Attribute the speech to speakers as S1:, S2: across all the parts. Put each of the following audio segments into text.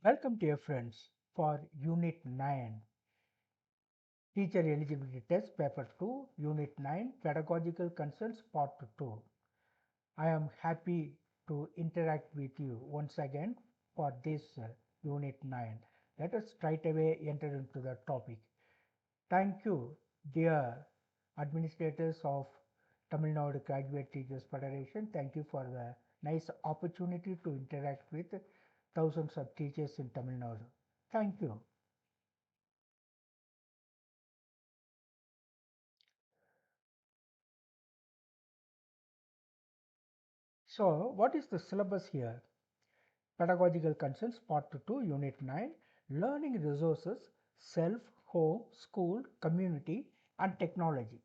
S1: Welcome dear friends for Unit 9 Teacher Eligibility Test Paper 2 Unit 9 Pedagogical Concerns Part 2. I am happy to interact with you once again for this Unit 9. Let us straight away enter into the topic. Thank you dear administrators of Tamil Nadu Graduate Teachers Federation. Thank you for the nice opportunity to interact with thousands of teachers in Tamil Nadu. Thank you. So, what is the syllabus here? Pedagogical Concerns Part 2, Unit 9, Learning Resources, Self, Home, School, Community and Technology.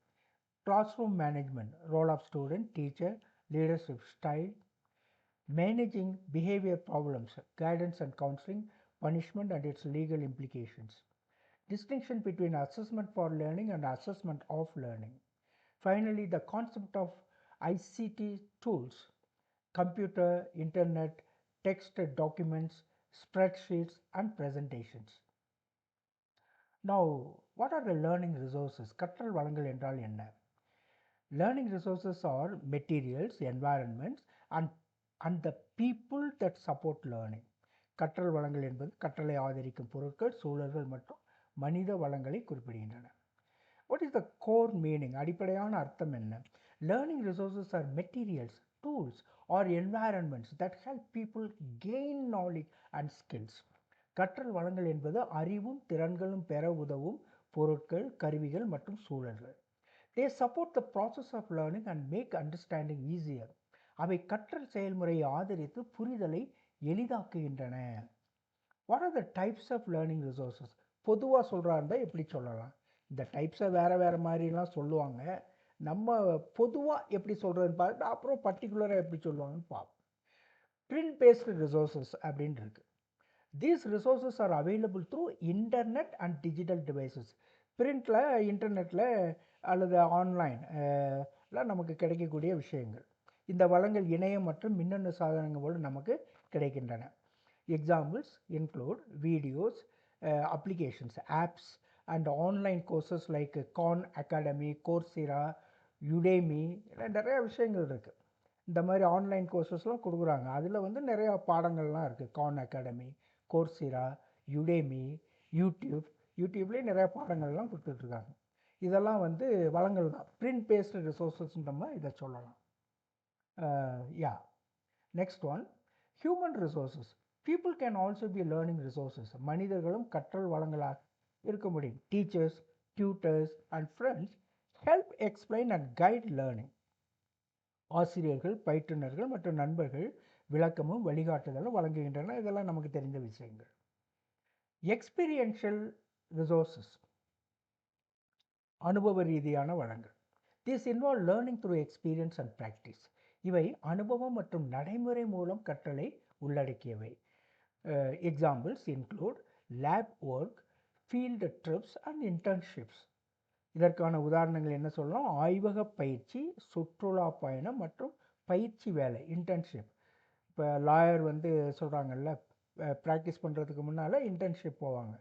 S1: Classroom Management, Role of Student, Teacher, Leadership Style, Managing Behavior Problems, Guidance and Counseling, Punishment and its Legal Implications. Distinction between Assessment for Learning and Assessment of Learning. Finally, the concept of ICT tools, computer, internet, text documents, spreadsheets and presentations. Now, what are the learning resources? கற்றல் வளங்கள் என்றால் என்ன? Learning resources are materials, environments and the people that support learning. கற்றல் வளங்கள் என்பது கற்றலை ஆதரிக்கும் பொருட்கள், சூழல்கள் மற்றும் மனித வளங்களை குறிப்பிடுகின்றன. What is the core meaning? அடிப்படையான அர்த்தம் என்ன? Learning resources are materials, tools or environments that help people gain knowledge and skills. கற்றல் வளங்கள் என்பது அறிவும் திறன்களும் பெற உதவும் பொருட்கள், கருவிகள் மற்றும் சூழல்கள். They support the process of learning and make understanding easier. அவை கற்றல் செயல்முறையை ஆதரித்து புரிதலை எளிதாக்குகின்றன. What are the types of learning resources? பொதுவாக சொல்கிறாருந்தா எப்படி சொல்லலாம்? இந்த டைப்ஸை வேறு மாதிரிலாம் சொல்லுவாங்க. நம்ம பொதுவாக எப்படி சொல்கிறதுன்னு பார்த்துட்டு அப்புறம் பர்டிகுலராக எப்படி சொல்லுவாங்கன்னு பார்ப்போம். Print based resources அப்படின்னு இருக்கு. These resources are available through internet and digital devices. பிரிண்டில் இன்டர்நெட்டில் அல்லது ஆன்லைனில் நமக்கு கிடைக்கக்கூடிய விஷயங்கள். இந்த வளங்கள் இணையம் மற்றும் மின்னணு சாதனங்களோடு நமக்கு கிடைக்கின்றன. Examples include videos, applications, apps and online courses like Khan Academy, Coursera, Udemy நிறைய விஷயங்கள் இருக்குது. இந்த மாதிரி ஆன்லைன் கோர்சஸ்லாம் கொடுக்குறாங்க. அதில் வந்து நிறையா பாடங்கள்லாம் இருக்குது. கான் அகாடமி, கோர்சிரா, யுடேமி, யூடியூப்லேயே நிறையா பாடங்கள்லாம் கொடுத்துட்ருக்காங்க. இதெல்லாம் வந்து வளங்கள் தான். பிரிண்ட் பேஸ்டு ரிசோர்ஸஸ்ன்ற மாதிரி இதை சொல்லலாம். யா next one, human resources. People can also be learning resources. மனிதர்களும் கற்றல் வளங்களாக இருக்க முடியும். Teachers, tutors and friends help explain and guide learning. ஆசிரியர்கள், பயிற்றுனர்கள் மற்றும் நண்பர்கள் விளக்கமும் வழிகாட்டுதலும் வழங்குகின்றன. இதெல்லாம் நமக்கு தெரிந்த விஷயங்கள். எக்ஸ்பீரியன்ஷியல் ரிசோர்ஸஸ், அனுபவ ரீதியான வளங்கள். This involve learning through experience and practice. இவை அனுபவம் மற்றும் நடைமுறை மூலம் கற்றலை உள்ளடக்கியவை. Examples include lab work, field trips and internships. இதற்கான உதாரணங்கள் என்ன சொல்லலாம்? ஆய்வக பயிற்சி, சுற்றுலா பயணம் மற்றும் பயிற்சி வேலை, இன்டர்ன்ஷிப். இப்போ லாயர் வந்து சொல்கிறாங்கல்ல, ப்ராக்டிஸ் பண்ணுறதுக்கு முன்னால் இன்டர்ன்ஷிப் போவாங்க.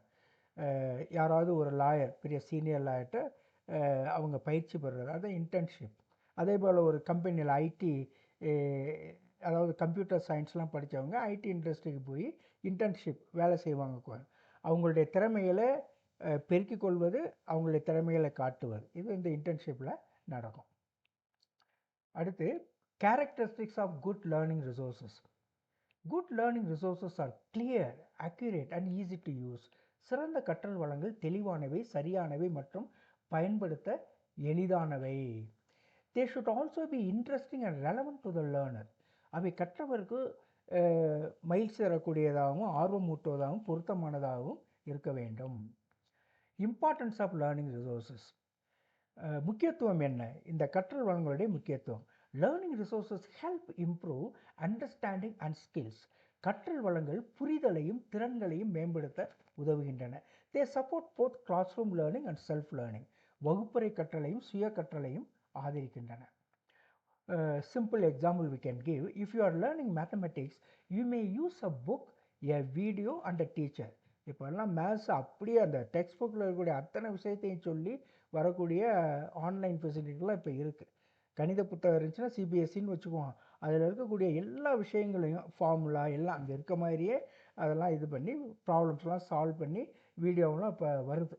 S1: யாராவது ஒரு லாயர், பெரிய சீனியர் லாயர்கிட்ட அவங்க பயிற்சி பெறுறது, அது இன்டர்ன்ஷிப். அதே போல் ஒரு கம்பெனியில் ஐடி, அதாவது கம்ப்யூட்டர் சயின்ஸ்லாம் படித்தவங்க ஐடி இண்டஸ்ட்ரிக்கு போய் இன்டர்ன்ஷிப் வேலை செய்வாங்க. அவங்களுடைய திறமைகளை பெருக்கிக் கொள்வது, அவங்களுடைய திறமைகளை காட்டுவது, இது இந்த இன்டர்ன்ஷிப்பில் நடக்கும். அடுத்து, characteristics of good learning resources. Good learning resources are clear, accurate and easy to use. சிறந்த கற்றல் வளங்கள் தெளிவானவை, சரியானவை மற்றும் பயன்படுத்த எளிதானவை. They should also be interesting and relevant to the learner. அவை கற்றவருக்கு மகிழ்ச்சி தரக்கூடியதாகவும் ஆர்வமூட்டுவதாகவும் பொருத்தமானதாகவும் இருக்க வேண்டும். Importance of learning resources. முக்கியத்துவம் என்ன? இந்த கற்றல் வளங்களுடைய முக்கியத்துவம். Learning resources help improve understanding and skills. கற்றல் வளங்கள் புரிதலையும் திறன்களையும் மேம்படுத்த உதவுகின்றன. They support both classroom learning and self learning. வகுப்பறை கற்றலையும் சுய கற்றலையும் ஆதரிக்கின்றன. Simple example we can give: if you are learning mathematics, you may use a book, a video and a teacher. இப்போல்லாம் மேத்ஸ் அப்படியே அந்த டெக்ஸ்ட் புக்கில் இருக்கக்கூடிய அத்தனை விஷயத்தையும் சொல்லி வரக்கூடிய ஆன்லைன் ஃபெசிலிட்டிலாம் இப்போ இருக்குது. கணித புத்தகம் இருந்துச்சுன்னா சிபிஎஸ்சின்னு வச்சுக்குவோம். அதில் இருக்கக்கூடிய எல்லா விஷயங்களையும் ஃபார்முலா எல்லாம் அங்கே இருக்க மாதிரியே அதெல்லாம் இது பண்ணி ப்ராப்ளம்ஸ்லாம் சால்வ் பண்ணி வீடியோவெலாம் இப்போ வருது.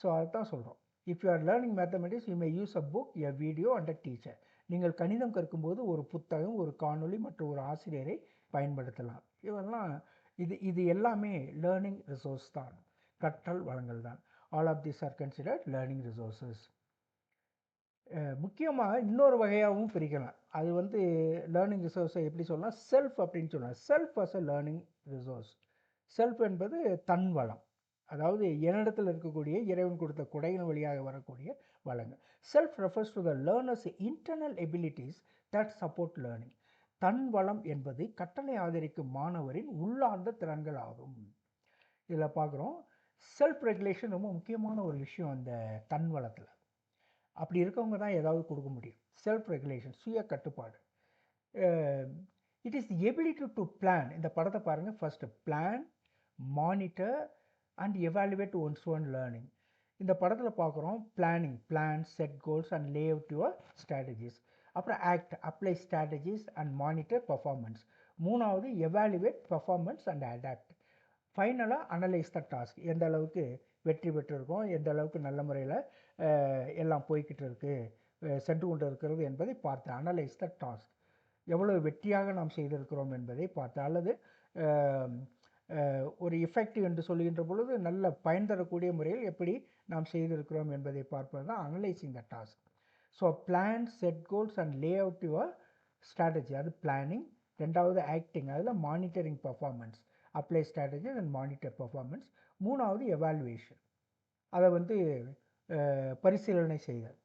S1: ஸோ அதுதான் சொல்கிறோம். If you are learning mathematics you may use a book, a video and a teacher. நீங்கள் கணிதம் கற்கும்போது ஒரு புத்தகம், ஒரு காணொளி மற்றும் ஒரு ஆசிரியரை பயன்படுத்தலாம். இதெல்லாம் இது எல்லாமே லேர்னிங் ரிசோர்ஸ் தான், கற்றல் வளங்கள் தான். All of these are considered learning resources. முக்கியமாக இன்னொரு வகையாகவும் பிரிக்கலாம். அது வந்து லேர்னிங் ரிசோர்ஸை எப்படி சொல்லலாம், செல்ஃப் அப்படின்னு சொல்லலாம். Self as a learning resource. Self என்பது தன் வளம், அதாவது என்னிடத்தில் இருக்கக்கூடிய இறைவன் கொடுத்த குடையின் வழியாக வரக்கூடிய வளங்கள். Self refers to the learner's internal abilities that support learning. தன் வளம் என்பது கட்டளை ஆதரிக்கும் மாணவரின் உள்ளார்ந்த திறன்கள் ஆகும். இதில் பார்க்குறோம், செல்ஃப் ரெகுலேஷன் ரொம்ப முக்கியமான ஒரு விஷயம் அந்த தன் வளத்தில். அப்படி இருக்கவங்க தான் ஏதாவது கொடுக்க முடியும். செல்ஃப் ரெகுலேஷன், சுய கட்டுப்பாடு. It is the ability to plan. இந்த படத்தை பாருங்கள். First plan, monitor and evaluate one's own learning. இந்த படத்தில் பார்க்குறோம் planning, plan, set goals and lay out your strategies. அப்புறம் act, apply strategies and monitor performance. மூணாவது எவாலுவேட் பர்ஃபார்மன்ஸ் அண்ட் அடாப்ட். ஃபைனலாக analyse the task. எந்த அளவுக்கு வெற்றி பெற்றிருக்கோம், எந்த அளவுக்கு நல்ல முறையில் எல்லாம் போய்கிட்டு இருக்குது, சென்று கொண்டு இருக்கிறது என்பதை பார்த்து அனலைஸ் த டாஸ்க். எவ்வளவு வெற்றியாக நாம் செய்திருக்கிறோம் என்பதை பார்த்து, அல்லது ஒரு எஃபெக்டிவ் என்று சொல்கின்ற பொழுது நல்ல பயன் தரக்கூடிய முறையில் எப்படி நாம் செய்திருக்கிறோம் என்பதை பார்ப்பது தான் analysing the task. So plan, set goals and lay out your strategy, அது பிளானிங். ரெண்டாவது ஆக்டிங், அதில் monitoring performance, apply strategy and monitor performance. மூணாவது எவாலுவேஷன், அதை வந்து பரிசீலனை செய்தல்.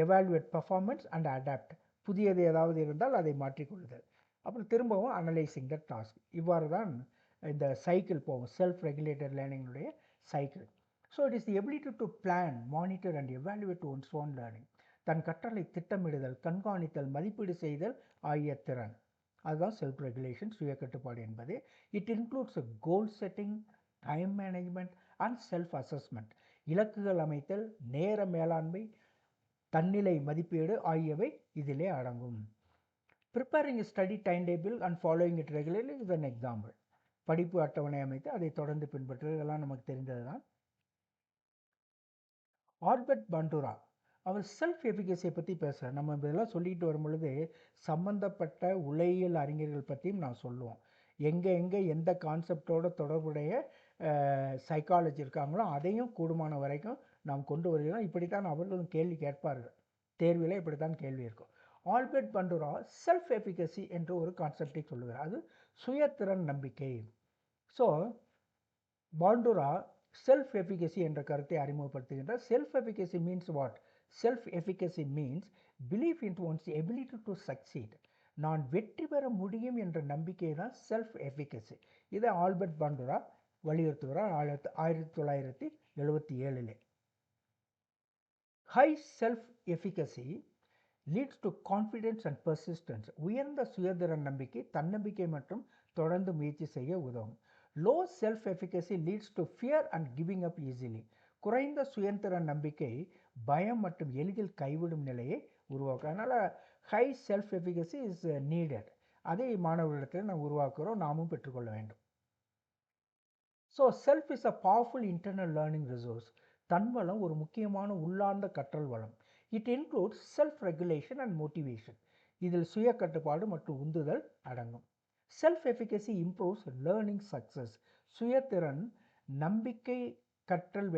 S1: எவாலுவேட் பர்ஃபார்மன்ஸ் அண்ட் அடாப்ட், புதியது ஏதாவது இருந்தால் அதை மாற்றிக்கொள்ளுதல். அப்புறம் திரும்பவும் அனலைசிங் த டாஸ்க். இவ்வாறு தான் இந்த சைக்கிள் போகும், செல்ஃப் ரெகுலேட்டட் லேர்னிங்குடைய cycle. So it is the ability to plan, monitor and evaluate one's own learning. தன் கற்றலை திட்டமிடுதல், கண்காணித்தல், மதிப்பீடு செய்தல் ஆகிய திறன், அதுதான் செல்ஃப் ரெகுலேஷன், சுய கட்டுப்பாடு என்பது. It includes goal setting, time management and self assessment. இலக்குகள் அமைத்தல், நேர மேலாண்மை, தன்னிலை மதிப்பீடு ஆகியவை இதிலே அடங்கும். Preparing study time table and following it regularly is an example. படிப்பு அட்டவணை அமைத்து அதை தொடர்ந்து பின்பற்றுவது, இதெல்லாம் நமக்கு தெரிந்தது தான். ஆல்பர்ட் பண்டூரா அவர் செல்ஃப் எஃபிகசியை பற்றி பேசுகிறார். நம்ம இதெல்லாம் சொல்லிட்டு வரும் பொழுது சம்பந்தப்பட்ட உளவியல் அறிஞர்கள் பற்றியும் நான் சொல்லுவோம். எங்கே எந்த கான்செப்டோட தொடர்புடைய சைக்காலஜி இருக்காங்களோ அதையும் கூடுமான வரைக்கும் நாம் கொண்டு வருகிறோம். இப்படித்தான் அவர்களும் கேள்வி கேட்பார்கள், தேர்வில் இப்படித்தான் கேள்வி இருக்கும். ஆல்பர்ட் பண்டூரா செல்ஃப் எஃபிகசி என்று ஒரு கான்செப்டை சொல்லுகிறார், அது சுயத்திறன் நம்பிக்கை. ஸோ பாண்டூரா செல்ஃப் எஃபிகசி என்ற கருத்தை அறிமுகப்படுத்துகின்றார். Self efficacy means what? Self efficacy means belief in one's ability to succeed. நான் வெற்றி பெற முடியும் என்ற நம்பிக்கை தான் செல்ஃப் எஃபிகசி. இதை ஆல்பர்ட் பாண்டூரா வலியுறுத்துகிறார் 1977. High self efficacy leads to confidence and persistence. உயர்ந்த சுயதிறன் நம்பிக்கை தன்னம்பிக்கை மற்றும் தொடர்ந்து முயற்சி செய்ய உதவும். Low self efficacy leads to fear and giving up easily. குறைந்த சுயந்திறன் நம்பிக்கை பயம் மற்றும் எளிதில் கைவிடும் நிலையை உருவாக்கும். அதனால் high self efficacy is needed. அதை மாணவர்களிடத்தில் நாம் உருவாக்குகிறோம், நாமும் பெற்றுக்கொள்ள வேண்டும். So self is a powerful internal learning resource. தன்வளம் ஒரு முக்கியமான உள்ளார்ந்த கற்றல் வளம். It includes self regulation and motivation. இதில் சுய கட்டுப்பாடு மற்றும் உந்துதல் அடங்கும். Self efficacy improves learning success. சுயத்திறன் நம்பிக்கை கற்றல்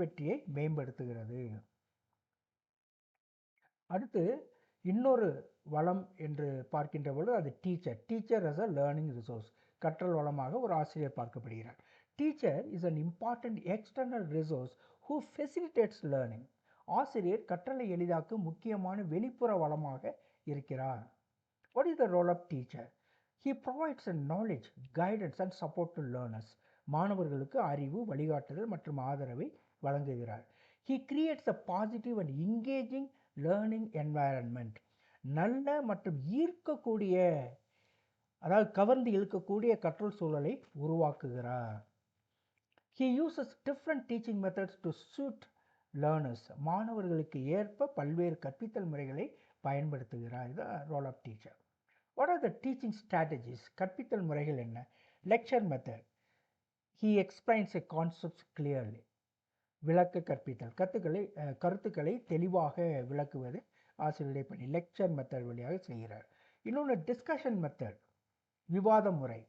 S1: வெற்றியை மேம்படுத்துகிறது. அடுத்து இன்னொரு வளம் என்று பார்க்கின்ற பொழுது அது teacher. Teacher as a learning resource, கற்றல் வளமாக ஒரு ஆசிரியர் பார்க்கப்படுகிறார். Teacher is an important external resource who facilitates learning. ஆசிரியர் கற்றலை எளிதாக்கும் முக்கியமான வெளிப்புற வளமாக இருக்கிறார். What is the role of teacher? He provides a knowledge, guidance and support to learners. மாணவர்களுக்கு அறிவு, வழிகாட்டுதல் மற்றும் ஆதரவை வழங்குகிறார். He creates a positive and engaging learning environment. நல்ல மற்றும் ஈர்க்கக்கூடிய அதாவது கவர்ந்து இழுக்கக்கூடிய கற்றல் சூழலை உருவாக்குகிறார். He uses different teaching methods to suit learners. மாணவர்களுக்கு ஏற்ப பல்வேறு கற்பித்தல் முறைகளை பயன்படுத்துகிறார். இது role of teacher. What are the teaching strategies? கற்பித்தல் முறைகள் என்ன? Lecture method. He explains a concepts clearly. விளக்க கற்பித்தல், கருத்துக்களை தெளிவாக விளக்குவது ஆசிரியருடைய பணி. லெக்சர் மெத்தட் வழியாக செய்கிறார். இன்னொன்று டிஸ்கஷன் மெத்தட், விவாத முறை.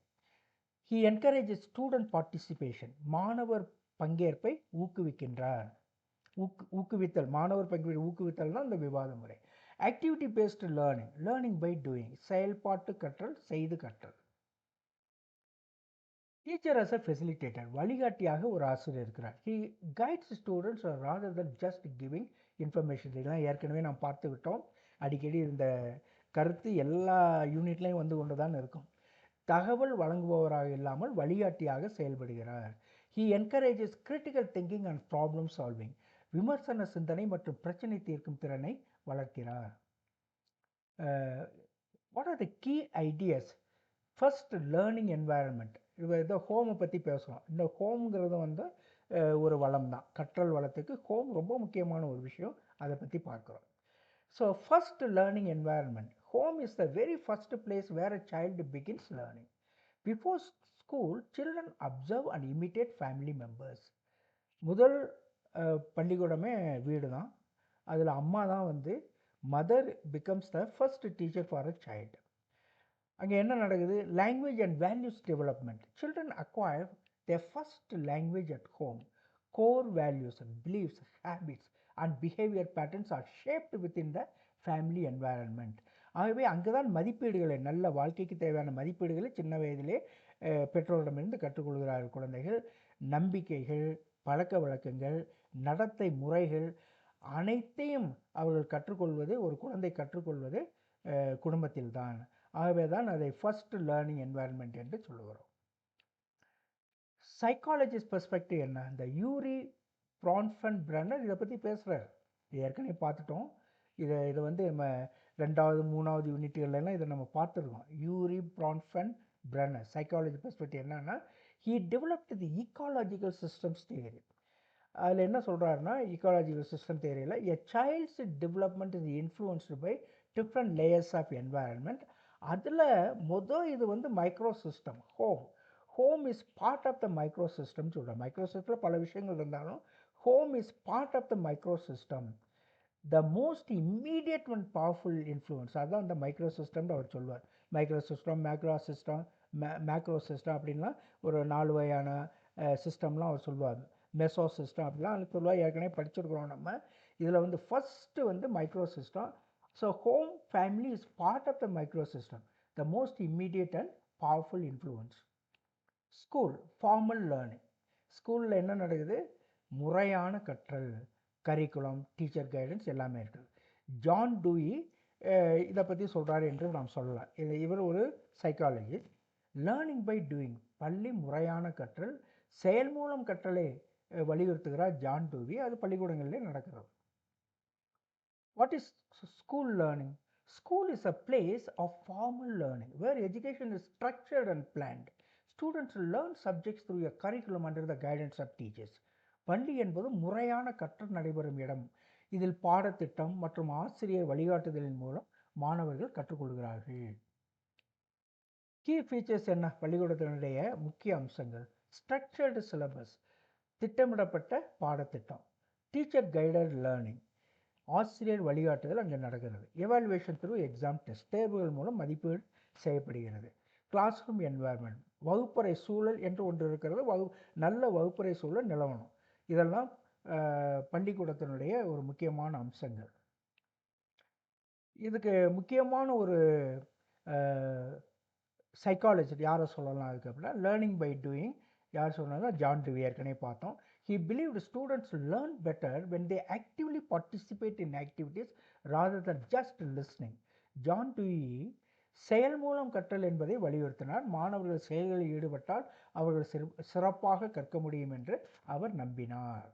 S1: He encourages student participation. மாணவர் பங்கேற்பை ஊக்குவிக்கின்றார். ஊக்குவித்தல், மாணவர் பங்கேற்பை ஊக்குவித்தல் தான் இந்த விவாத முறை. Activity based learning, learning by doing, செயல்பாட்டு கற்றல், செய்து கற்றல். டீச்சர் அஸ் அ ஃபெசிலிட்டேட்டர், வழிகாட்டியாக ஒரு ஆசிரியர் இருக்கிறார். He guides students rather than just giving information. இதெல்லாம் ஏற்கனவே நாம் பார்த்து விட்டோம். அடிக்கடி இந்த கருத்து எல்லா யூனிட்லையும் வந்து கொண்டு தான் இருக்கும். தகவல் வழங்குபவராக இல்லாமல் வழிகாட்டியாக செயல்படுகிறார். He encourages critical thinking and problem solving, விமர்சன சிந்தனை மற்றும் பிரச்சனை தீர்க்கும் திறனை வளர்க்கிறார். What are the key ideas? First, learning environment. இதை ஹோமை பற்றி பேசுகிறோம். இந்த ஹோம்ங்கிறது வந்து ஒரு வளம் தான். கற்றல் வளத்துக்கு ஹோம் ரொம்ப முக்கியமான ஒரு விஷயம். அதை பற்றி பார்க்குறோம். So first, learning environment. Home is the very first place where a child begins learning. Before school, children observe and imitate family members. முதல் பள்ளிக்கூடமே வீடு தான். அதில் அம்மா தான் வந்து mother becomes the first teacher for a child. அங்கே என்ன நடக்குது? Language and values development. Children acquire their first language at home. Core values and beliefs, habits and behavior patterns are shaped within the family environment. ஆகவே அங்கே தான் மதிப்பீடுகளை, நல்ல வாழ்க்கைக்கு தேவையான மதிப்பீடுகளை சின்ன வயதிலே பெற்றோரிடமிருந்து கற்றுக்கொள்கிறார்கள் குழந்தைகள். நம்பிக்கைகள், பழக்க வழக்கங்கள், நடத்தை முறைகள் அனைத்தையும் அவர்கள் கற்றுக்கொள்வது, ஒரு குழந்தை கற்றுக்கொள்வது குடும்பத்தில் தான். ஆகவே தான் அதை ஃபர்ஸ்ட் லேர்னிங் என்வாயர்மெண்ட் என்று சொல்லுகிறோம். சைக்காலஜிஸ்ட் பெர்ஸ்பெக்டிவ் என்ன? இந்த யூரி ப்ரான்ஃபென்ப்ரெனர் இதை பற்றி பேசுகிறார். இது ஏற்கனவே பார்த்துட்டோம். இதை வந்து நம்ம 2வது 3வது யூனிட்டுகள்லாம் இதை நம்ம பார்த்துருக்கோம். யூரி ப்ரான்ஃபென்ப்ரெனர் சைக்காலஜி பெர்ஸ்பெக்டிவ் என்னன்னா, he developed the ecological systems theory. அதில் என்ன சொல்கிறாருன்னா, ஈக்காலஜிக்கல் சிஸ்டம் தியரியில் a child's development is influenced by different layers of environment. அதில் இது வந்து micro system. Home is part of the micro system சொல்கிறேன். Micro சிஸ்டத்தில் பல விஷயங்கள் இருந்தாலும் home is part of the micro system. The most immediate and powerful influence, அதுதான் அந்த மைக்ரோ சிஸ்டம்னு அவர் சொல்வார். மைக்ரோ சிஸ்டம், மேக்ரோ சிஸ்டம் அப்படின்லாம் ஒரு 4 வகையான சிஸ்டம்லாம் அவர் சொல்லுவார். மெசோ சிஸ்டம் அப்படிலாம் அது சொல்லுவார். ஏற்கனவே படிச்சிருக்கிறோம் நம்ம. இதில் வந்து ஃபஸ்ட்டு வந்து micro system. So home family is part of the micro system, the most immediate and powerful influence. School, formal learning. ஸ்கூலில் என்ன நடக்குது? முறையான கற்றல், கரிக்குலம், டீச்சர் கைடன்ஸ் எல்லாமே இருக்குது. ஜான் டூயி இதை பற்றி சொல்கிறார் என்று நாம் சொல்லலாம். இவர் ஒரு சைக்காலஜிஸ்ட். லேர்னிங் பை டூயிங், பள்ளி முறையான கற்றல், செயல் மூலம் கற்றலை வலியுறுத்துகிறார் ஜான் டூவி. அது பள்ளிக்கூடங்களிலே நடக்கிறது. What is school learning? School is a place of formal learning where education is structured and planned. Students learn subjects through a curriculum under the guidance of teachers. பள்ளி என்பது முறையான கற்றல் நடைபெறும் இடம். இதில் பாடத்திட்டம் மற்றும் ஆசிரியர் வழிகாட்டுதலின் மூலம் மாணவர்கள் கற்றுக்கொள்கிறார்கள். கீ ஃபீச்சர்ஸ் என்ன? பள்ளிக்கூடத்தினுடைய முக்கிய அம்சங்கள். ஸ்ட்ரக்சர்டு சிலபஸ், திட்டமிடப்பட்ட பாடத்திட்டம். டீச்சர் கைடட் லேர்னிங், ஆசிரியர் வழிகாட்டுதல் அங்கே நடக்கிறது. எவாலுவேஷன் த்ரூ எக்ஸாம் டெஸ்ட், தேர்வுகள் மூலம் மதிப்பீடு செய்யப்படுகிறது. கிளாஸ் ரூம் என்வாயர்மெண்ட், வகுப்பறை சூழல் என்று ஒன்று இருக்கிறது. நல்ல வகுப்பறை சூழல் நிலவணும். இதெல்லாம் பள்ளிக்கூடத்தினுடைய ஒரு முக்கியமான அம்சங்கள். இதுக்கு முக்கியமான ஒரு சைக்காலஜிஸ்ட் யாரை சொல்லலாம் அதுக்கு அப்படின்னா, லேர்னிங் பை டூயிங் யார் சொன்னாலும் ஜான் டூவி, ஏற்கனவே பார்த்தோம். He believed students learn better when they actively participate in activities rather than just listening. John Dewey செயல் மூலம் கற்றல் என்பதை வலியுறுத்தினார். மாணவர்கள் செயல்களில் ஈடுபட்டால் அவர்கள் சிறப்பாக கற்க முடியும் என்று அவர் நம்பினார்.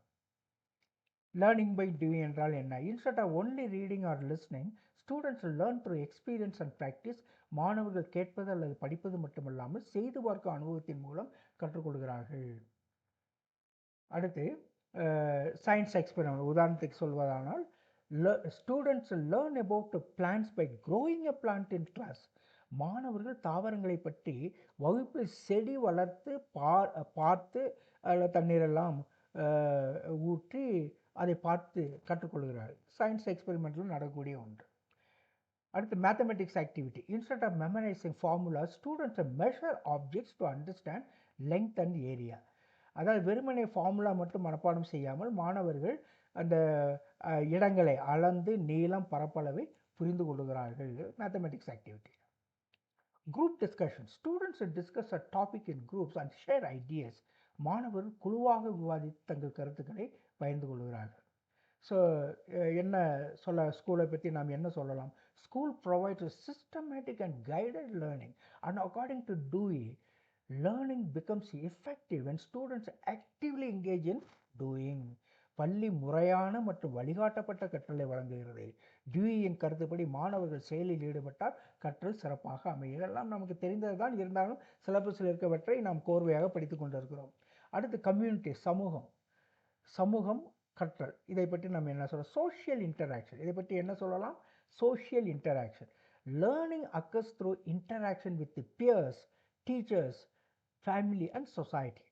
S1: லேர்னிங் பை டூயிங் என்றால் என்ன? Instead of only reading or listening, Students learn through experience and practice. மாணவர்கள் கேட்பது அல்லது படிப்பது மட்டுமல்லாமல் செய்து பார்க்கும் அனுபவத்தின் மூலம் கற்றுக்கொள்கிறார்கள். அடுத்து சயின்ஸ் எக்ஸ்பெரிமெண்ட் உதாரணத்துக்கு சொல்வதானால் students learn about plants by growing a plant in class. மாணவர்கள் தாவரங்களை பற்றி வகுப்பில் செடி வளர்த்து பார்த்து அதில் தண்ணீரெல்லாம் ஊற்றி அதை பார்த்து கற்றுக்கொள்கிறார்கள். சயின்ஸ் எக்ஸ்பெரிமெண்ட்டில் நடக்கக்கூடிய ஒன்று. அடுத்து mathematics activity. Instead of memorising formula students measure objects to understand length and area. அதாவது வெறுமனே ஃபார்முலா மட்டும் மனப்பாடம் செய்யாமல் மாணவர்கள் அந்த இடங்களை அளந்து நீளம் பரப்பளவை புரிந்து கொள்கிறார்கள். Mathematics activity. Group discussion. Students discuss a topic in groups and share ideas. மாணவர்கள் குழுவாக விவாதித்து தங்கள் கருத்துக்களை பகிர்ந்து கொள்கிறார்கள். ஸோ என்ன ஸ்கூலை பற்றி நாம் என்ன சொல்லலாம்? School provides systematic and guided learning and according to Dewey learning becomes effective when students actively engage in doing. பள்ளி முறையான மற்றும் வழிகாட்டப்பட்ட கற்றலை வழங்குகிறது. டியூயின் கருத்துப்படி மாணவர்கள் செயலில் ஈடுபட்டால் கற்றல் சிறப்பாக அமையும். இதெல்லாம் நமக்கு தெரிந்தது தான், இருந்தாலும் சிலபஸில் இருக்கவற்றை நாம் கோர்வையாக படித்து கொண்டிருக்கிறோம். அடுத்து கம்யூனிட்டி, சமூகம் கற்றல். இதை பற்றி நம்ம என்ன சொல்லலாம்? Social interaction. இதை பற்றி என்ன சொல்லலாம்? Social interaction. Learning occurs through interaction with peers, teachers, family and society.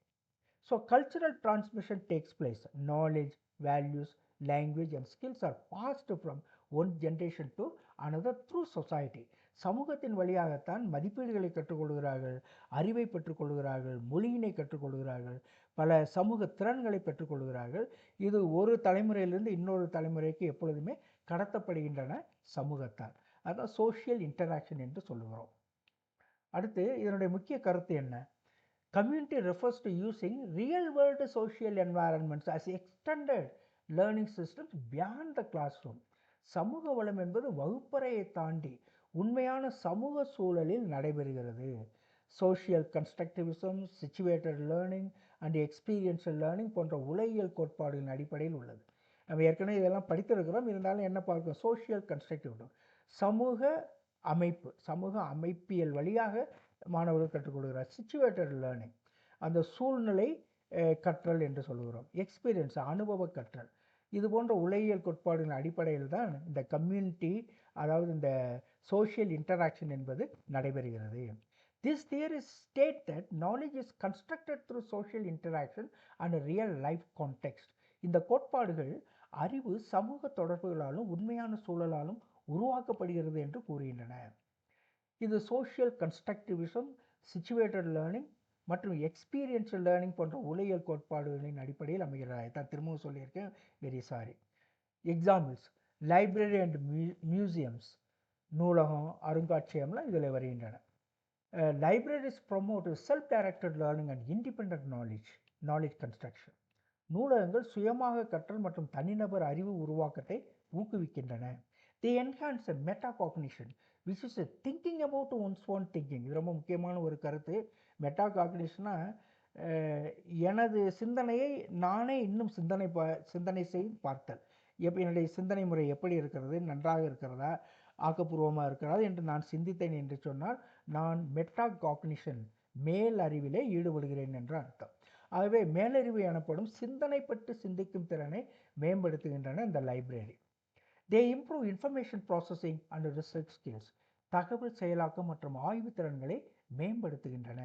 S1: So cultural transmission takes place. Knowledge, values, language and skills are passed from one generation to another through society. சமூகத்தின் வழியாகத்தான் மதிப்பீடுகளை கற்றுக்கொள்கிறார்கள், அறிவை பெற்றுக்கொள்கிறார்கள், மொழியினை கற்றுக்கொள்கிறார்கள், பல சமூக திறன்களை பெற்றுக்கொள்கிறார்கள். இது ஒரு தலைமுறையிலிருந்து இன்னொரு தலைமுறைக்கு எப்பொழுதுமே கடத்தப்படுகின்றன சமூகத்தால். அதான் சோஷியல் இன்டராக்ஷன் என்று சொல்லுகிறோம். அடுத்து இதனுடைய முக்கிய கருத்து என்ன? Community refers to using real world social environments as extended learning systems beyond the classroom. சமூக வளம் என்பது வகுப்பறையை தாண்டி உண்மையான சமூக சூழலில் நடைபெறுகிறது. Social constructivism, situated learning and experiential learning போன்ற உலகியல் கோட்பாடுகளின் அடிப்படையில் உள்ளது. நம்ம ஏற்கனவே இதெல்லாம் படித்திருக்கிறோம், இருந்தாலும் என்ன பார்க்கிறோம்? சோஷியல் கன்ஸ்ட்ரக்டிவ், சமூக அமைப்பு, சமூக அமைப்பியல் வழியாக மாணவர்கள் கற்றுக்கொள்கிறார். சிச்சுவேட்டட் லேர்னிங், அந்த சூழ்நிலை கற்றல் என்று சொல்கிறோம். எக்ஸ்பீரியன்ஸ், அனுபவ கற்றல். இது போன்ற உலகியல் கோட்பாடுகளின் அடிப்படையில் தான் இந்த கம்யூனிட்டி, அதாவது இந்த சோஷியல் இன்டராக்ஷன் என்பது நடைபெறுகிறது. This theories state that knowledge is constructed through social interaction and real life context. இந்த கோட்பாடுகள் அறிவு சமூக தொடர்புகளாலும் உண்மையான சூழலாலும் உருவாக்கப்படுகிறது என்று கூறுகின்றன. இது சோஷியல் கன்ஸ்ட்ரக்டிவிசம், சிச்சுவேட்டட் லேர்னிங் மற்றும் எக்ஸ்பீரியன்ஷியல் லேர்னிங் போன்ற உலகியல் கோட்பாடுகளின் அடிப்படையில் அமைகிறது. தான் திரும்பவும் சொல்லியிருக்கேன், very sorry. Examples: library and museums, நூலகம், அருங்காட்சியகம்லாம் இதில் வருகின்றன. Libraries promote self directed learning and independent knowledge construction. நூலகங்கள் சுயமாக கற்றல் மற்றும் தனிநபர் அறிவு உருவாக்கத்தை ஊக்குவிக்கின்றன. They enhance a metacognition, which is a thinking about one's own thinking. இது ரொம்ப முக்கியமான ஒரு கருத்து. மெட்டாகாக்னிஷனா எனது சிந்தனையை நானே இன்னும் சிந்தனை செய்து பார்த்தல். என்னுடைய சிந்தனை முறை எப்படி இருக்கிறது, நன்றாக இருக்கிறதா, ஆக்கப்பூர்வமாக இருக்கிறதா என்று நான் சிந்தித்தேன் என்று சொன்னால் நான் மெட்டாகாக்னிஷன், மேல் அறிவிலே ஈடுபடுகிறேன் என்ற அர்த்தம். ஆகவே மேலறிவு எனப்படும் சிந்தனை பற்றி சிந்திக்கும் திறனை மேம்படுத்துகின்றன இந்த library. They improve information processing and research skills. தகவல் செயலாக்கம் மற்றும் ஆய்வு திறன்களை மேம்படுத்துகின்றன.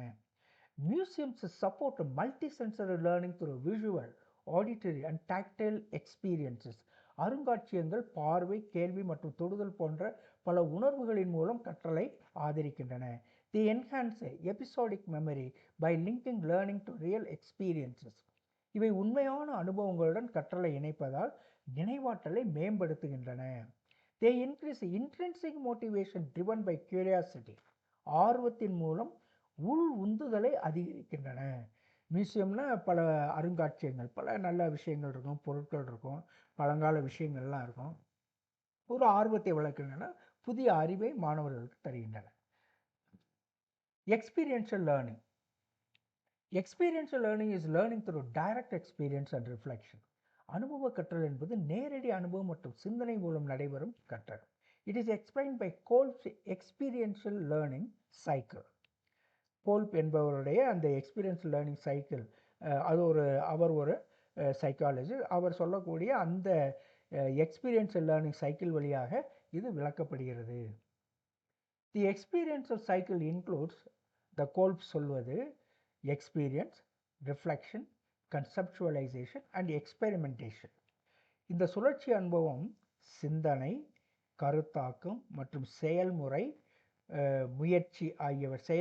S1: Museums support multi-sensory learning through visual, auditory and tactile experiences. அருங்காட்சியகங்கள் பார்வை, கேள்வி மற்றும் தொடுதல் போன்ற பல உணர்வுகளின் மூலம் கற்றலை ஆதரிக்கின்றன. They enhance episodic memory by linking learning to real experiences. இவை உண்மையான அனுபவங்களுடன் கற்றலை இணைப்பதால் நினைவாற்றலை மேம்படுத்துகின்றன. They increase intrinsic motivation driven by curiosity. ஆர்வத்தின் மூலம் உள் உந்துதலை அதிகரிக்கின்றன. மியூசியம்னா பல அருங்காட்சியகங்கள், பல நல்ல விஷயங்கள் இருக்கும், பொருட்கள் இருக்கும், பழங்கால விஷயங்கள்லாம் இருக்கும். ஒரு ஆர்வத்தை வளர்க்கின்றன, புதிய அறிவை மாணவர்களுக்கு தருகின்றன. Experiential learning. Experiential learning is learning through direct experience and reflection. அனுபவ கற்றல் என்பது நேரடி அனுபவம் மற்றும் சிந்தனை மூலம் நடைபெறும் கற்றல். It is explained by Kolb's experiential learning cycle. Kolb என்பவருடைய அந்த எக்ஸ்பீரியன்ஸ் லேர்னிங் சைக்கிள், அது அவர் ஒரு சைக்காலஜிஸ்ட். அவர் சொல்லக்கூடிய அந்த எக்ஸ்பீரியன்ஷியல் லேர்னிங் சைக்கிள் வழியாக இது விளக்கப்படுகிறது. The experiential cycle includes the Kolb சொல்வது experience, reflection, conceptualisation and experimentation. இந்த சுழற்சி அனுபவம் சிந்தனை, கருத்தாக்கம் மற்றும் செயல்முறை முயற்சி ஆகியவற்றை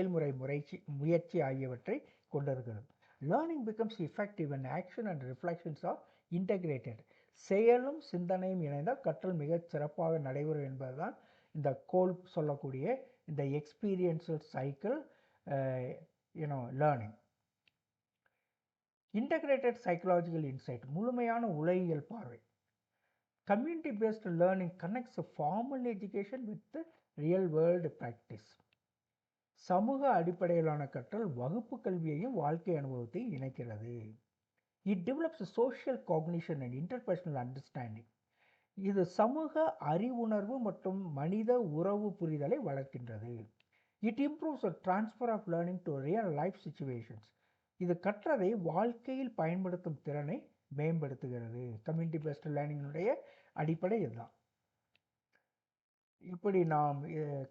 S1: கொண்டிருக்கிறது. Learning becomes effective when action and reflections are integrated. செயலும் சிந்தனையும் இணைந்தால் கற்றல் மிகச் சிறப்பாக நடைபெறும் என்பதுதான் இந்த கோல்ப் சொல்லக்கூடிய இந்த experiential cycle learning. Integrated psychological insight, முழுமையான உளவியல் பார்வை. Community based learning connects formal education with real world practice. சமூக அடிப்படையிலான கற்றல் வகுப்பு கல்வியையும் வாழ்க்கை அனுபவத்தையும் இணைக்கிறது. It develops social cognition and interpersonal understanding. இது சமூக அறிவுணர்வு மற்றும் மனித உறவு புரிதலை வளர்க்கின்றது. It improves transfer of learning to real life situations. இது கற்றதை வாழ்க்கையில் பயன்படுத்தும் திறனை மேம்படுத்துகிறது. கம்யூனிட்டி பேஸ்ட் லேர்னிங்கினுடைய அடிப்படை இதுதான். இப்படி நாம்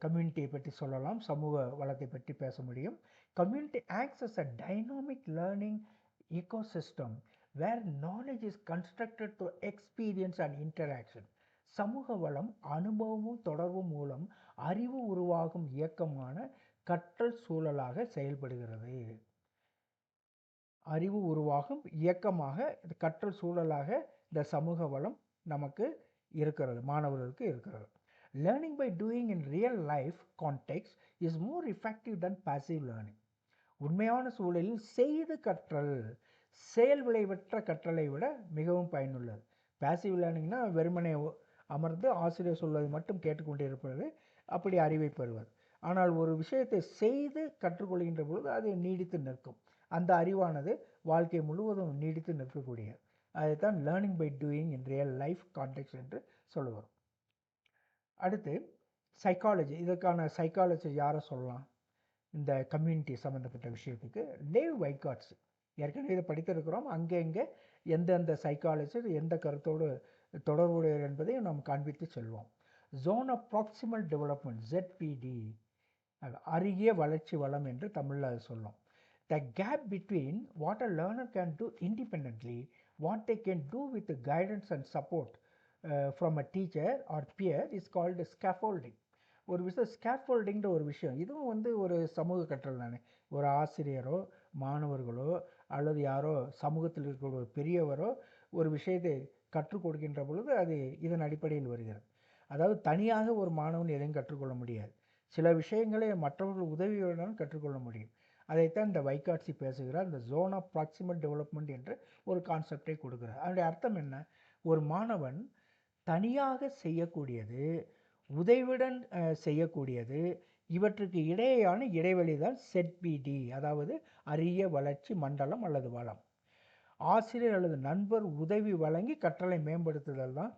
S1: கம்யூனிட்டியை பற்றி சொல்லலாம், சமூக வளத்தை பற்றி பேச முடியும். Community acts as a dynamic learning ecosystem where knowledge is constructed through experience and interaction. சமூக வளம் அனுபவமும் தொடர்பும் மூலம் அறிவு உருவாகும் இயக்கமான கற்றல் சூழலாக செயல்படுகிறது. அறிவு உருவாகும் இயக்கமாக கற்றல் சூழலாக இந்த சமூக வளம் நமக்கு இருக்கிறது, மாணவர்களுக்கு இருக்கிறது. Learning by doing in real life context is more effective than passive learning. உண்மையான சூழலில் செய்து கற்றல் செயல் விளைவற்ற கற்றலை விட மிகவும் பயனுள்ளது. பாசிவ் லேர்னிங்னா வெறுமனே அமர்ந்து ஆசிரியர் சொல்வதை மட்டும் கேட்டுக்கொண்டிருப்பது, அப்படி அறிவை பெறுவது. ஆனால் ஒரு விஷயத்தை செய்து கற்றுக்கொள்கின்ற பொழுது அது நீடித்து நிற்கும். அந்த அறிவானது வாழ்க்கை முழுவதும் நீடித்து நிற்கக்கூடியது. அதைத்தான் learning by doing in real life context என்று சொல்லுவோம். அடுத்து சைக்காலஜி. இதற்கான சைக்காலஜி யாரை சொல்லலாம் இந்த கம்யூனிட்டி சம்மந்தப்பட்ட விஷயத்துக்கு? டேவ் வைகாட்ஸ். ஏற்கனவே இதை படித்திருக்கிறோம். அங்கே எந்தெந்த சைக்காலஜி எந்த கருத்தோடு தொடர்புடையது என்பதையும் நாம் காண்பித்து செல்வோம். Zone of proximal development, ZPD, அருகிய வளர்ச்சி வளம் என்று தமிழில் அது சொல்லும். The gap between what a learner can do independently, what they can do with guidance and support from a teacher or peer is called scaffolding. ஒரு விஷயம் ஸ்கேஃபோல்டிங்கிற ஒரு விஷயம், இதுவும் ஒரு சமூக கற்றல் தானே. ஒரு ஆசிரியரோ மாணவர்களோ அல்லது யாரோ சமூகத்தில் இருக்கிற ஒரு பெரியவரோ ஒரு விஷயத்தை கற்றுக் கொடுக்கின்ற பொழுது அது இதன் அடிப்படையில் வருகிறது. அதாவது தனியாக ஒரு மாணவன் எதையும் கற்றுக்கொள்ள முடியாது. சில விஷயங்களை மற்றவர்கள் உதவியுடன் கற்றுக்கொள்ள முடியும். அதைத்தான் இந்த வைகாட்சி பேசுகிறார். இந்த ஜோன் ஆஃப் ப்ராக்சிமல் டெவலப்மெண்ட் என்று ஒரு கான்செப்டை கொடுக்கிறார். அதனுடைய அர்த்தம் என்ன? ஒரு மாணவன் தனியாக செய்யக்கூடியது, உதவியுடன் செய்யக்கூடியது, இவற்றுக்கு இடையேயான இடைவெளி தான் ZPD, அதாவது அரிய வளர்ச்சி மண்டலம் அல்லது வளம். ஆசிரியர் அல்லது நண்பர் உதவி வழங்கி கற்றலை மேம்படுத்துதல் தான்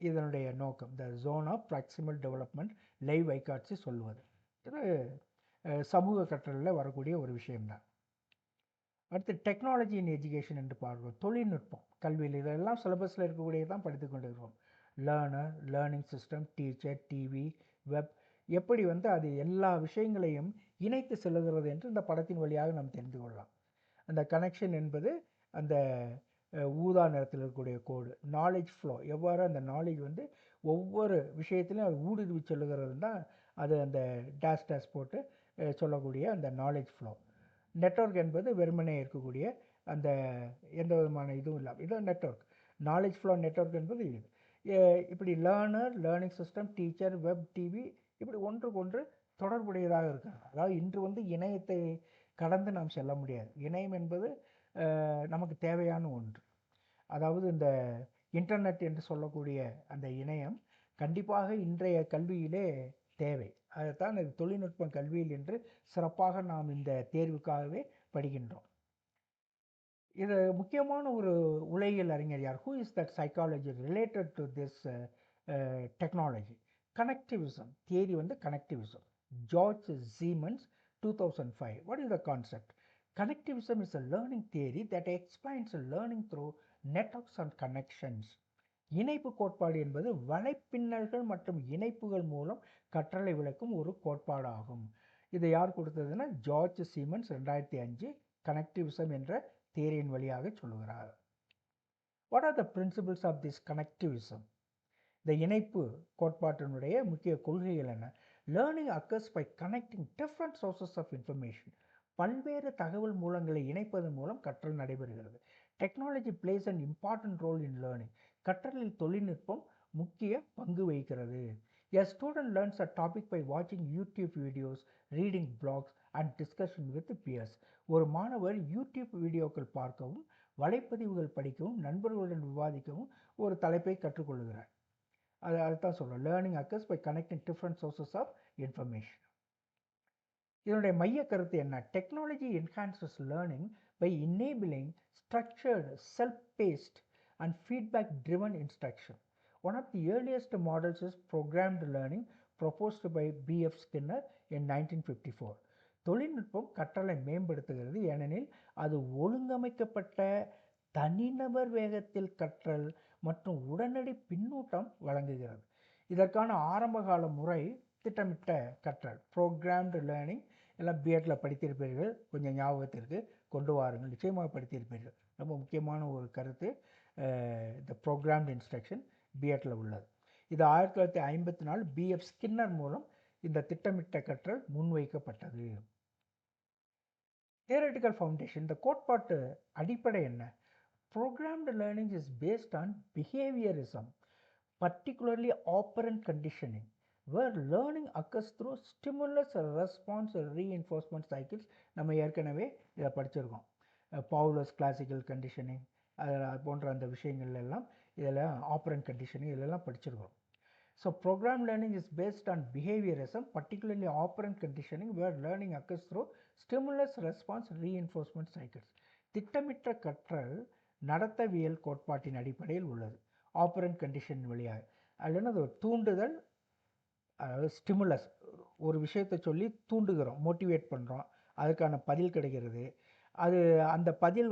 S1: இதனுடைய நோக்கம். The zone of proximal development Lev Vygotsky சொல்வது. இது சமூக கற்றலில் வரக்கூடிய ஒரு விஷயம்தான். அடுத்து டெக்னாலஜி இன் எஜுகேஷன் என்று பார்க்கிறோம். தொழில்நுட்பம் கல்வியில் இதெல்லாம் சிலபஸில் இருக்கக்கூடியது தான் படித்து கொண்டு இருக்கிறோம். Learner, learning system, teacher, TV, web, எப்படி அது எல்லா விஷயங்களையும் இணைத்து செல்லுகிறது என்று இந்த படத்தின் வழியாக நாம் தெரிந்து கொள்ளலாம். அந்த கனெக்ஷன் என்பது அந்த ஊதா நிறத்தில் இருக்கக்கூடிய கோடு. நாலேஜ் ஃப்ளோ, எவ்வாறு அந்த நாலேஜ் ஒவ்வொரு விஷயத்திலையும் அது ஊடுருவி செல்லுகிறது தான் அது அந்த டேஷ் போட்டு சொல்லக்கூடிய அந்த நாலேஜ் ஃப்ளோ. நெட்வொர்க் என்பது வெறுமனே இருக்கக்கூடிய அந்த எந்த விதமான இதுவும் இல்லாமல் இதுதான் நெட்வொர்க். நாலேஜ் ஃப்ளோ நெட்வொர்க் என்பது இது. இப்படி learner, learning system, teacher, web, TV இப்படி ஒன்றுக்கொன்று தொடர்புடையதாக இருக்காங்க. அதாவது இன்று இணையத்தை கடந்து நாம் செல்ல முடியாது. இணையம் என்பது நமக்கு தேவையான ஒன்று. அதாவது இந்த இன்டர்நெட் என்று சொல்லக்கூடிய அந்த இணையம் கண்டிப்பாக இன்றைய கல்வியிலே தேவை. அதைத்தான் இது தொழில்நுட்பம் கல்வியில் என்று சிறப்பாக நாம் இந்த தேர்வுக்காகவே படிக்கின்றோம். இது முக்கியமான ஒரு உலகியல் அறிஞர் யார்? Who is that psychology related to this technology. Connectivism theory வந்து connectivism. George Siemens 2005. What is the concept? Connectivism is a learning theory that explains learning through networks and connections. இணைப்பு கோட்பாடு என்பது வலைப்பின்னல்கள் மற்றும் இணைப்புகள் மூலம் கற்றலை விளக்கும் ஒரு கோட்பாடாகும். இதை யார் கொடுத்ததுன்னா ஜார்ஜ் சீமன்ஸ் 2005 கனெக்டிவிசம் என்ற தியரியின் வழியாக சொல்லுகிறார். What are the principles of this connectivism? இந்த இணைப்பு கோட்பாட்டினுடைய முக்கிய கொள்கைகள் என்ன? Learning occurs by connecting different sources of information. பல்வேறு தகவல் மூலங்களை இணைப்பதன் மூலம் கற்றல் நடைபெறுகிறது. Technology plays an important role in learning. கற்றலில் தொழில்நுட்பம் முக்கிய பங்கு வகிக்கிறது. A student learns a topic by watching YouTube videos, reading blogs and discussion with peers. ஒரு மாணவர் யூடியூப் வீடியோக்கள் பார்க்கவும், வலைப்பதிவுகள் படிக்கவும், நண்பர்களுடன் விவாதிக்கவும் ஒரு தலைப்பை கற்றுக்கொள்கிறார். அதுதான் சொல்கிறோம். Learning occurs by connecting different sources of information. இதனுடைய மைய கருத்து என்ன? Technology enhances learning by enabling structured, self-paced and feedback-driven instruction. One of the earliest models is programmed learning proposed by B.F. Skinner in 1954. தொழில்நுட்பம் கற்றலை மேம்படுத்துகிறது, ஏனெனில் அது ஒழுங்கமைக்கப்பட்ட தனிநபர் வேகத்தில் கற்றல் மற்றும் உடனடி பின்னூட்டம் வழங்குகிறது. இதற்கான ஆரம்பகால முறை திட்டமிட்ட கற்றல், ப்ரோக்ராம்டு லேர்னிங். எல்லாம் பிஎட்டில் படித்திருப்பீர்கள், கொஞ்சம் ஞாபகத்திற்கு கொண்டு வாருங்கள், நிச்சயமாக படித்திருப்பீர்கள். ரொம்ப முக்கியமான ஒரு கருத்து இந்த ப்ரோக்ராம்டு இன்ஸ்ட்ரக்ஷன் பிஎட்டில் உள்ளது. இது 1954 பிஎஃப் ஸ்கின்னர் மூலம் இந்த திட்டமிட்ட கற்றல் முன்வைக்கப்பட்டது. Theoretical foundation. இந்த கோட்பாட்டு அடிப்படை என்ன? Programmed learning is based on behaviorism, particularly operant conditioning, where learning occurs through stimulus response reinforcement cycles. நம்ம ஏற்கனவே இதை படிச்சிருக்கோம். பவுலோஸ் கிளாசிக்கல் கண்டிஷனிங் போன்ற அந்த விஷயங்கள் எல்லாம் இதில் ஆப்பரண்ட் கண்டிஷனிங் இதெல்லாம் படிச்சிருக்கோம். So program learning is based on behaviorism, particularly operant conditioning, where learning occurs through stimulus response reinforcement cycles. திட்டமிட்ட கற்றல் நடத்தவியல் கோட்பாட்டின் அடிப்படையில் உள்ளது. ஆப்பரண்ட் கண்டிஷன் வழியாக அல்லது அது ஒரு தூண்டுதல், அதாவது ஸ்டிமுலஸ், ஒரு விஷயத்தை சொல்லி தூண்டுகிறோம், மோட்டிவேட் பண்ணுறோம், அதுக்கான பதில் கிடைக்கிறது. அந்த பதில்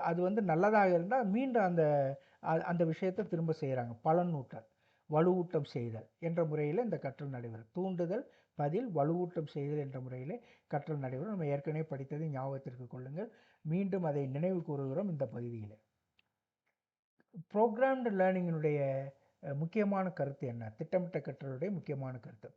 S1: அது நல்லதாக இருந்தால் மீண்டும் அந்த விஷயத்தை திரும்ப செய்கிறாங்க. பலனூட்டல், வலுவூட்டம் செய்தல் என்ற முறையில் இந்த கற்றல் நடைபெறும். தூண்டுதல், பதில், வலுவூட்டம் செய்தல் என்ற முறையில் கற்றல் நடைபெறும். நம்ம ஏற்கனவே படித்ததை ஞாபகத்திற்கு கொள்ளுங்கள், மீண்டும் அதை நினைவு கூறுகிறோம் இந்த பகுதியில். ப்ரோக்ராம்டு லேர்னிங்கினுடைய முக்கியமான கருத்து என்ன? திட்டமிட்ட கற்றலுடைய முக்கியமான கருத்து.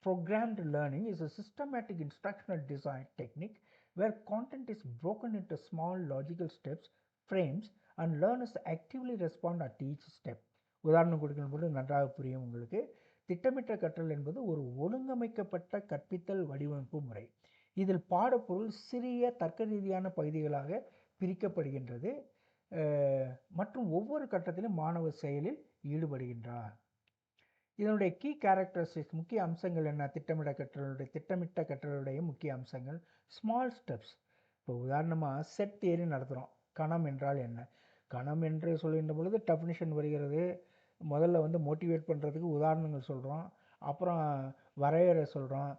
S1: Programmed learning is a systematic instructional design technique where content is broken into small logical steps, frames, and learners actively respond at each step. உதாரணம் கொடுக்கும்போது நன்றாக புரியும் உங்களுக்கு. திட்டமிட்ட கற்றல் என்பது ஒரு ஒழுங்கமைக்கப்பட்ட கற்பித்தல் வடிவமைப்பு முறை. இதில் பாடப்பொருள் சிறிய தர்க்க ரீதியான பகுதிகளாக பிரிக்கப்படுகின்றது மற்றும் ஒவ்வொரு கட்டத்திலும் மாணவர் செயலில் ஈடுபடுகின்றார். இதனுடைய கீ கேரக்டரிஸ்டிக்ஸ், முக்கிய அம்சங்கள் என்ன? திட்டமிட்ட கற்றலுடைய முக்கிய அம்சங்கள். Small steps. இப்போ உதாரணமாக செட் தியரி நடத்துகிறோம். கணம் என்றால் என்ன? கணம் என்று சொல்கின்ற பொழுது டெஃபினிஷன் வருகிறது. முதல்ல மோட்டிவேட் பண்ணுறதுக்கு உதாரணங்கள் சொல்கிறோம், அப்புறம் வரையறை சொல்கிறோம்,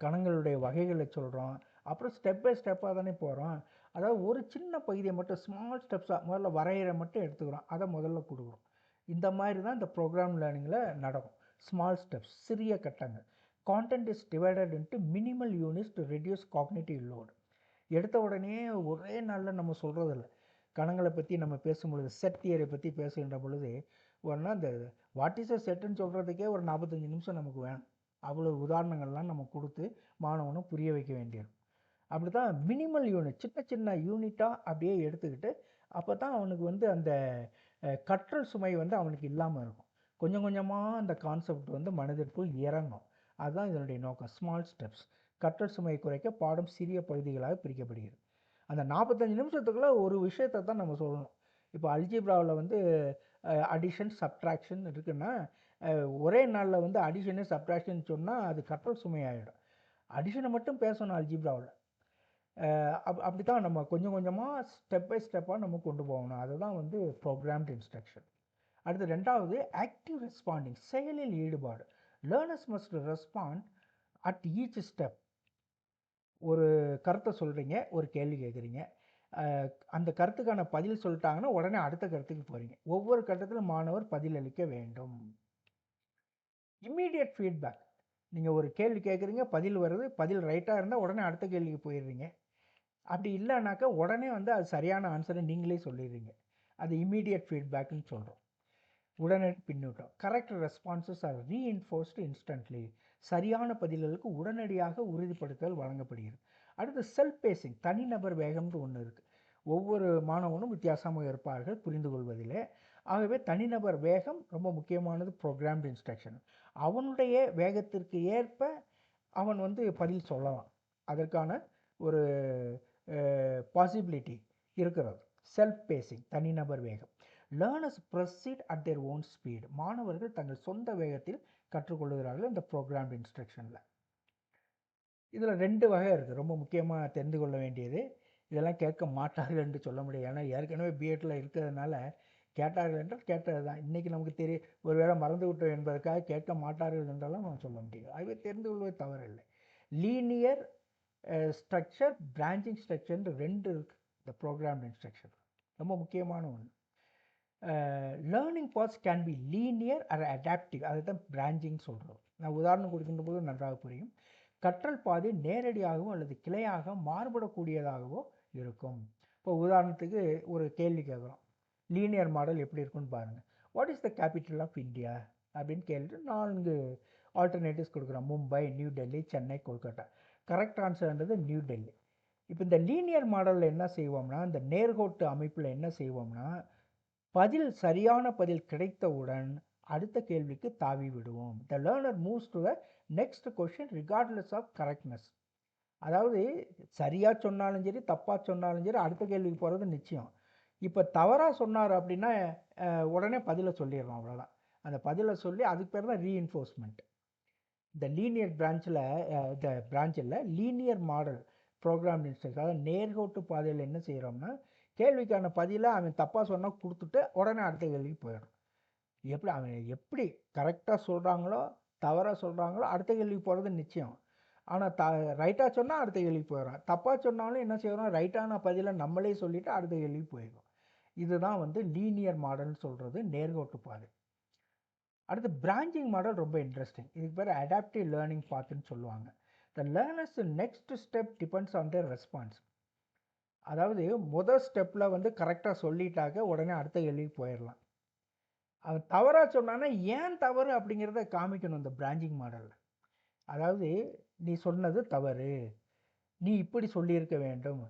S1: கணங்களுடைய வகைகளை சொல்கிறோம், அப்புறம் ஸ்டெப் பை ஸ்டெப்பாக தானே போகிறோம். அதாவது ஒரு சின்ன பகுதியை மட்டும் ஸ்மால் ஸ்டெப்ஸாக முதல்ல வரையறை மட்டும் எடுத்துக்கிறோம், அதை முதல்ல கொடுக்குறோம். இந்த மாதிரி தான் இந்த ப்ரோக்ராம் லேர்னிங்கில் நடக்கும். ஸ்மால் ஸ்டெப்ஸ், சிறிய கட்டங்கள். Content is divided into minimal units to reduce cognitive load. எடுத்த உடனே ஒரே நாளில் நம்ம சொல்கிறதில்ல. கணங்களை பற்றி நம்ம பேசும்பொழுது, செட் தியரை பற்றி பேசுகின்ற பொழுது ஒன்றா இந்த வாட் இஸ் அ செட்டுன்னு சொல்கிறதுக்கே ஒரு 45 நிமிஷம் நமக்கு வேணும். அவ்வளோ உதாரணங்கள்லாம் நம்ம கொடுத்து மாணவனும் புரிய வைக்க வேண்டியிருக்கும். அப்படி தான் மினிமல் யூனிட், சின்ன சின்ன யூனிட்டாக அப்படியே எடுத்துக்கிட்டு அப்போ தான் அவனுக்கு அந்த கற்றல் சுமை அவனுக்கு இல்லாமல் இருக்கும். கொஞ்சம் கொஞ்சமாக அந்த கான்செப்ட் மனதிற்குள் இறங்கும். அதுதான் இதனுடைய நோக்கம். Small steps. கற்றல் சுமையை குறைக்க பாடம் சிறிய பகுதிகளாக பிரிக்கப்படுகிறது. அந்த 45 நிமிஷத்துக்குள்ளே ஒரு விஷயத்தை தான் நம்ம சொல்லணும். இப்போ அல்ஜிப்ராவில் அடிஷன் சப்ட்ராக்ஷன் இருக்குன்னா ஒரே நாளில் அடிஷனு சப்ட்ராக்ஷன் சொன்னால் அது கற்றல் சுமையாகிடும். அடிஷனை மட்டும் பேசணும் அல்ஜிப்ராவில். அப்படி தான் நம்ம கொஞ்சம் கொஞ்சமாக ஸ்டெப் பை ஸ்டெப்பாக நம்ம கொண்டு போகணும். அதுதான் ப்ரோக்ராம்டு இன்ஸ்ட்ரக்ஷன். அடுத்து ரெண்டாவது ஆக்டிவ் ரெஸ்பாண்டிங், செயலில் ஈடுபாடு. Learners must respond at each step. ஒரு கருத்தை சொல்கிறீங்க, ஒரு கேள்வி கேட்குறீங்க, அந்த கருத்துக்கான பதில் சொல்லிட்டாங்கன்னா உடனே அடுத்த கருத்துக்கு போகிறீங்க. ஒவ்வொரு கட்டத்திலும் மாணவர் பதிலளிக்க வேண்டும். இம்மீடியட் ஃபீட்பேக், நீங்கள் ஒரு கேள்வி கேட்குறீங்க, பதில் வருது, பதில் ரைட்டாக இருந்தால் உடனே அடுத்த கேள்விக்கு போயிடுறீங்க. அப்படி இல்லைனாக்கா உடனே வந்து அது சரியான ஆன்சரை நீங்களே சொல்லிடுறீங்க. அது இம்மீடியட் ஃபீட்பேக்குன்னு சொல்கிறோம். உடனடி பின்னூட்டம். Correct responses are reinforced instantly. சரியான பதில்களுக்கு உடனடியாக உறுதிப்படுத்தல் வழங்கப்படுகிறது. அடுத்து செல்ஃப் பேசிங், தனிநபர் வேகம்னு ஒன்று இருக்குது. ஒவ்வொரு மாணவனும் வித்தியாசமாக இருப்பார்கள் புரிந்து கொள்வதிலே. ஆகவே தனிநபர் வேகம் ரொம்ப முக்கியமானது. ப்ரோக்ராம்டு இன்ஸ்ட்ரக்ஷன், அவனுடைய வேகத்திற்கு ஏற்ப அவன் வந்து பதில் சொல்லலாம். அதற்கான ஒரு பாசிபிலிட்டி இருக்கிறது. செல்ஃப் பேசிங், தனிநபர் வேகம். Learners proceed at their own speed. மாணவர்கள் தங்கள் சொந்த வேகத்தில் கற்றுக்கொள்கிறார்கள் இந்த ப்ரோக்ராம்டு இன்ஸ்ட்ரக்ஷனில். இதில் 2 வகை இருக்குது, ரொம்ப முக்கியமாக தெரிந்து கொள்ள வேண்டியது. இதெல்லாம் கேட்க மாட்டார்கள் என்று சொல்ல முடியாது, ஏன்னா ஏற்கனவே பிஎட்டில் இருக்கிறதுனால கேட்டார்கள் என்றால் கேட்டது தான். இன்றைக்கி நமக்கு ஒரு வேளை மறந்து விட்டோம் என்பதற்காக கேட்க மாட்டார்கள் என்றெல்லாம் நம்ம சொல்ல முடியாது. ஆகவே தெரிந்து கொள்வது தவறில்லை. லீனியர் ஸ்ட்ரக்சர், பிரான்ச்சிங் ஸ்ட்ரக்சர்னு 2 இருக்குது இந்த ப்ரோக்ராம்டு இன்ஸ்ட்ரக்ஷன். ரொம்ப முக்கியமான ஒன்று. Learning paths can be linear or adaptive, அதை தான் பிரான்ச்சிங் சொல்கிறோம். நான் உதாரணம் கொடுக்கின்ற போது நன்றாக புரியும். கற்றல் பாதை நேரடியாகவோ அல்லது கிளையாக மாறுபடக்கூடியதாகவோ இருக்கும். இப்போ உதாரணத்துக்கு ஒரு கேள்வி கேட்குறோம், லீனியர் மாடல் எப்படி இருக்குன்னு பாருங்கள். What is the capital of India அப்படின்னு கேட்டுட்டு 4 ஆல்டர்னேட்டிவ்ஸ் கொடுக்குறோம். மும்பை, நியூ டெல்லி, சென்னை, கொல்கட்டா. கரெக்ட் ஆன்சர்ன்றது நியூ டெல்லி. இப்போ இந்த லீனியர் மாடலில் என்ன செய்வோம்னா, இந்த நேர்கோட்டு அமைப்பில் என்ன செய்வோம்னா, சரியான பதில் கிடைத்தவுடன் அடுத்த கேள்விக்கு தாவி விடுவோம். The learner moves to the next question regardless of correctness. அதாவது சரியாக சொன்னாலும் சரி, தப்பாக சொன்னாலும் சரி, அடுத்த கேள்விக்கு போகிறது நிச்சயம். இப்போ தவறாக சொன்னார் அப்படின்னா உடனே பதிலை சொல்லிடுறோம், அவ்வளோதான். அந்த பதிலை சொல்லி அதுக்கு பேர் தான் ரீஇன்ஃபோர்ஸ்மெண்ட். இந்த லீனியர் பிரான்ச்சில் லீனியர் மாடல் ப்ரோக்ராம் இன்ஸ்ட்ரக்ஷன், அதாவது நேர்கோட்டு பாதையில் என்ன செய்கிறோம்னா, கேள்விக்கான பதிலை அவன் தப்பாக சொன்னால் கொடுத்துட்டு உடனே அடுத்த கேள்விக்கு போயிடும். அவன் எப்படி கரெக்டாக சொல்கிறாங்களோ தவறாக சொல்கிறாங்களோ அடுத்த கேள்விக்கு போகிறது நிச்சயம். ஆனால் ரைட்டாக சொன்னால் அடுத்த கேள்விக்கு போயிடும். தப்பாக சொன்னாலும் என்ன செய்கிறோம், ரைட்டான பதிலை நம்மளே சொல்லிவிட்டு அடுத்த கேள்விக்கு போயிடும். இதுதான் வந்து லீனியர் மாடல்னு சொல்கிறது, நேர்கோட்டு பாதை. அடுத்து பிரான்ச்சிங் மாடல் ரொம்ப இன்ட்ரெஸ்டிங். இதுக்கு பேர் அடாப்டிவ் லேர்னிங் பாத்துன்னு சொல்லுவாங்க. த learners next step depends on their response. அதாவது முதல் ஸ்டெப்பில் வந்து கரெக்டாக சொல்லிட்டாக்க உடனே அடுத்த கேள்விக்கு போயிடலாம். அவன் தவறாக சொன்னான்னா ஏன் தவறு அப்படிங்கிறத காமிக்கணும் இந்த பிரான்ச்சிங் மாடலில். அதாவது நீ சொன்னது தவறு, நீ இப்படி சொல்லியிருக்க வேண்டும்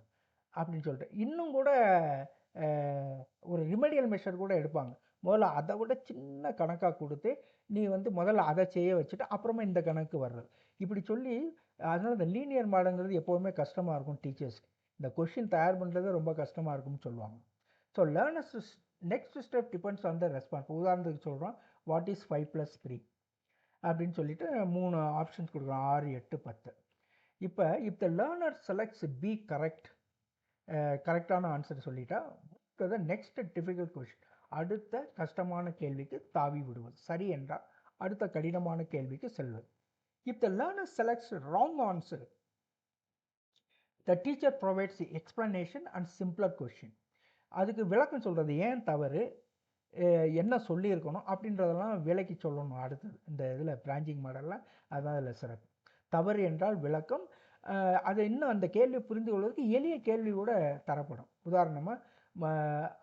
S1: அப்படின்னு சொல்லிட்டு இன்னும் கூட ஒரு ரிமெடியல் மெஷர் கூட எடுப்பாங்க. முதல்ல அதை விட சின்ன கணக்காக கொடுத்து நீ வந்து முதல்ல அதை செய்ய வச்சுட்டு அப்புறமா இந்த கணக்கு வர்றது இப்படி சொல்லி. அதனால் இந்த லீனியர் மாடல்ங்கிறது எப்போவுமே கஷ்டமாக இருக்கும் டீச்சர்ஸ்க்கு. இந்த கொஷின் தயார் பண்ணுறது ரொம்ப கஷ்டமாக இருக்கும்னு சொல்லுவாங்க. So learners next step depends on the response. உதாரணத்துக்கு சொல்கிறோம், வாட் இஸ் 5+3 அப்படின்னு சொல்லிட்டு 3 ஆப்ஷன்ஸ் கொடுக்குறோம், 6, 8, 10. இப்போ if the learner selects B correct, கரெக்டான ஆன்சர் சொல்லிட்டா த நெக்ஸ்ட் டிஃபிகல்ட் கொஷின், அடுத்த கஷ்டமான கேள்விக்கு தாவி விடுவது. சரி என்றால் அடுத்த கடினமான கேள்விக்கு செல்வது. If the learner selects wrong answer, the teacher provides explanation and simpler question. அதுக்கு விளக்கம் சொல்கிறது, ஏன் தவறு, என்ன சொல்லியிருக்கணும் அப்படின்றதெல்லாம் விளக்கி சொல்லணும். அடுத்தது இந்த இதில் பிரான்ச்சிங் மாடலில் அதுதான் இதில் சிறப்பு. தவறு என்றால் விளக்கம். அதை இன்னும் அந்த கேள்வி புரிந்து கொள்வதற்கு எளிய கேள்வி கூட தரப்படும். உதாரணமாக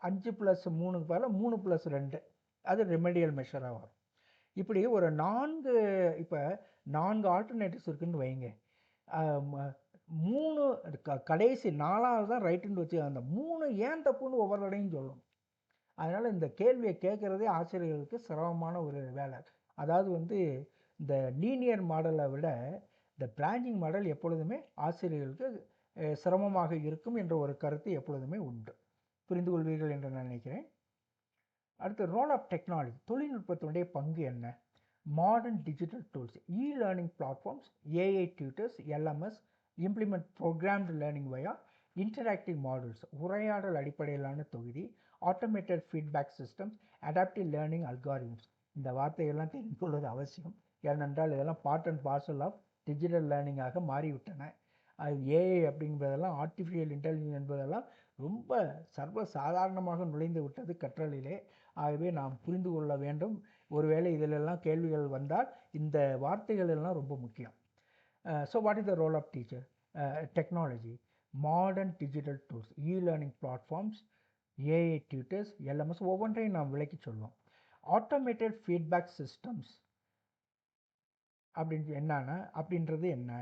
S1: 5+3க்கு பதிலாக 3+2, அது ரெமெடியல் மெஷராக வரும். இப்படி ஒரு 4 இப்போ 4 ஆல்டர்னேட்டிவ்ஸ் இருக்குதுன்னு வைங்க. 3 கடைசி 4வது தான் ரைட்டுன்னு வச்சு அந்த 3 ஏன் தப்புன்னு ஒவ்வொரு தடையும் சொல்லணும். அதனால் இந்த கேள்வியை கேட்குறதே ஆசிரியர்களுக்கு சிரமமான ஒரு வேலை. அதாவது வந்து இந்த லீனியர் மாடலை விட இந்த பிரான்ச்சிங் மாடல் எப்பொழுதுமே ஆசிரியர்களுக்கு சிரமமாக இருக்கும் என்ற ஒரு கருத்து எப்பொழுதுமே உண்டு. புரிந்து கொள்வீர்கள் என்று நான் நினைக்கிறேன். அடுத்து ரோல் ஆஃப் டெக்னாலஜி, தொழில்நுட்பத்தினுடைய பங்கு என்ன? Modern digital tools, learning platforms, AI tutors, LMS implement programmed learning via interactive models, உரையாடல் அடிப்படையிலான தொகுதி, automated feedback systems, adaptive learning algorithms. இந்த வார்த்தைகள்லாம் தெரிந்து கொள்வது அவசியம். ஏனென்றால் இதெல்லாம் part and parcel of digital லேர்னிங்காக மாறிவிட்டன. அது ஏஐ அப்படிங்கிறதெல்லாம், ஆர்டிஃபிஷியல் இன்டெலிஜென்ஸ் என்பதெல்லாம் ரொம்ப சர்வ சாதாரணமாக நுழைந்து விட்டது கற்றலிலே. ஆகவே நாம் புரிந்து கொள்ள வேண்டும். ஒருவேளை இதிலெல்லாம் கேள்விகள் வந்தால் இந்த வார்த்தைகள் எல்லாம் ரொம்ப முக்கியம். So what is the role of teacher? Technology, modern digital tools, learning platforms, AI tutors, LMS, ஒவ்வொன்றையும் நாம் விளக்கி சொல்வோம். ஆட்டோமேட்டட் ஃபீட்பேக் சிஸ்டம்ஸ் அப்படின்றது என்ன?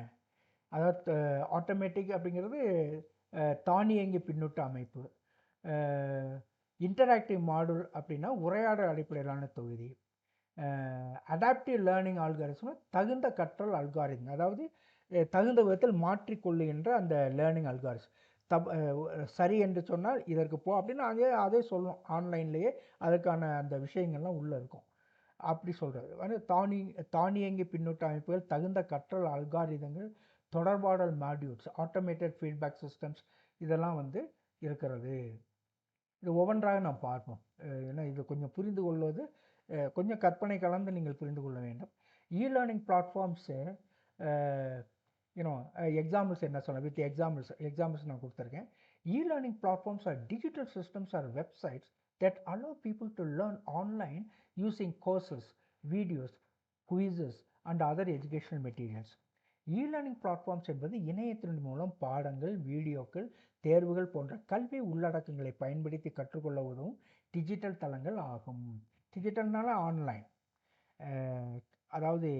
S1: அதாவது ஆட்டோமேட்டிக் அப்படிங்கிறது தானியங்கி பின்னூட்ட அமைப்பு. இன்டராக்டிவ் மாடல் அப்படின்னா உரையாடல் அடிப்படையிலான தொகுதி. அடாப்டிவ் லேர்னிங் அல்காரிதம் தகுந்த கற்றல் அல்காரிதம், அதாவது தகுந்த விதத்தில் மாற்றிக்கொள்ளுகின்ற அந்த லேர்னிங் அல்காரிதம். சரி என்று சொன்னால் இதற்கு போ அப்படின்னு அதே சொல்லணும். ஆன்லைன்லேயே அதற்கான அந்த விஷயங்கள்லாம் உள்ளே இருக்கும். அப்படி சொல்கிறது வந்து தானியங்கி பின்னூட்ட அமைப்புகள், தகுந்த கற்றல் அல்காரிதங்கள், தொடர்பாடல் மாடியூல்ஸ், ஆட்டோமேட்டட் ஃபீட்பேக் சிஸ்டம்ஸ், இதெல்லாம் வந்து இருக்கிறது. இது ஒவ்வொன்றாக நாம் பார்ப்போம். ஏன்னா இது கொஞ்சம் புரிந்து கொள்வது கொஞ்சம் கற்பனை கலந்து நீங்கள் புரிந்து கொள்ள வேண்டும். லேர்னிங் பிளாட்ஃபார்ம்ஸு எக்ஸாம்பிள்ஸ் என்ன சொல்லலாம்? வித் எக்ஸாம்பிள்ஸ் நான் கொடுத்துருக்கேன். Learning platforms are digital systems or websites that allow people to learn online using courses, videos, quizzes and other educational materials. Learning platforms என்பது இணையத்தின் மூலம் பாடங்கள், வீடியோக்கள், தேர்வுகள் போன்ற கல்வி உள்ளடக்கங்களை பயன்படுத்தி கற்றுக்கொள்ள உதவும் டிஜிட்டல் தளங்கள் ஆகும். டிஜிட்டல்னால ஆன்லைன், அதாவது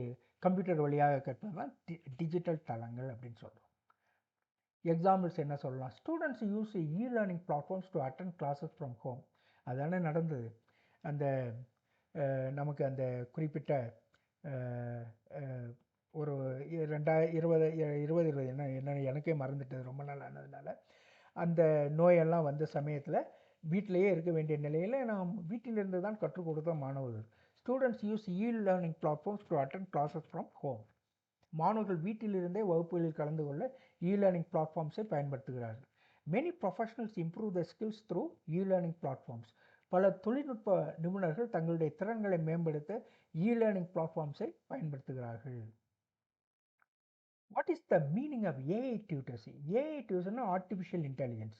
S1: கம்ப்யூட்டர் வழியாக கற்பது தான் டிஜிட்டல் தளங்கள் அப்படின்னு சொல்கிறோம். எக்ஸாம்பிள்ஸ் என்ன சொல்லலாம்? Students use learning platforms to attend classes from home. அதானே நடந்தது. அந்த நமக்கு அந்த குறிப்பிட்ட ஒரு 2020 என்ன எனக்கே மறந்துட்டது, ரொம்ப நாள் ஆனதுனால. அந்த நோயெல்லாம் வந்த சமயத்தில் வீட்டிலையே இருக்க வேண்டிய நிலையில் நாம் வீட்டிலிருந்து தான் கற்றுக் கொடுத்த மாணவர்கள். Students use learning platforms to attend classes from home. மாணவர்கள் வீட்டிலிருந்தே வகுப்புகளில் கலந்து கொள்ள லேர்னிங் பிளாட்ஃபார்ம்ஸை பயன்படுத்துகிறார்கள். Many professionals improve the skills through learning platforms. பல தொழில்நுட்ப நிபுணர்கள் தங்களுடைய திறன்களை மேம்படுத்த லேர்னிங் பிளாட்ஃபார்ம்ஸை பயன்படுத்துகிறார்கள். What is the meaning of AI tutors? AI டியூட்டர்ஸ்னா ஆர்டிஃபிஷியல் இன்டெலிஜென்ஸ்,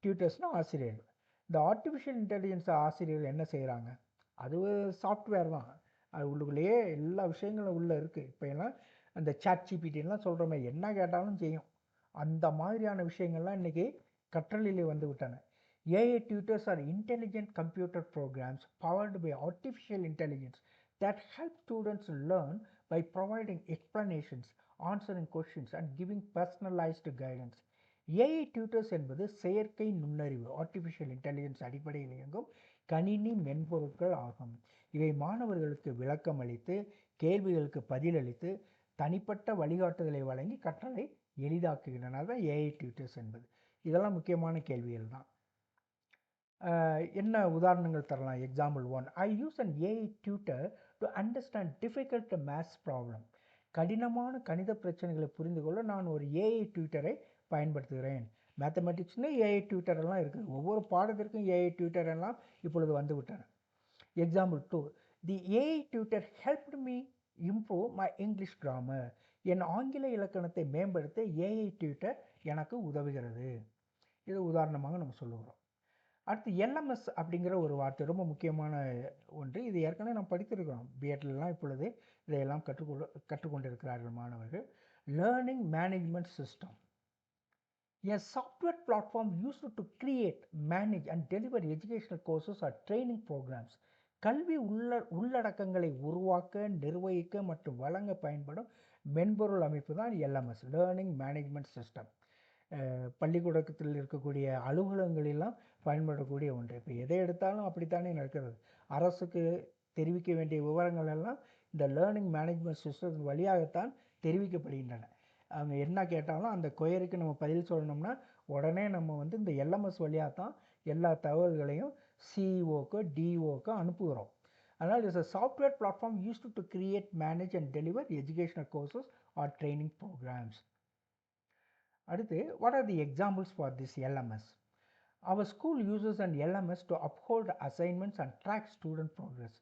S1: டியூட்டர்ஸ்னால் ஆசிரியர்கள். இந்த ஆர்டிஃபிஷியல் இன்டெலிஜென்ஸ் ஆசிரியர்கள் என்ன செய்கிறாங்க? அது சாஃப்ட்வேர் தான். அது உள்ளுக்குள்ளேயே எல்லா விஷயங்களும் உள்ளே இருக்குது. இப்போ எல்லாம் அந்த சாட் ஜிபிடிலாம் சொல்கிறோமே, என்ன கேட்டாலும் செய்யும். அந்த மாதிரியான விஷயங்கள்லாம் இன்றைக்கி கற்றலிலே வந்து விட்டன. AI tutors are intelligent computer programs powered by artificial intelligence that help students learn by providing explanations, answering questions and giving personalized guidance. AI tutors என்பது செயற்கை நுண்ணறிவு, ஆர்டிஃபிஷியல் இன்டெலிஜென்ஸ் அடிப்படையில் இயங்கும் கணினி மென்பொருட்கள் ஆகும். இவை மாணவர்களுக்கு விளக்கம் அளித்து, கேள்விகளுக்கு பதிலளித்து, தனிப்பட்ட வழிகாட்டுதலை வழங்கி கற்றலை எளிதாக்குகின்றன. அதுதான் ஏஐ டியூட்டர்ஸ் என்பது. இதெல்லாம் முக்கியமான கேள்விகள் தான். என்ன உதாரணங்கள் தரலாம்? Example 1, I use and AI tutor to understand difficult maths problem. கடினமான கணித பிரச்சனைகளை புரிந்து கொள்ள நான் ஒரு ஏஐ டியூட்டரை பயன்படுத்துகிறேன். மேத்தமெட்டிக்ஸ்னு ஏஐ டியூட்டர் எல்லாம் இருக்குது. ஒவ்வொரு பாடத்திற்கும் ஏஐ டியூட்டர் எல்லாம் இப்பொழுது வந்து விட்டன. Example 2, the AI tutor helped me improve my English grammar. என் ஆங்கில இலக்கணத்தை மேம்படுத்த ஏஐ டியூட்டர் எனக்கு உதவுகிறது. இது உதாரணமாக நம்ம சொல்லுகிறோம். அடுத்து எல்எம்எஸ் அப்படிங்கிற ஒரு வார்த்தை ரொம்ப முக்கியமான ஒன்று. இது ஏற்கனவே நாம் படித்திருக்கிறோம். பிஎட்லாம் இப்பொழுது இதையெல்லாம் கற்றுக்கொண்டிருக்கிறார்கள் மாணவர்கள். Learning management system, a software platform used to create, manage and deliver educational courses or training programs. கல்வி உள்ளடக்கங்களை உருவாக்க, நிர்வகிக்க மற்றும் வழங்க பயன்படும் மென்பொருள் அமைப்பு தான் எல்எம்எஸ், லேர்னிங் மேனேஜ்மெண்ட் சிஸ்டம். பள்ளிக்கூடத்தில் இருக்கக்கூடிய அலுவலகங்களெல்லாம் பயன்படக்கூடிய ஒன்று. இப்போ எதை எடுத்தாலும் அப்படித்தானே நடக்கிறது. அரசுக்கு தெரிவிக்க வேண்டிய விவரங்கள் எல்லாம் இந்த லேர்னிங் மேனேஜ்மெண்ட் சிஸ்டம் வழியாகத்தான் தெரிவிக்கப்படுகின்றன. அவங்க என்ன கேட்டாலும் அந்த கொயருக்கு நம்ம பதில் சொல்லணும்னா உடனே நம்ம வந்து இந்த எல்எம்எஸ் வழியாக தான் எல்லா தகவல்களையும் சிஇஓக்கோ டிஓக்கோ அனுப்புகிறோம். அதனால் it's a software platform used to create, manage and deliver educational courses or training programs. அடுத்து, what are the examples for this LMS? Our school uses an LMS to uphold assignments and track student progress.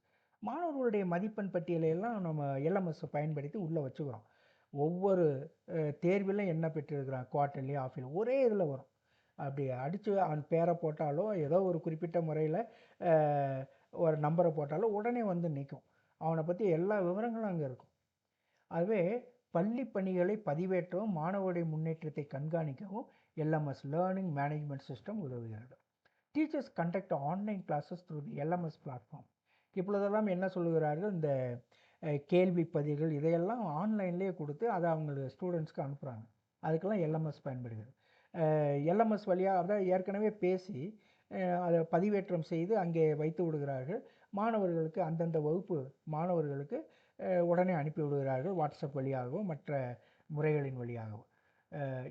S1: மாணவர்களுடைய மதிப்பெண் பட்டியலை எல்லாம் நம்ம LMS பயன்படுத்தி உள்ளே வச்சுக்கிறோம். ஒவ்வொரு தேர்விலும் என்ன பெற்றிருக்கிறான், குவார்ட்டர்லி, ஆஃபில் ஒரே இதில் வரும். அப்படி அடித்து அவன் பேரை போட்டாலோ ஏதோ ஒரு குறிப்பிட்ட முறையில் ஒரு நம்பரை போட்டாலோ உடனே வந்து நிற்கும். அவனை பற்றி எல்லா விவரங்களும் அங்கே இருக்கும். அதுவே பள்ளி பணிகளை பதிவேற்றவும் மாணவருடைய முன்னேற்றத்தை கண்காணிக்கவும் எல்எம்எஸ் லேர்னிங் மேனேஜ்மெண்ட் சிஸ்டம் உதவுகிறது. Teachers conduct online classes through the LMS platform. இப்பொழுதெல்லாம் என்ன சொல்லுகிறார்கள், இந்த கேள்வி பதிவுகள் இதையெல்லாம் ஆன்லைன்லேயே கொடுத்து அதை அவங்களுக்கு ஸ்டூடெண்ட்ஸ்க்கு அனுப்புகிறாங்க. அதுக்கெல்லாம் எல்எம்எஸ் பயன்படுகிறது. எல்எம்எஸ் வழியாக அதாவது ஏற்கனவே பேசி அதை பதிவேற்றம் செய்து அங்கே வைத்து விடுகிறார்கள். மாணவர்களுக்கு அந்தந்த வகுப்பு மாணவர்களுக்கு உடனே அனுப்பி விடுகிறார்கள், வாட்ஸ்அப் வழியாகவும் மற்ற முறைகளின் வழியாகவும்.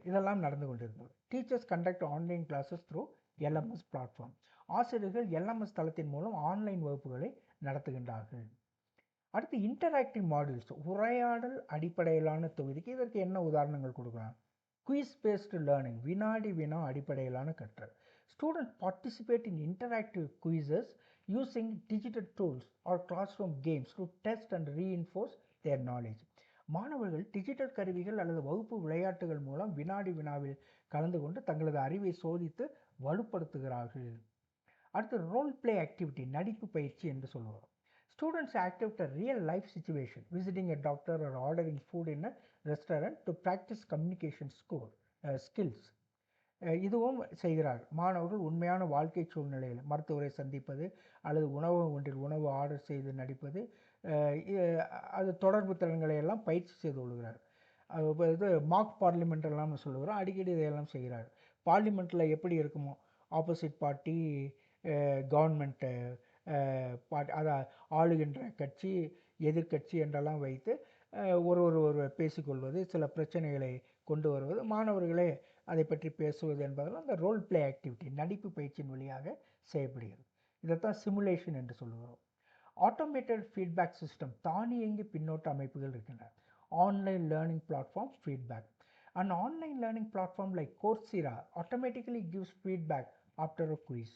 S1: இதெல்லாம் நடந்து கொண்டிருக்கிறது. Teachers conduct online classes through LMS platform. ஆசிரியர்கள் எல்எம்எஸ் தளத்தின் மூலம் ஆன்லைன் வகுப்புகளை நடத்துகின்றார்கள். அடுத்து இன்டராக்டிவ் மாடியூல்ஸ், உரையாடல் அடிப்படையிலான தொகுதிக்கு இதற்கு என்ன உதாரணங்கள் கொடுக்கலாம்? குயிஸ் பேஸ்டு லேர்னிங், வினாடி வினா அடிப்படையிலான கற்றல். Student participate in interactive quizzes using digital tools or classroom games to test and reinforce their knowledge. மாணவர்கள் டிஜிட்டல் கருவிகள் அல்லது வகுப்பு விளையாட்டுகள் மூலம் வினாடி வினாவில் கலந்து கொண்டு தங்களது அறிவை சோதித்து வலுப்படுத்துகிறார்கள். அடுத்து ரோல் பிளே ஆக்டிவிட்டி, நடிப்பு பயிற்சி என்று சொல்லுவோம். Students activate a real life situation, visiting a doctor or ordering food in a restaurant to practice communication skills. இதுவும் செய்கிறார்கள். மாணவர்கள் உண்மையான வாழ்க்கை சூழ்நிலையில் மருத்துவரை சந்திப்பது அல்லது உணவகம் ஒன்றில் உணவு ஆர்டர் செய்து நடிப்பது, அது தொடர்பு திறன்களை எல்லாம் பயிற்சி செய்து கொள்கிறார்கள். இது மாக் பார்லிமெண்ட்லாம் சொல்லுகிறோம், அடிக்கடி இதையெல்லாம் செய்கிறார்கள். பார்லிமெண்ட்டில் எப்படி இருக்குமோ ஆப்போசிட் பார்ட்டி, கவர்மெண்ட்டு பார்ட்டி, அதை ஆளுகின்ற கட்சி எதிர்கட்சி என்றெல்லாம் வைத்து ஒரு பேசிக்கொள்வது, சில பிரச்சனைகளை கொண்டு வருவது, மாணவர்களே அதை பற்றி பேசுவது என்பதெல்லாம் அந்த ரோல் பிளே ஆக்டிவிட்டி நடிப்பு பயிற்சியின் வழியாக செய்யப்படுகிறது. இதைத்தான் சிமுலேஷன் என்று சொல்லுகிறோம். ஆட்டோமேட்டட் ஃபீட்பேக் சிஸ்டம், தானியங்கி பின்னோட்ட அமைப்புகள் இருக்கின்றன. Online learning platform feedback. An online learning platform like Coursera automatically gives feedback after a quiz.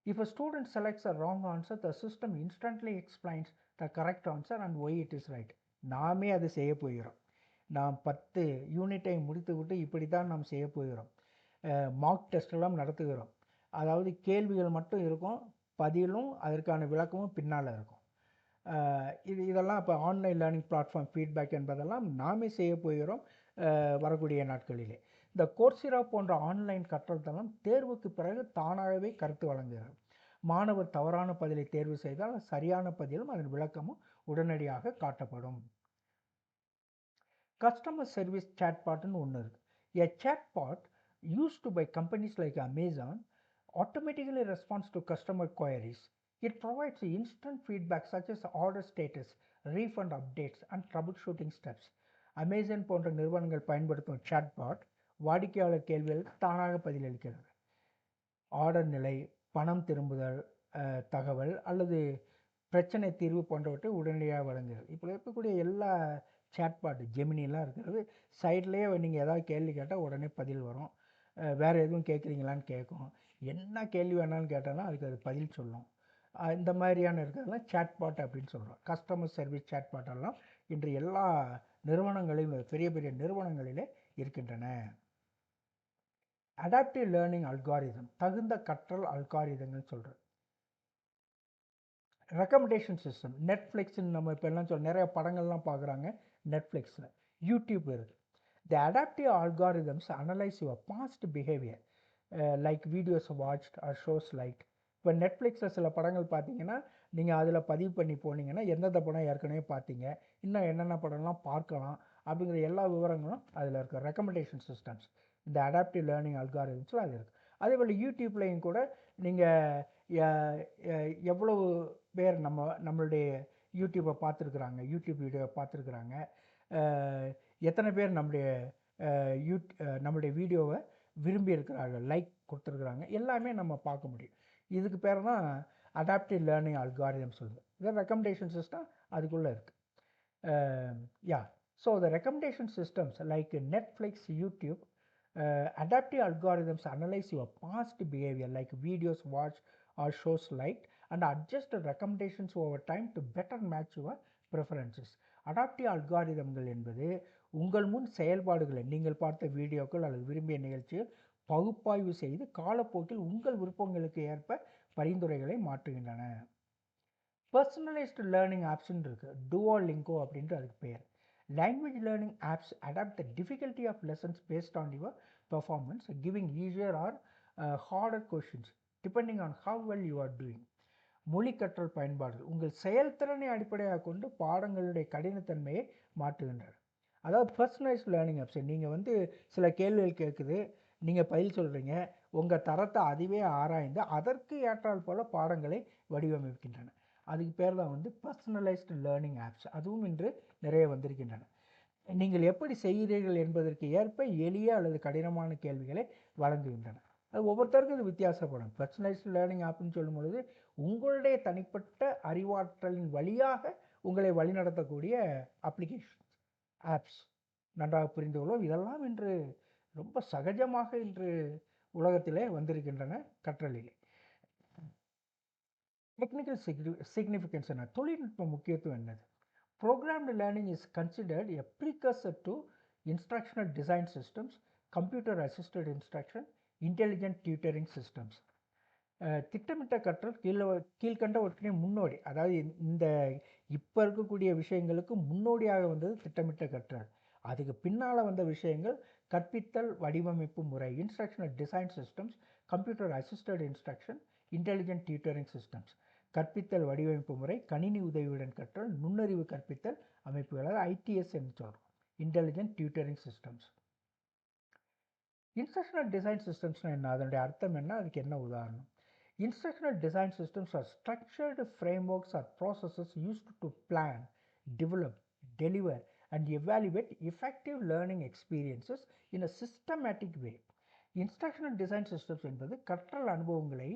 S1: If a student selects a wrong answer, the system instantly explains the correct answer and why it is right. நாமே அதை செய்ய போகிறோம். நாம் 10 யூனிட்டை முடித்து விட்டு இப்படி தான் நாம் செய்ய போகிறோம். மார்க் டெஸ்ட்டெல்லாம் நடத்துகிறோம். அதாவது கேள்விகள் மட்டும் இருக்கும், பதிலும் அதற்கான விளக்கமும் பின்னால் இருக்கும். இதெல்லாம் இப்போ ஆன்லைன் லேர்னிங் பிளாட்ஃபார்ம் ஃபீட்பேக் என்பதெல்லாம் நாமே செய்ய போகிறோம் வரக்கூடிய நாட்களிலே. இந்த கோர்சிரா போன்ற ஆன்லைன் கற்றல் தளம் தேர்வுக்கு பிறகு தானாகவே கருத்து வழங்குகிறது. மாணவர் தவறான பதிலை தேர்வு செய்தால் சரியான பதிலும் அதன் விளக்கமும் உடனடியாக காட்டப்படும். கஸ்டமர் சர்வீஸ் சேட்பாட்னு ஒன்று இருக்குது. A chatbot used by companies like Amazon automatically responds to customer queries. It provides instant feedback such as order status, refund updates and troubleshooting steps. Amazon போன்ற நிறுவனங்கள் பயன்படுத்தும் chatbot வாடிக்கையாளர் கேள்விகளுக்கு தானாக பதிலளிக்கிறது. ஆர்டர் நிலை, பணம் திரும்புதல் தகவல் அல்லது பிரச்சனை தீர்வு போன்றவற்றை உடனடியாக வழங்குகிறது. இப்போ இருக்கக்கூடிய எல்லா சேட்பாட் ஜெமினிலாம் இருக்கிறது. சைட்லேயே நீங்கள் ஏதாவது கேள்வி கேட்டால் உடனே பதில் வரும். வேறு எதுவும் கேட்குறீங்களான்னு கேட்கும். என்ன கேள்வி வேணாலும் கேட்டாலும் அதுக்கு அது பதில் சொல்லும். இந்த மாதிரியான இருக்கிறதுலாம் சேட்பாட் அப்படின்னு சொல்கிறோம். கஸ்டமர் சர்வீஸ் சேட்பாட்டெல்லாம் இன்று எல்லா நிறுவனங்களிலும் பெரிய பெரிய நிறுவனங்களிலே இருக்கின்றன. அடாப்டிவ் லேர்னிங் அல்காரிதம், தகுந்த கற்றல் அல்காரிதங்கள் சொல்கிறது. ரெக்கமெண்டேஷன் சிஸ்டம், நெட்ஃப்ளிக்ஸ்ன்னு நம்ம இப்போ எல்லாம் நிறைய படங்கள்லாம் பார்க்குறாங்க நெட்ஃப்ளிக்ஸில், யூடியூப் இருக்குது. The adaptive algorithms analyse your past behaviour like videos watched or shows like. இப்போ நெட்ஃப்ளிக்ஸில் சில படங்கள் பார்த்தீங்கன்னா நீங்கள் அதில் பதிவு பண்ணி போனீங்கன்னா எந்தெந்த படம் ஏற்கனவே பார்த்தீங்க, இன்னும் என்னென்ன படம்லாம் பார்க்கலாம் அப்படிங்கிற எல்லா விவரங்களும் அதில் இருக்குது. ரெக்கமெண்டேஷன் சிஸ்டம்ஸ் இந்த அடாப்டிவ் லேர்னிங் அல்காரிதம்ஸில் அது இருக்குது. அதேபோல் யூடியூப்லேயும் கூட நீங்கள் எவ்வளவு பேர் நம்மளுடைய யூடியூப்பை பார்த்துருக்குறாங்க, யூடியூப் வீடியோவை பார்த்துருக்குறாங்க, எத்தனை பேர் நம்மளுடைய வீடியோவை விரும்பி இருக்கிறார்கள், லைக் கொடுத்துருக்குறாங்க, எல்லாமே நம்ம பார்க்க முடியும். இதுக்கு பேர் தான் அடாப்டிவ் லேர்னிங் அல்காரிதம் சொல்லுது. இது ரெக்கமெண்டேஷன் சிஸ்டம் அதுக்குள்ளே இருக்குது. So the recommendation systems like Netflix, YouTube Adaptive algorithms analyze your past behavior like videos watched or shows liked and adjust the recommendations over time to better match your preferences. Adaptive அல்காரிதம்கள் என்பது உங்கள் முன் செயல்பாடுகளை நீங்கள் பார்த்த வீடியோக்கள் அல்லது விரும்பிய நிகழ்ச்சிகள் பகுப்பாய்வு செய்து காலப்போக்கில் உங்கள் விருப்பங்களுக்கு ஏற்ப பரிந்துரைகளை மாற்றுகின்றன. பர்சனலைஸ்டு லேர்னிங் ஆப்ஸ்ன்னு இருக்குது. டுவோலிங்கோ அப்படின்ட்டு அதுக்கு பேர். Language learning apps adapt the difficulty of lessons based on your performance, giving easier or harder questions depending on how well you are doing. மொழி கற்றல் பயன்பாடுகள் உங்கள் செயல்திறனை அடிப்படையாக கொண்டு பாடங்களுடைய கடினத்தன்மையை மாற்றுகின்றன. அதாவது பர்சனலைஸ்ட் லேர்னிங் ஆப்ஸ், நீங்கள் சில கேள்விகள் கேட்குது, நீங்கள் பதில் சொல்கிறீங்க, உங்கள் தரத்தை அதுவே ஆராய்ந்து அதற்கு ஏற்றால் போல பாடங்களை வடிவமைக்கின்றன. அதுக்கு பேர் தான் பர்சனலைஸ்டு லேர்னிங் ஆப்ஸ். அதுவும் இன்று நிறைய வந்திருக்கின்றன. நீங்கள் எப்படி செய்கிறீர்கள் என்பதற்கு ஏற்ப எளிய அல்லது கடினமான கேள்விகளை வழங்குகின்றன. அது ஒவ்வொருத்தருக்கும் இது வித்தியாசப்படும். பர்சனலைஸ்டு லேர்னிங் ஆப்னு சொல்லும் பொழுது உங்களுடைய தனிப்பட்ட அறிவாற்றலின் வழியாக உங்களை வழிநடத்தக்கூடிய அப்ளிகேஷன் ஆப்ஸ். நன்றாக புரிந்து கொள்வோம். இதெல்லாம் இன்று ரொம்ப சகஜமாக இன்று உலகத்திலே வந்திருக்கின்றன கற்றலிலே. டெக்னிக்கல் சிக்னிஃபிகன்ஸ் என்ன? தொழில்நுட்ப முக்கியத்துவம் என்னது? Programmed learning is considered a precursor to instructional design systems, computer assisted instruction, intelligent tutoring systems. திட்டமிட்ட கற்றல் கீழ்கண்டவற்றின் முன்னோடி. அதாவது இந்த இப்போ இருக்கக்கூடிய விஷயங்களுக்கு முன்னோடியாக வந்தது திட்டமிட்ட கற்றல். அதுக்கு பின்னால் வந்த விஷயங்கள் கற்பித்தல் வடிவமைப்பு முறை, instructional design systems, computer assisted instruction, intelligent tutoring systems. கற்பித்தல் வடிவமைப்பு முறை, கணினி உதவியுடன் கற்றல், நுண்ணறிவு கற்பித்தல் அமைப்புகள், அதாவது ஐடிஎஸ் என்று சொல்கிறோம், intelligent tutoring systems. Instructional design சிஸ்டம்ஸ்னா என்ன? அதனுடைய அர்த்தம் என்ன? அதுக்கு என்ன உதாரணம்? Instructional design systems are structured frameworks or processes used to plan, develop, deliver, and evaluate effective learning experiences in a systematic way. Instructional design systems என்பது கற்றல் அனுபவங்களை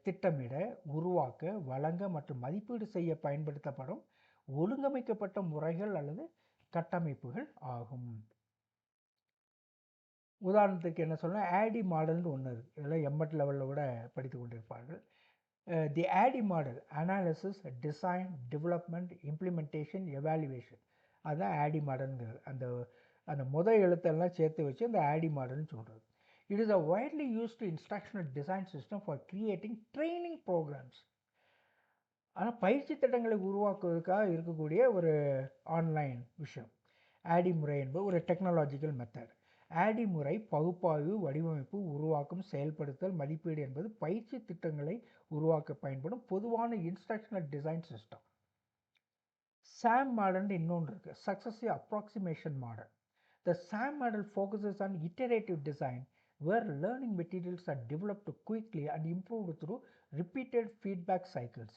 S1: திட்டமிட, உருவாக்க, வழங்க மற்றும் மதிப்பீடு செய்ய பயன்படுத்தப்படும் ஒழுங்கமைக்கப்பட்ட முறைகள் அல்லது கட்டமைப்புகள் ஆகும். உதாரணத்துக்கு என்ன சொல்லலாம், ஆடி மாடல்னு ஒன்று இருக்குது. இதெல்லாம் எம்எட் லெவலில் கூட படித்து கொண்டிருப்பார்கள். தி ஆடி model analysis, design, development, implementation, evaluation, அதுதான் ஆடி மாடல்ங்கிறது. அந்த அந்த முதல் எழுத்தெல்லாம் சேர்த்து வச்சு அந்த ஆடி மாடல்னு சொல்கிறது. It is a widely used instructional design system for creating training programmes. ஆனால் பயிற்சி திட்டங்களை உருவாக்குவதற்காக இருக்கக்கூடிய ஒரு ஆன்லைன் விஷயம். ஆடி முறை என்பது ஒரு டெக்னாலஜிக்கல் மெத்தட். ஆடி முறை பகுப்பாய்வு, வடிவமைப்பு, உருவாக்கம், செயல்படுத்தல், மதிப்பீடு என்பது பயிற்சி திட்டங்களை உருவாக்க பயன்படும் பொதுவான இன்ஸ்ட்ரக்ஷனல் டிசைன் சிஸ்டம். சாம் மாடல் இன்னொன்று இருக்குது, successive approximation model. The Sam model focuses on iterative design where learning materials are developed quickly and improved through repeated feedback cycles.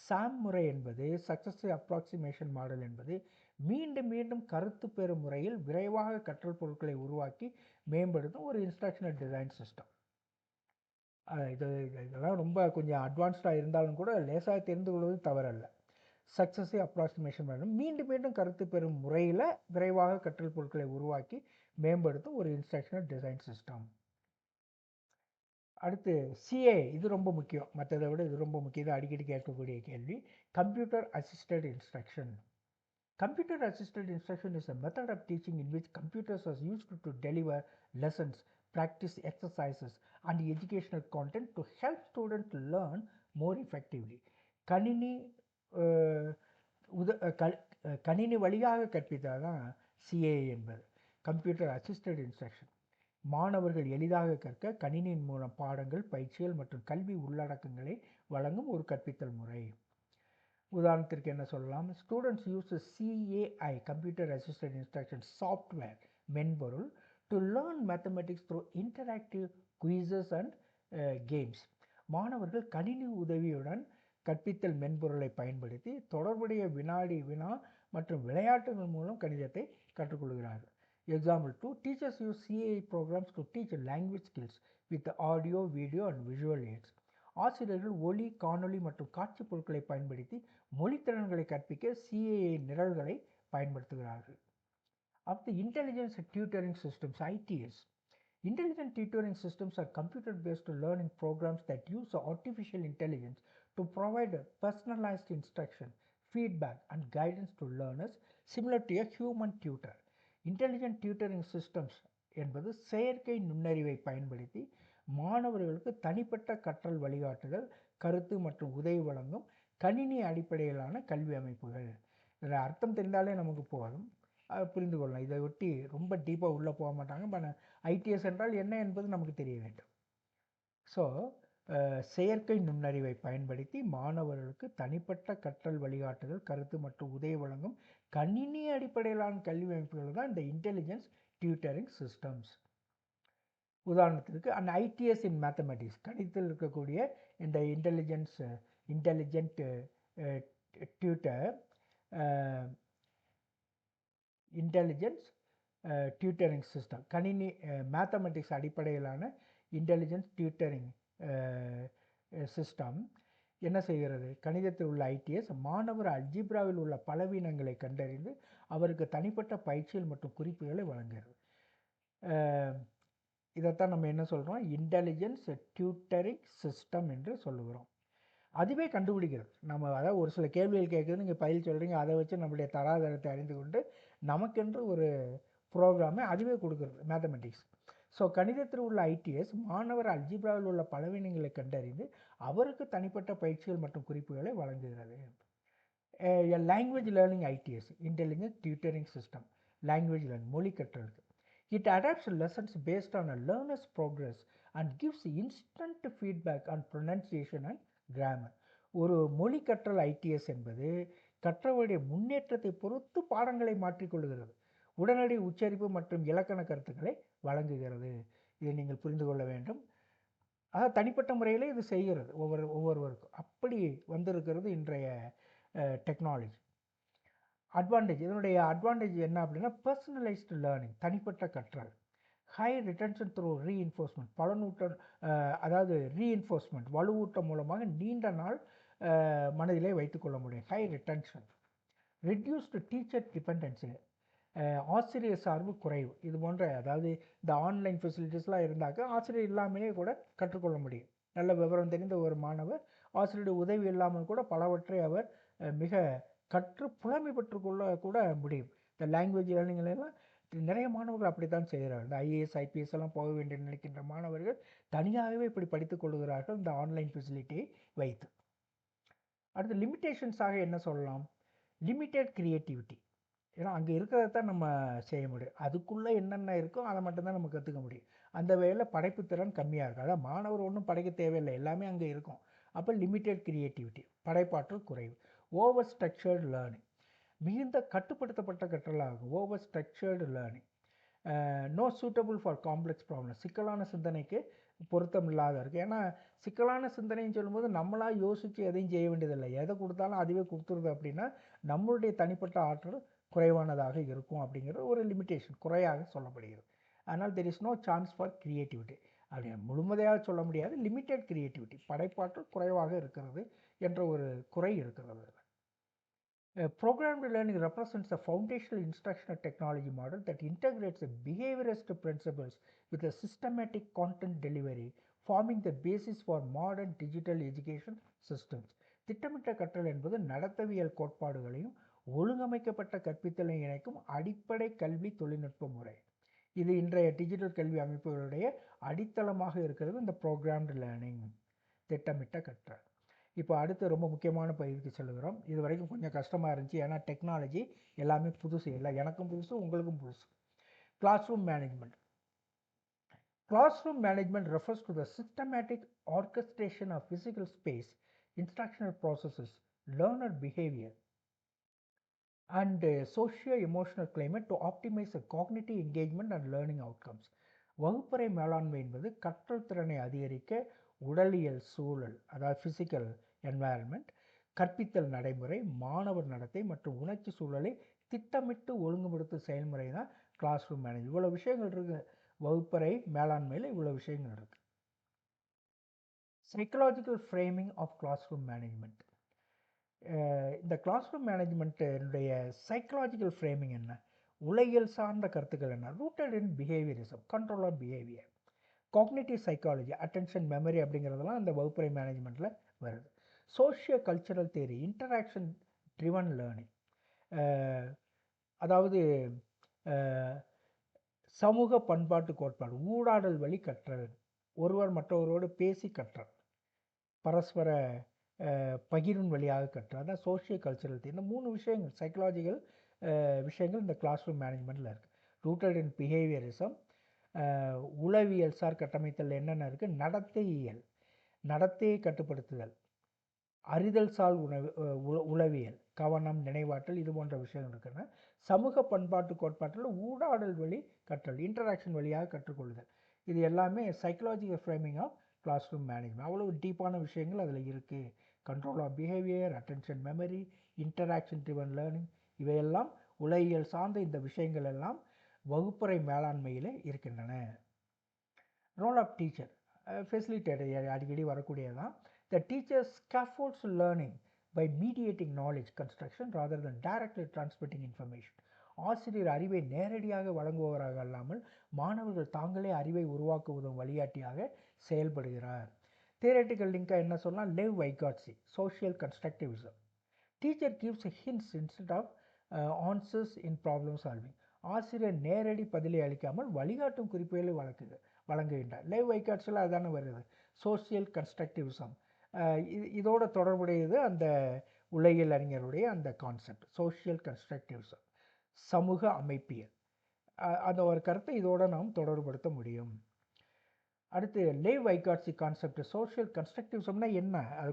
S1: சாம் முறை என்பது, சக்சஸிவ் அப்ராக்சிமேஷன் மாடல் என்பது மீண்டும் மீண்டும் கருத்து பெறும் முறையில் விரைவாக கற்றல் பொருட்களை உருவாக்கி மேம்படுத்தும் ஒரு இன்ஸ்ட்ரக்ஷனல் டிசைன் சிஸ்டம். இதெல்லாம் ரொம்ப கொஞ்சம் அட்வான்ஸ்டாக இருந்தாலும் கூட லேசாக தெரிந்து கொள்வது தவறல்ல. சக்சஸிவ் அப்ராக்சிமேஷன் மாடல் மீண்டும் மீண்டும் கருத்து பெறும் முறையில் விரைவாக கற்றல் பொருட்களை உருவாக்கி மேம்படுத்தும் ஒரு இன்ஸ்ட்ரக்ஷனல் டிசைன் சிஸ்டம். அடுத்து சிஏ, இது ரொம்ப முக்கியம், மற்றதை விட இது ரொம்ப முக்கியம், இது அடிக்கடி கேட்கக்கூடிய கேள்வி. Computer assisted instruction. Computer assisted instruction is a method of teaching in which computers are used to deliver lessons, practice exercises, and educational content to help students learn more effectively. கணினி வழியாக கற்பித்தால் தான் சிஏ என்பது, computer assisted instruction. மாணவர்கள் எளிதாக கற்க கணினியின் மூலம் பாடங்கள், பயிற்சிகள் மற்றும் கல்வி உள்ளடக்கங்களை வழங்கும் ஒரு கற்பித்தல் முறை. உதாரணத்திற்கு என்ன சொல்லலாம், students use CAI, computer assisted instruction software மென்பொருள் to learn mathematics through interactive quizzes and games. மாணவர்கள் கணினி உதவியுடன் கற்பித்தல் மென்பொருளை பயன்படுத்தி தொடர்புடைய வினாடி வினா மற்றும் விளையாட்டுகள் மூலம் கணிதத்தை கற்றுக்கொள்கிறார்கள். Example 2, teachers use CAI programs to teach language skills with audio, video and visual aids. ஆசிரியர்கள் ஒலி, காணொலி மற்றும் காட்சி பொருட்களை பயன்படுத்தி மொழித்திறன்களை கற்பிக்க சிஏஐ நிரல்களை பயன்படுத்துகிறார்கள். அடுத்து intelligence tutoring systems, ITS. Intelligent tutoring systems are computer-based learning programs that use artificial intelligence to provide personalized instruction, feedback, and guidance to learners similar to a human tutor. Intelligent tutoring systems என்பது செயற்கை நுண்ணறிவை பயன்படுத்தி மாணவர்களுக்கு தனிப்பட்ட கற்றல் வழிகாட்டுதல், கருத்து மற்றும் உதவி வழங்கும் கணினி அடிப்படையிலான கல்வி அமைப்புகள். இதில் அர்த்தம் தெரிந்தாலே நமக்கு போதும், புரிந்து கொள்ளலாம். இதை ஒட்டி ரொம்ப டீப்பாக உள்ளே போக மாட்டாங்க. பட் ஐடிஎஸ் என்றால் என்ன என்பது நமக்கு தெரிய வேண்டும். ஸோ செயற்கை நுண்ணறிவை பயன்படுத்தி மாணவர்களுக்கு தனிப்பட்ட கற்றல் வழிகாட்டுதல், கருத்து மற்றும் உதவி வழங்கும் கணினி அடிப்படையிலான கல்வி அமைப்புகள் தான் இந்த இன்டெலிஜென்ஸ் டியூட்டரிங் சிஸ்டம்ஸ். உதாரணத்திற்கு அந்த ஐடிஎஸ் இன் மேத்தமெட்டிக்ஸ், கணிதத்தில் இருக்கக்கூடிய இந்த intelligent tutor intelligence tutoring system, கணினி மேத்தமெட்டிக்ஸ் அடிப்படையிலான இன்டெலிஜென்ஸ் டியூட்டரிங் சிஸ்டம் என்ன செய்கிறது? கணிதத்தில் உள்ள ஐடிஎஸ் மாணவர் அல்ஜிப்ராவில் உள்ள பலவீனங்களை கண்டறிந்து அவருக்கு தனிப்பட்ட பயிற்சிகள் மற்றும் குறிப்புகளை வழங்குகிறது. இதைத்தான் நம்ம என்ன சொல்கிறோம்? இன்டெலிஜென்ஸ் டியூட்டரிங் சிஸ்டம் என்று சொல்லுகிறோம். அதுவே கண்டுபிடிக்கிறது. நம்ம அதாவது ஒரு சில கேள்விகள் கேட்குறது, நீங்கள் பதில் சொல்கிறீங்க, அதை வச்சு நம்முடைய தராதரத்தை அறிந்து கொண்டு நமக்கென்று ஒரு ப்ரோக்ராமை அதுவே கொடுக்குறது மேத்தமெட்டிக்ஸ். ஸோ கணிதத்தில் உள்ள ஐடிஎஸ் மாணவர் அல்ஜிப்ராவில் உள்ள பலவீனங்களை கண்டறிந்து அவருக்கு தனிப்பட்ட பயிற்சிகள் மற்றும் குறிப்புகளை வழங்குகிறது. Language learning ITS, intelligent tutoring system, language learning மொழி கற்றலுக்கு. It adapts lessons based on a learner's progress and gives instant feedback on pronunciation and grammar. ஒரு மொழி கற்றல் ஐடிஎஸ் என்பது கற்றவருடைய முன்னேற்றத்தை பொறுத்து பாடங்களை மாற்றிக்கொள்கிறது, உடனடி உச்சரிப்பு மற்றும் இலக்கண கருத்துக்களை வழங்குகிறது. இதை நீங்கள் புரிந்து கொள்ள வேண்டும். அதாவது தனிப்பட்ட முறையில் இது செய்கிறது ஒவ்வொருவருக்கும். அப்படி வந்திருக்கிறது இன்றைய டெக்னாலஜி. அட்வான்டேஜ், இதனுடைய அட்வான்டேஜ் என்ன அப்படின்னா, பர்சனலைஸ்டு லேர்னிங், தனிப்பட்ட கற்றல், ஹை ரிட்டன்ஷன் த்ரூ ரீஇன்ஃபோர்ஸ்மெண்ட், அதாவது ரீஇன்ஃபோர்ஸ்மெண்ட் வலுவூட்டம் மூலமாக நீண்ட நாள் மனதிலே வைத்துக்கொள்ள முடியும். High retention. Reduced teacher dependency, ஆசிரியர் சார்பு குறைவு. இது போன்ற அதாவது இந்த ஆன்லைன் ஃபெசிலிட்டிஸ்லாம் இருந்தாக்க ஆசிரியர் இல்லாமலே கூட கற்றுக்கொள்ள முடியும். நல்ல விவரம் தெரிந்த ஒரு மாணவர் ஆசிரியருடைய உதவி இல்லாமல் கூட பலவற்றை அவர் மிக கற்று புலமை பெற்றுக்கொள்ள கூட முடியும். இந்த லாங்குவேஜ் லேர்னிங்லாம் நிறைய மாணவர்கள் அப்படி தான் செய்கிறார்கள். இந்த ஐஏஎஸ் ஐபிஎஸ் எல்லாம் போக வேண்டிய நினைக்கின்ற மாணவர்கள் தனியாகவே இப்படி படித்துக் கொள்கிறார்கள் இந்த ஆன்லைன் ஃபெசிலிட்டியை வைத்து. அடுத்து லிமிட்டேஷன்ஸாக என்ன சொல்லலாம்? Limited creativity. ஏன்னா அங்கே இருக்கிறத தான் நம்ம செய்ய முடியும், அதுக்குள்ளே என்னென்ன இருக்கோ அதை மட்டும்தான் நம்ம கற்றுக்க முடியும். அந்த வேளையில் படைப்புத்திறன் கம்மியாக இருக்கும். அதாவது மாணவர் ஒன்றும் படைக்க தேவையில்லை, எல்லாமே அங்கே இருக்கும். அப்போ லிமிட்டட் கிரியேட்டிவிட்டி, படைப்பாற்றல் குறைவு. ஓவர் ஸ்ட்ரக்சர்டு லேர்னிங், மிகுந்த கட்டுப்படுத்தப்பட்ட கற்றலாகும். Over structured learning. No suitable for complex problem, சிக்கலான சிந்தனைக்கு பொருத்தம் இல்லாத இருக்குது. ஏன்னா சிக்கலான சிந்தனைன்னு சொல்லும்போது நம்மளாக யோசித்து எதையும் செய்ய வேண்டியதில்லை, எதை கொடுத்தாலும் அதுவே கொடுத்துருது. அப்படின்னா நம்மளுடைய தனிப்பட்ட ஆற்றல் குறைவானதாக இருக்கும் அப்படிங்கிற ஒரு லிமிட்டேஷன், குறையாக சொல்லப்படுகிறது. அதனால் there is no chance for creativity. அப்படி முழுமையாக சொல்ல முடியாது, லிமிட்டட் கிரியேட்டிவிட்டி, படைப்பாற்றல் குறைவாக இருக்கிறது என்ற ஒரு குறை இருக்கிறது. Programmed learning represents a foundational instructional technology model that integrates the behaviorist principles with a systematic content delivery, forming the basis for modern digital education systems. திட்டமிட்ட கற்றல் என்பது நடத்தவியல் கோட்பாடுகளையும் ஒழுங்கமைக்கப்பட்ட கற்பித்தலை இணைக்கும் அடிப்படை கல்வி தொழில்நுட்ப முறை. இது இன்றைய டிஜிட்டல் கல்வி அமைப்புகளுடைய அடித்தளமாக இருக்கிறது இந்த ப்ரோக்ராம்டு லேர்னிங், திட்டமிட்ட கற்றல். இப்போ அடுத்து ரொம்ப முக்கியமான பகுதிக்கு செல்கிறோம். இது வரைக்கும் கொஞ்சம் கஷ்டமாக இருந்துச்சு, ஏன்னா டெக்னாலஜி எல்லாமே புதுசு, இல்லை எனக்கும் புதுசு உங்களுக்கும் புதுசு. Classroom management. Classroom management refers to the systematic orchestration of physical space, instructional processes, learner behavior, and socio-emotional climate to optimize the cognitive engagement and learning outcomes. வகுப்பறை மேலாண்மை என்பது கற்றல் திறனை அதிகரிக்க உடலியல் சூழல், அதாவது ஃபிசிக்கல் என்வாயர்மெண்ட், கற்பித்தல் நடைமுறை, மாணவர் நடத்தை மற்றும் உணர்ச்சி சூழலை திட்டமிட்டு ஒழுங்குபடுத்தும் செயல்முறை தான் கிளாஸ் ரூம் மேனேஜ். இவ்வளோ விஷயங்கள் இருக்குது வகுப்பறை மேலாண்மையில், இவ்வளோ விஷயங்கள் இருக்குது. Psychological framing of classroom management. இந்த கிளாஸ் ரூம் மேனேஜ்மெண்ட்டுடைய சைக்கலாஜிக்கல் ஃப்ரேமிங் என்ன? உலகியல் சார்ந்த கருத்துக்கள் என்ன? Rooted in behaviourism, control of behaviour. Cognitive psychology, attention memory அப்படிங்கிறதெல்லாம் அந்த வகுப்பறை மேனேஜ்மெண்ட்டில் வருது. Socio cultural theory, interaction driven learning, அதாவது சமூக பண்பாட்டு கோட்பாடு, ஊடாடல் வழி கற்றல், ஒருவர் மற்றவரோடு பேசி கற்றல், பரஸ்பர பகிர்வின் வழியாக கற்றல், அதான் சோஷியல் கல்ச்சரல் தியரி. இந்த 3 விஷயங்கள் சைக்கலாஜிக்கல் விஷயங்கள் இந்த கிளாஸ் ரூம் மேனேஜ்மெண்ட்டில் இருக்குது. ரூட்டட் இன் பிஹேவியரிசம், உளவியல் சார் கட்டமைத்தல் என்னென்ன இருக்குது? நடத்தையியல், நடத்தையை கட்டுப்படுத்துதல், அறிதல் சால் உளவியல், கவனம், நினைவாற்றல், இது போன்ற விஷயங்கள் இருக்குன்னா. சமூக பண்பாட்டு கோட்பாட்டில் ஊடாடல் வழி கற்றல், இன்டராக்ஷன் வழியாக கற்றுக்கொள்ளுதல், இது எல்லாமே psychological framing of classroom management. அவ்வளோ டீப்பான விஷயங்கள் அதில் இருக்குது. Control of behaviour, attention memory, interaction driven learning, இவையெல்லாம் உலகியல் சார்ந்த இந்த விஷயங்கள் எல்லாம் வகுப்பறை மேலாண்மையில் இருக்கின்றன. ரோல் ஆஃப் டீச்சர், ஃபெசிலிட்டேட்டர் அடிக்கடி வரக்கூடியதான். The teacher scaffolds learning by mediating knowledge construction rather than directly transmitting information. ஆசிரியர் அறிவை நேரடியாக வழங்குபவராக அல்லாமல் மாணவர்கள் தாங்களே அறிவை உருவாக்க உதவும் வழிகாட்டியாக செயல்படுகிறார். தியரட்டிக்கல் லிங்காக என்ன சொல்லலாம்? Lev Vygotsky, social constructivism. Teacher gives hints instead of answers in problem solving. ஆசிரியர் நேரடி பதிலை அளிக்காமல் வழிகாட்டும் குறிப்புகளை வழங்குகின்றார். லெவ் வைகாட்சியில் அதுதானே வருது, சோஷியல் கன்ஸ்ட்ரக்டிவிசம். இதோட தொடர்புடையது அந்த உலகியல் அறிஞருடைய அந்த கான்செப்ட், சோஷியல் கன்ஸ்ட்ரக்டிவிசம், சமூக அமைப்பியல். அந்த ஒரு கருத்தை இதோடு நாம் தொடர்புபடுத்த முடியும். அடுத்து லெவ் வைகாட்சி கான்செப்ட், சோஷியல் கன்ஸ்ட்ரக்டிவிசம்னா என்ன, அது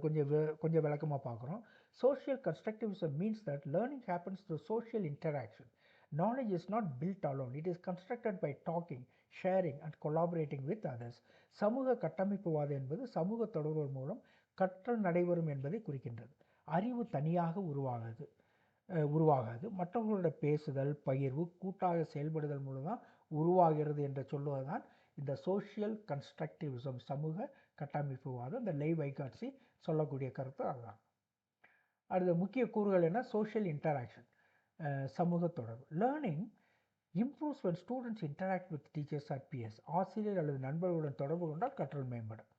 S1: கொஞ்சம் விளக்கமாக பார்க்குறோம். Social constructivism means that learning happens through social interaction. Knowledge is not built alone. It is constructed by talking, sharing and collaborating with others. சமூக கட்டமைப்புவாதம் என்பது சமூக தொடர்பு மூலம் கற்றல் நடைபெறும் என்பதை குறிக்கின்றது. அறிவு தனியாக உருவாகாது, மற்றவர்களோட பேசுதல், பகிர்வு, கூட்டாக செயல்படுதல் மூலம் தான் உருவாகிறது என்று சொல்லுவதுதான் இந்த சோஷியல் கன்ஸ்ட்ரக்டிவிசம், சமூக கட்டமைப்புவாதம். இந்த லெவ் வைகாட்சி சொல்லக்கூடிய கருத்து அதுதான். அடுத்த முக்கிய கூறுகள் என்ன? சோஷியல் இன்டராக்ஷன், சமூக தொடர்பு. Learning improves when students interact with teachers or peers. ஆசிரியர் அல்லது நண்பர்களுடன் தொடர்பு கொண்டால் கற்றல் மேம்படும்.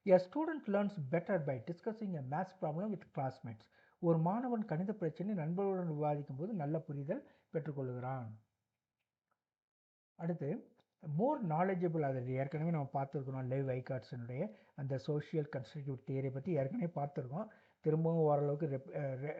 S1: A student learns better by discussing a maths problem with classmates. ஒரு மாணவன் கணித பிரச்சனை நண்பர்களுடன் விவாதிக்கும் போது நல்ல புரிதல் பெற்றுக்கொள்கிறான். அடுத்து மோர் நாலேஜபிள், அதை ஏற்கனவே நம்ம பார்த்துருக்கோம். லெவ் வைகாட்ஸினுடைய அந்த சோஷியல் கன்ஸ்ட்ரக்டிவ் தியரி பற்றி ஏற்கனவே பார்த்துருக்கோம். திரும்பவும் ஓரளவுக்கு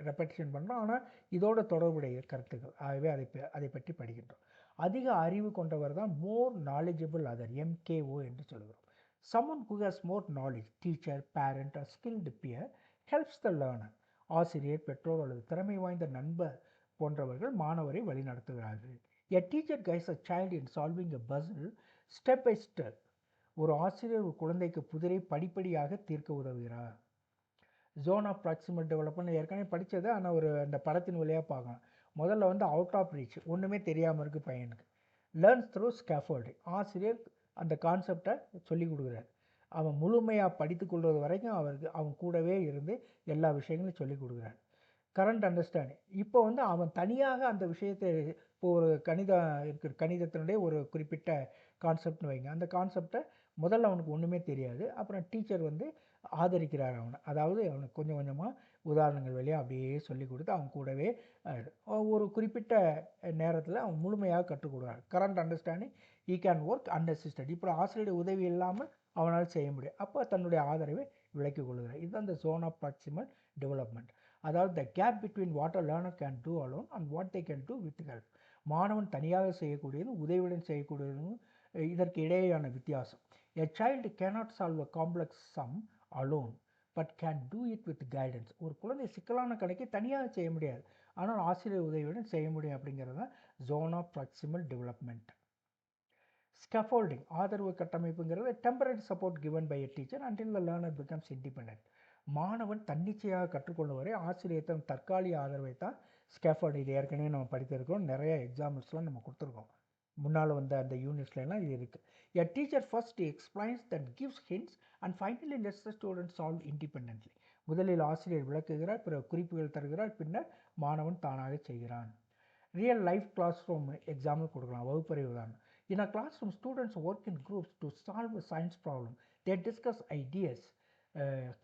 S1: ரெப்படிஷன் பண்ணுறோம், ஆனால் இதோட தொடர்புடைய கருத்துக்கள், ஆகவே அதை பற்றி படிக்கின்றோம். அதிக அறிவு கொண்டவர் தான் மோர் நாலேஜபிள் அதர், MKO என்று சொல்கிறோம். Someone who has more knowledge, teacher, parent or skilled peer helps the learner. ஆசிரியர், பெற்றோர் அல்லது திறமை வாய்ந்த நண்பர் போன்றவர்கள் மாணவரை வழிநடத்துகிறார்கள். A teacher guides a child in solving a puzzle step by step. ஒரு ஆசிரியர் ஒரு குழந்தைக்கு புதிரை படிப்படியாக தீர்க்க உதவுகிறார். ஜோன் ஆஃப் ப்ராக்சிமல் டெவலப்மெண்ட் ஏற்கனவே படித்தது, ஆனால் அந்த படத்தின் வழியாக பார்க்கலாம். முதல்ல அவுட் ஆஃப் ரீச், ஒன்றுமே தெரியாமல் இருக்குது பையனுக்கு. லேர்ன்ஸ் த்ரூ ஸ்கேஃபோல்டிங், ஆசிரியர் அந்த கான்செப்டை சொல்லிக் கொடுக்குறாரு. அவன் முழுமையாக படித்து கொள்வது வரைக்கும் அவன் கூடவே இருந்து எல்லா விஷயங்களையும் சொல்லிக் கொடுக்குறாரு. கரண்ட் அண்டர்ஸ்டாண்டிங், இப்போ அவன் தனியாக அந்த விஷயத்தை, இப்போ ஒரு கணிதத்தினுடைய ஒரு குறிப்பிட்ட கான்செப்ட்னு வைங்க. அந்த கான்செப்டை முதல்ல அவனுக்கு ஒன்றுமே தெரியாது, அப்புறம் டீச்சர் ஆதரிக்கிறார் அவனை. அதாவது அவனுக்கு கொஞ்சம் கொஞ்சமாக உதாரணங்கள் வழியாக அப்படியே சொல்லி கொடுத்து அவன் கூடவே ஒரு குறிப்பிட்ட நேரத்தில் அவன் முழுமையாக கற்றுக் கொடுக்குறான். Current understanding, he can work unassisted. இப்போ ஆசிரியருடைய உதவி இல்லாமல் அவனால் செய்ய முடியும். அப்போ தன்னுடைய ஆதரவை விளக்கிக் கொள்கிறார். இதுதான் இந்த ஜோன் ஆஃப் ப்ராக்சிமல் டெவலப்மெண்ட். அதாவது the gap between what a learner can do alone and what they can do with help. மாணவன் தனியாக செய்யக்கூடியதும் உதவியுடன் செய்யக்கூடியதும் இதற்கு இடையேயான வித்தியாசம். A child cannot solve a complex sum alone but can do it with guidance. ஒரு குழந்தை சிக்கலான கணக்கை தனியாக செய்ய முடியாது, ஆனால் ஆசிரியர் உதவியுடன் செய்ய முடியும். அப்படிங்கிறது தான் zone of proximal development. Scaffolding, ஆதரவு கட்டமைப்புங்கிறது temporary support given by a teacher until the learner becomes independent. மாணவன் தன்னிச்சையாக கற்றுக்கொள்ளும் வரை ஆசிரியர் தன் தற்காலிக ஆதரவை தான் ஸ்கேஃபோல்டிங். இது ஏற்கனவே நம்ம படித்திருக்கோம், நிறைய எக்ஸாம்பிள்ஸ்லாம் நம்ம கொடுத்துருக்கோம். முன்னால் அந்த யூனிட்ஸ்லாம் இது இருக்குது. A teacher first explains, then gives hints and finally lets the student solve independently. முதலில் ஆசிரியர் விளக்குகிறார், பிறகு குறிப்புகள் தருகிறார், பின்னர் மாணவன் தானாக செய்கிறான். Real life classroom example கொடுக்கலாம், வகுப்பறை உதாரணம். In a classroom, students work in groups to solve a science problem. They discuss ideas,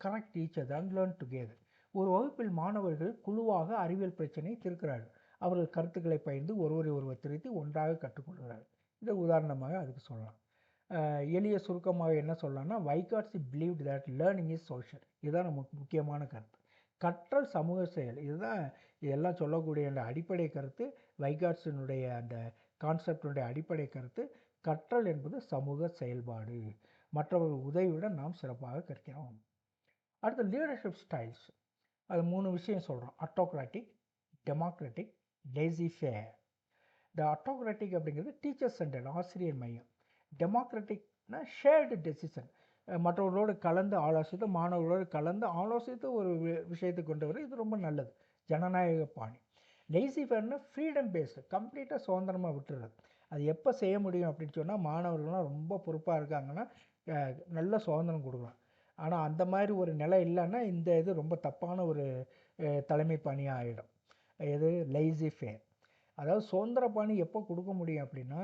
S1: correct each other and learn together. ஒரு வகுப்பில் மாணவர்கள் குழுவாக அறிவியல் பிரச்சனையை தீர்க்கிறார்கள். அவர்கள் கருத்துக்களை பகிர்ந்து ஒருவரை ஒருவர் திருத்தி ஒன்றாக கற்றுக்கொள்கிறார்கள். இதை உதாரணமாக அதுக்கு சொல்லலாம். எளிய சுருக்கமாக என்ன சொல்லலாம்னா, Vygotsky believed that learning is social. இதுதான் நமக்கு முக்கியமான கருத்து. கற்றல் சமூக செயல். இதுதான் இதெல்லாம் சொல்லக்கூடிய அந்த அடிப்படை கருத்து. வைகாட்சியினுடைய அந்த கான்செப்டினுடைய அடிப்படை கருத்து. கற்றல் என்பது சமூக செயல்பாடு. மற்றவர்கள் உதவியுடன் நாம் சிறப்பாக கற்கிறோம். அடுத்து லீடர்ஷிப் ஸ்டைல்ஸ். அது 3 விஷயம் சொல்கிறோம். Autocratic, democratic, laissez faire. இந்த ஆட்டோக்ராட்டிக் அப்படிங்கிறது டீச்சர் சென்டர்ட், ஆசிரியர் மையம். டெமோக்ராட்டிக்னா ஷேர்டு டெசிஷன், மற்றவர்களோடு கலந்து ஆலோசித்து, மாணவர்களோடு கலந்து ஆலோசித்து ஒரு விஷயத்தை கொண்டு வர, இது ரொம்ப நல்லது, ஜனநாயக பாணி. லேசி ஃபேர்னா ஃப்ரீடம் பேஸ்டு, கம்ப்ளீட்டாக சுதந்திரமாக விட்டுறது. அது எப்போ செய்ய முடியும் அப்படின்னு சொன்னால், மாணவர்கள்லாம் ரொம்ப பொறுப்பாக இருக்காங்கன்னா நல்ல சுதந்திரம் கொடுக்கலாம். ஆனால் அந்த மாதிரி ஒரு நிலை இல்லைன்னா இந்த இது ரொம்ப தப்பான ஒரு தலைமை பணியாக ஆகிடும். இது லேசி ஃபேர். அதாவது சுதந்திர பணி எப்போ கொடுக்க முடியும் அப்படின்னா,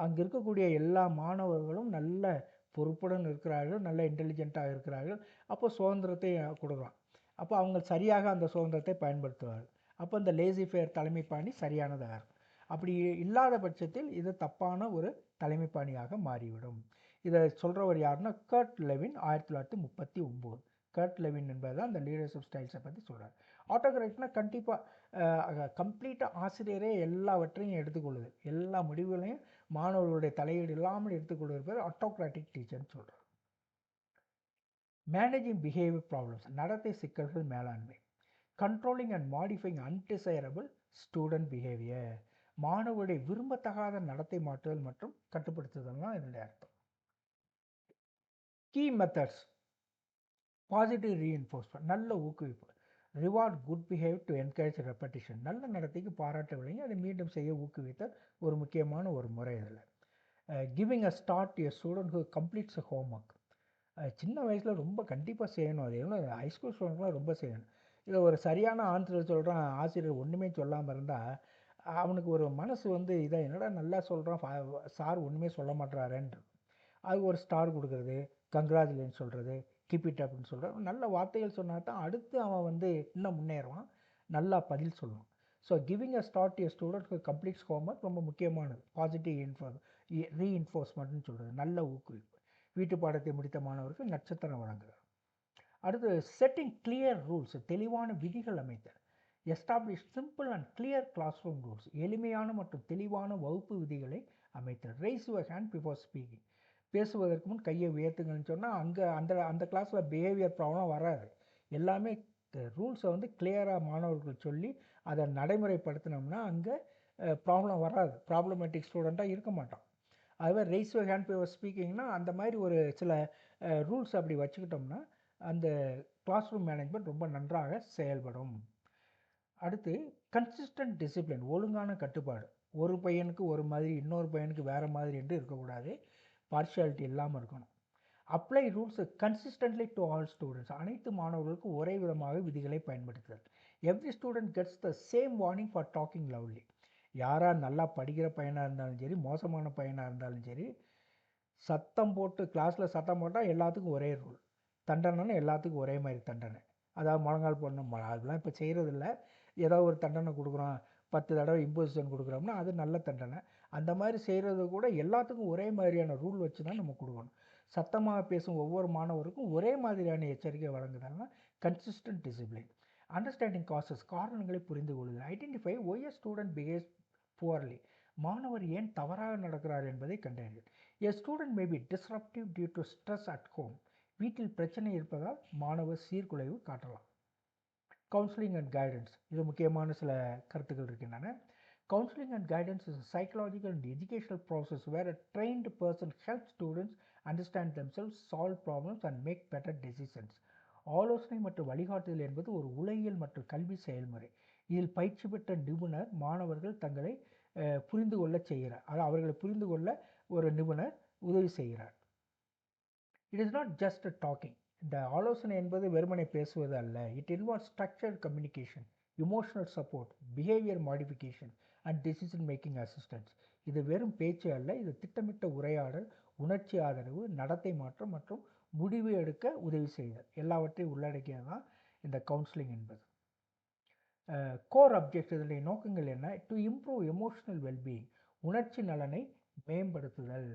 S1: அங்கே இருக்கக்கூடிய எல்லா மாணவர்களும் நல்ல பொறுப்புடன் இருக்கிறார்கள், நல்ல இன்டெலிஜென்ட்டாக இருக்கிறார்கள். அப்போ சுதந்திரத்தை கொடுக்கலாம். அப்போ அவங்க சரியாக அந்த சுதந்திரத்தை பயன்படுத்துவார்கள். அப்போ இந்த லேசி ஃபேர் தலைமை பாணி சரியானதாக இருக்கும். அப்படி இல்லாத பட்சத்தில் இது தப்பான ஒரு தலைமை பாணியாக மாறிவிடும். இதை சொல்கிறவர் யாருன்னா கர்ட் லெவின், 1939. கர்ட் லெவின் என்பது தான் அந்த லீடர்ஷிப் ஸ்டைல்ஸை பற்றி சொல்கிறார். ஆட்டோக்ராட்டிக்னா கண்டிப்பாக கம்ப்ளீட்டாக ஆசிரியரே எல்லாவற்றையும் எடுத்துக்கொள்ளுது, எல்லா முடிவுகளையும் மாணவர்களுடைய தலையீடு இல்லாமல் எடுத்துக்கொள்வது பேர் ஆட்டோக்ராட்டிக் டீச்சர்னு சொல்கிறார். மேனேஜிங் பிஹேவியர் ப்ராப்ளம்ஸ், நடத்தை சிக்கல்கள் மேலாண்மை. Controlling and modifying undesirable student behaviour, மாணவருடைய விரும்பத்தகாத நடத்தை மாற்றுதல் மற்றும் கட்டுப்படுத்துதல் தான் இதனுடைய அர்த்தம். Key methods. பாசிட்டிவ் ரீஎன்ஃபோர்ஸ்மெண்ட், நல்ல ஊக்குவிப்பு. Reward good behave to encourage repetition, நல்ல நடத்தைக்கு பாராட்ட விளங்கி அதை மீண்டும் செய்ய ஊக்குவித்த ஒரு முக்கியமான ஒரு முறை இதில். Giving a start a student who completes a home work. சின்ன வயசில் ரொம்ப கண்டிப்பாக செய்யணும். அது எவ்வளோ ஹைஸ்கூல் ஸ்டூடெண்ட்லாம் ரொம்ப செய்யணும். இதை ஒரு சரியான ஆன்சர் சொல்கிறான், ஆசிரியர் ஒன்றுமே சொல்லாமல் இருந்தால் அவனுக்கு ஒரு மனசு வந்து இதை என்னடா நல்லா சொல்கிறான், சார் ஒன்றுமே சொல்ல மாட்டாரேன்ற. அது ஒரு ஸ்டார் கொடுக்குறது, கங்க்ராச்சுலேஷன் சொல்கிறது, கீப் இட் அப்படின்னு சொல்கிறது. நல்ல வார்த்தைகள் சொன்னால் தான் அடுத்து அவன் வந்து இன்னும் முன்னேறுவான், நல்லா பதில் சொல்லுவான். So giving a start a student completes homework ரொம்ப முக்கியமானது. பாசிட்டிவ் ரீஇன்ஃபோர்ஸ்மெண்ட்னு சொல்கிறது, நல்ல ஊக்குவிப்பு. வீட்டு பாடத்தை முடித்த மாணவருக்கு நட்சத்திரம் வழங்குகிறார். அடுத்து செட்டிங் கிளியர் ரூல்ஸ், தெளிவான விதிகள் அமைத்தல். Establish simple and clear class room rules, எளிமையான மற்றும் தெளிவான வகுப்பு விதிகளை அமைத்தல். Raise your hand before speaking, பேசுவதற்கு முன் கையை உயர்த்துங்கன்னு சொன்னால் அங்கே அந்த அந்த கிளாஸில் பிஹேவியர் ப்ராப்ளம் வராது. எல்லாமே ரூல்ஸை வந்து கிளியராக மாணவர்கள் சொல்லி அதை நடைமுறைப்படுத்தினோம்னா அங்கே ப்ராப்ளம் வராது, ப்ராப்ளமேட்டிக் ஸ்டூடெண்ட்டாக இருக்க மாட்டான். அதுவே ரைஸ் யுவர் ஹேண்ட் பிஃபோர் ஸ்பீக்கிங்னா அந்த மாதிரி ஒரு சில ரூல்ஸ் அப்படி வச்சுக்கிட்டோம்னா அந்த கிளாஸ் ரூம் மேனேஜ்மெண்ட் ரொம்ப நன்றாக செயல்படும். அடுத்து கன்சிஸ்டன்ட் டிசிப்ளின், ஒழுங்கான கட்டுப்பாடு. ஒரு பையனுக்கு ஒரு மாதிரி, இன்னொரு பையனுக்கு வேறு மாதிரி என்று இருக்கக்கூடாது, பார்ஷியாலிட்டி இல்லாமல் இருக்கணும். Apply rules consistently to all students, அனைத்து மாணவர்களுக்கும் ஒரே விதமாக விதிகளை பயன்படுத்துதல். Every student gets the same warning for talking lovely. யாராக நல்லா படிக்கிற பையனாக இருந்தாலும் சரி, மோசமான பையனாக இருந்தாலும் சரி, சத்தம் போட்டு கிளாஸில் சத்தம் போட்டால் எல்லாத்துக்கும் ஒரே ரூல். தண்டனைன்னு எல்லாத்துக்கும் ஒரே மாதிரி தண்டனை. அதாவது முழங்கால் போடணும், அதெல்லாம் இப்போ செய்கிறதில்ல. ஏதோ ஒரு தண்டனை கொடுக்குறோம், 10 தடவை இம்போசிஷன் கொடுக்குறோம்னா அது நல்ல தண்டனை. அந்த மாதிரி செய்கிறது கூட எல்லாத்துக்கும் ஒரே மாதிரியான ரூல் வச்சு தான் நம்ம கொடுக்கணும். சத்தமாக பேசும் ஒவ்வொரு மாணவருக்கும் ஒரே மாதிரியான எச்சரிக்கை வழங்குதல்னா கன்சிஸ்டன்ட் டிசிப்ளின். அண்டர்ஸ்டாண்டிங் காசஸ், காரணங்களை புரிந்து கொள்ளுதல். Identify why a student behaves poorly, மாணவர் ஏன் தவறாக நடக்கிறார் என்பதை கண்டறிதல். A student may be disruptive due to stress at home, வீட்டில் பிரச்சனை இருப்பதால் மாணவர் சீர்குலைவு காட்டலாம். கவுன்சிலிங் அண்ட் கைடன்ஸ், இது முக்கியமான சில கருத்துக்கள் இருக்கின்றன. Counselling and guidance is psychological and educational process where a trained person help students understand themselves, solve problems and make better decisions. ஆலோசனை மற்றும் வழிகாட்டுதல் என்பது ஒரு உளவியல் மற்றும் கல்வி செயல்முறை. இதில் பயிற்சி பெற்ற நிபுணர் மாணவர்கள் தங்களை புரிந்து கொள்ள செய்கிறார், அதாவது அவர்களை புரிந்து கொள்ள ஒரு நிபுணர் உதவி செய்கிறார். It is not just talking. இந்த ஆலோசனை என்பது வெறுமனை பேசுவது அல்ல. It involves structured communication, emotional support, behaviour modification and decision making assistance. இது வெறும் பேச்சு அல்ல, இது திட்டமிட்ட உரையாடல், உணர்ச்சி ஆதரவு, நடத்தை மாற்றம் மற்றும் முடிவு எடுக்க உதவி செய்தல் எல்லாவற்றையும் உள்ளடக்கியது தான் இந்த கவுன்சிலிங் என்பது. கோர் அப்ஜெக்ட் இதனுடைய நோக்கங்கள் என்ன? டு இம்ப்ரூவ் எமோஷனல் வெல்பீயிங், உணர்ச்சி நலனை மேம்படுத்துதல்.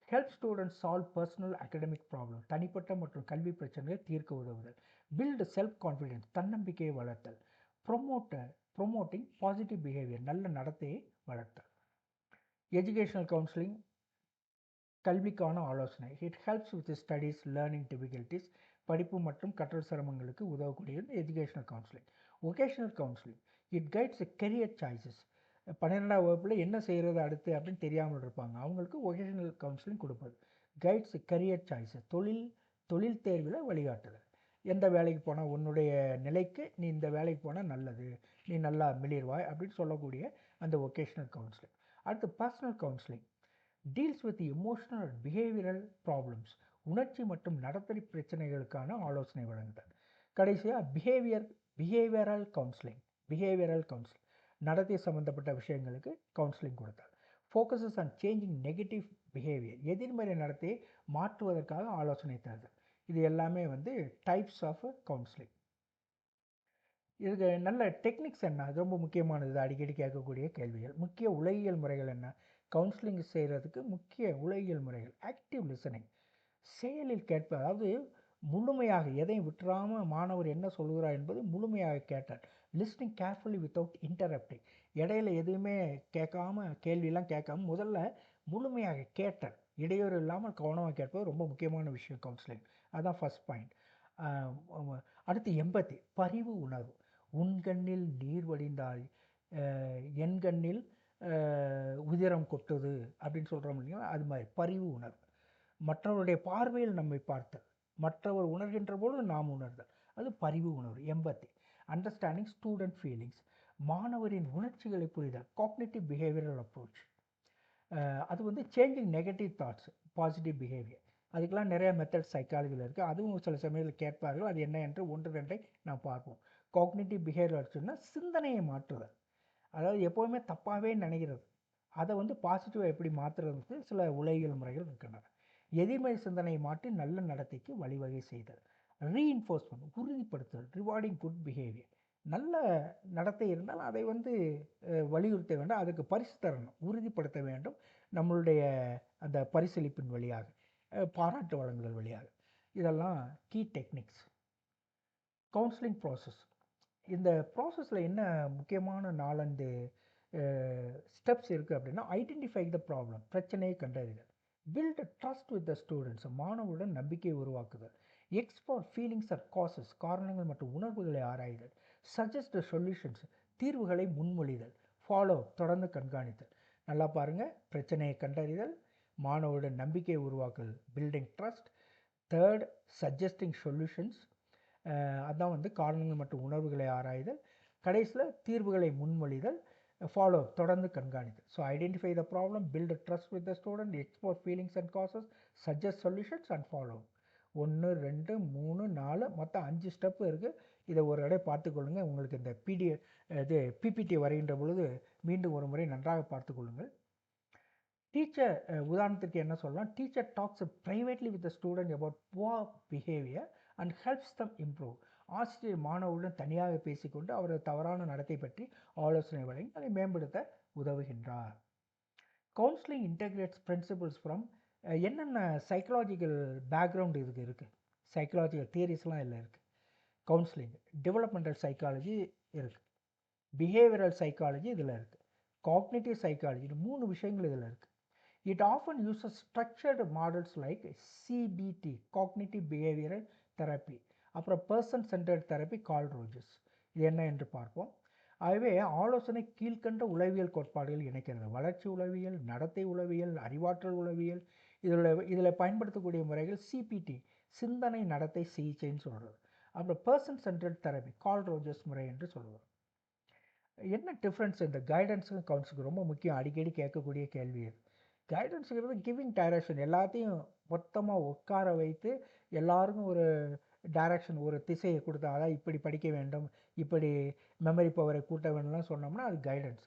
S1: Help students solve personal academic problem, தனிப்பட்ட மற்றும் கல்வி பிரச்சனைகளை தீர்க்க உதவுதல். பில்ட் செல்ஃப் கான்ஃபிடென்ஸ், தன்னம்பிக்கையை வளர்த்தல். ப்ரொமோட்டிங் பாசிட்டிவ் பிஹேவியர், நல்ல நடத்தையை வளர்த்தல். எஜுகேஷனல் கவுன்சிலிங் கல்விக்கான ஆலோசனை. It helps with studies, learning difficulties, படிப்பு மற்றும் கற்றல் சிரமங்களுக்கு உதவக்கூடியது educational counselling. Vocational counselling it guides career choices. 12ஆம் வகுப்பில் என்ன செய்கிறது அடுத்து அப்படின்னு தெரியாமல் இருப்பாங்க, அவங்களுக்கு ஒகேஷனல் கவுன்சிலிங் கொடுப்பது. கைட்ஸ் கெரியர் சாய்ஸஸ், தொழில் தேர்வில் வழிகாட்டுதல். எந்த வேலைக்கு போனால் உன்னுடைய நிலைக்கு நீ இந்த வேலைக்கு போனால் நல்லது, நீ நல்லா மிளிர்வாய் அப்படின்னு சொல்லக்கூடிய அந்த ஒகேஷனல் கவுன்சிலிங். அடுத்து personal counselling deals with emotional and behavioural problems, உணர்ச்சி மற்றும் நடத்தை பிரச்சனைகளுக்கான ஆலோசனை வழங்குதல். கடைசியாக பிஹேவியரல் கவுன்சிலிங் நடத்தை சம்மந்தப்பட்ட விஷயங்களுக்கு கவுன்சிலிங் கொடுத்தார். Focuses on changing negative behaviour, எதிர்மறை நடத்தையை மாற்றுவதற்காக ஆலோசனை தருதல். இது எல்லாமே டைப்ஸ் ஆஃப் கவுன்சிலிங். இதுக்கு நல்ல டெக்னிக்ஸ் என்ன? அது ரொம்ப முக்கியமானது, அடிக்கடி கேட்கக்கூடிய கேள்விகள். முக்கிய உலகியல் முறைகள் என்ன? கவுன்சிலிங் செய்கிறதுக்கு முக்கிய உலகியல் முறைகள். ஆக்டிவ் லிசனிங், செயலில் கேட்பது, அதாவது முழுமையாக எதையும் விட்டுறாமல் மாணவர் என்ன சொல்கிறார் என்பது முழுமையாக கேட்டார். லிஸ்னிங் கேர்ஃபுல்லி வித்தவுட் இன்டரப்டிங், இடையில எதுவுமே கேட்காம, கேள்வியெல்லாம் கேட்காம முதல்ல முழுமையாக கேட்டார், இடையூறு இல்லாமல் கவனமாக கேட்பது ரொம்ப முக்கியமான விஷயம் கவுன்சிலிங். அதுதான் ஃபஸ்ட் பாயிண்ட். அடுத்து எம்பத்தி, பரிவு உணர்வு. உன் கண்ணில் நீர் வடிந்தால் என் கண்ணில் உதிரம் கொட்டுது அப்படின்னு சொல்கிறோம் இல்லைங்களா, அது மாதிரி பரிவு உணர்வு. மற்றவருடைய பார்வையில் நம்மை பார்த்தல், மற்றவர் உணர்கின்ற போது நாம் உணர்தல், அது பரிவு உணர்வு, எம்பத்தி. அண்டர்ஸ்டாண்டிங் ஸ்டூடெண்ட் ஃபீலிங்ஸ், மாணவரின் உணர்ச்சிகளை புரிதல், காக்னிட்டிவ் பிஹேவியரல் அப்ரோச். அது changing negative thoughts, positive behaviour. அதுக்கெல்லாம் நிறைய மெத்தட் சைக்காலஜியில் இருக்குது, அதுவும் சில சமயத்தில் கேட்பார்கள். அது என்ன என்று 1-2 நாம் பார்ப்போம். காக்னிட்டிவ் பிஹேவியர் சொன்னால் சிந்தனையை மாற்றுதல், அதாவது எப்போவுமே தப்பாகவே நினைக்கிறது, அதை பாசிட்டிவாக எப்படி மாற்றுறதுக்கு சில உலகியல் முறைகள் இருக்கின்றன. எதிர்மறை சிந்தனையை மாற்றி நல்ல நடத்தைக்கு வழிவகை செய்தல். ரீஇன்ஃபோர்ஸ்மெண்ட், உறுதிப்படுத்துதல், ரிவார்டிங் குட் பிஹேவியர். நல்ல நடத்தை இருந்தால் அதை வலியுறுத்த வேண்டும், அதுக்கு பரிசு தரணும், உறுதிப்படுத்த வேண்டும். நம்மளுடைய அந்த பரிசளிப்பின் வழியாக, பாராட்டு வழங்குதல் வழியாக. இதெல்லாம் கீ டெக்னிக்ஸ். கவுன்சிலிங் ப்ராசஸ், இந்த ப்ராசஸில் என்ன முக்கியமான 4-5 ஸ்டெப்ஸ் இருக்குது அப்படின்னா, ஐடென்டிஃபை த ப்ராப்ளம், பிரச்சனையை கண்டறிதல். Build trust with the students, மாணவருடன் நம்பிக்கையை உருவாக்குதல். எக்ஸ்ப்ளோர் ஃபீலிங்ஸ் ஆர் காசஸ், காரணங்கள் மற்றும் உணர்வுகளை ஆராய்தல். சஜஸ்ட் சொல்யூஷன்ஸ், தீர்வுகளை முன்மொழிதல். ஃபாலோ, தொடர்ந்து கண்காணித்தல். நல்லா பாருங்கள், பிரச்சனையை கண்டறிதல், மாணவருடன் நம்பிக்கையை உருவாக்குதல், building trust. Third, suggesting solutions, அதான் காரணங்கள் மற்றும் உணர்வுகளை ஆராய்தல். கடைசியில் தீர்வுகளை முன்மொழிதல். ஃபாலோ, தொடர்ந்து கண்காணித்தல். So identify the problem, build trust with the student, explore feelings and causes, suggest solutions and follow. 1, 2, 3, 4 மொத்தம் 5 ஸ்டெப்பு இருக்குது. இதை ஒரு தடவை பார்த்துக்கொள்ளுங்கள். உங்களுக்கு இந்த பிபிடி வரைகின்ற பொழுது மீண்டும் ஒரு முறை நன்றாக பார்த்துக்கொள்ளுங்கள். டீச்சர், உதாரணத்துக்கு என்ன சொல்லலாம், teacher talks privately with the student about poor behaviour and helps them improve. ஆசிரியர் மாணவருடன் தனியாக பேசிக்கொண்டு அவரது தவறான நடத்தை பற்றி ஆலோசனை வழங்கி அதை மேம்படுத்த உதவுகின்றார். கவுன்சிலிங் இன்டெகிரேட்ஸ் பிரின்சிபிள்ஸ் ஃப்ரம், என்னென்ன சைக்கலாஜிக்கல் பேக்ரவுண்ட் இதுக்கு இருக்குது, சைக்கலாஜிக்கல் தியரிஸ்லாம் இதில் இருக்குது. கவுன்சிலிங் டெவலப்மெண்டல் சைக்காலஜி இருக்குது, பிஹேவியரல் சைக்காலஜி இதில் இருக்குது, காக்னிட்டிவ் சைக்காலஜி, 3 விஷயங்கள் இதில் இருக்குது. It often uses structured models like CBT, Cognitive Behavioral Therapy, அப்புறம் person centred therapy, Carl Rogers. இது என்ன என்று பார்ப்போம். ஆகவே ஆலோசனை கீழ்கண்ட உளவியல் கோட்பாடுகள் இணைக்கிறது. வளர்ச்சி உளவியல், நடத்தை உளவியல், அறிவாற்றல் உளவியல். இதில் பயன்படுத்தக்கூடிய முறைகள் சிபிடி, சிந்தனை நடத்தை சிகிச்சைன்னு சொல்கிறது. அப்புறம் person centred therapy, Carl Rogers முறை என்று சொல்லுவோம். என்ன டிஃப்ரென்ஸ் இந்த கைடன்ஸுக்கும் கவுன்சிலுக்கு? ரொம்ப முக்கியம், அடிக்கடி கேட்கக்கூடிய கேள்வி இது. கைடன்ஸுங்கிறது கிவிங் டைரக்ஷன், எல்லாத்தையும் மொத்தமாக உட்கார வைத்து எல்லாருக்கும் ஒரு டைரக்ஷன், ஒரு திசையை கொடுத்தா, அதாவது இப்படி படிக்க வேண்டும், இப்படி மெமரி பவரை கூட்ட வேண்டும்லாம் சொன்னோம்னா அது கைடன்ஸ்.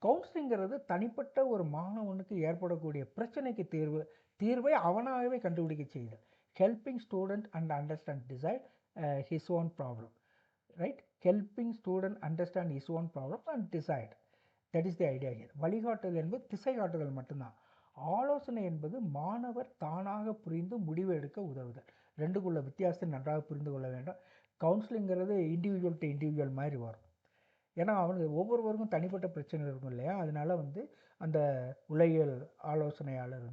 S1: கவுன்சிலிங்கிறது தனிப்பட்ட ஒரு மாணவனுக்கு ஏற்படக்கூடிய பிரச்சனைக்கு தீர்வை அவனாகவே கண்டுபிடிக்க செய்யுது. Helping student and understand decide his own problem, right? Helping student understand his own problem and decide, that is the idea here. வழிகாட்டுதல் என்பது திசை காட்டுதல் மட்டும்தான். ஆலோசனை என்பது மாணவர் தானாக புரிந்து முடிவு எடுக்க உதவுதல். ரெண்டுக்குள்ள வித்தியாசத்தை நன்றாக புரிந்து கொள்ள வேண்டும். கவுன்சிலிங்கிறது இண்டிவிஜுவல் டு இண்டிவிஜுவல் மாதிரி வரும். ஏன்னா அவனுக்கு ஒவ்வொருவருக்கும் தனிப்பட்ட பிரச்சனை இருக்கும் இல்லையா? அதனால அந்த உளவியல் ஆலோசனையாளர்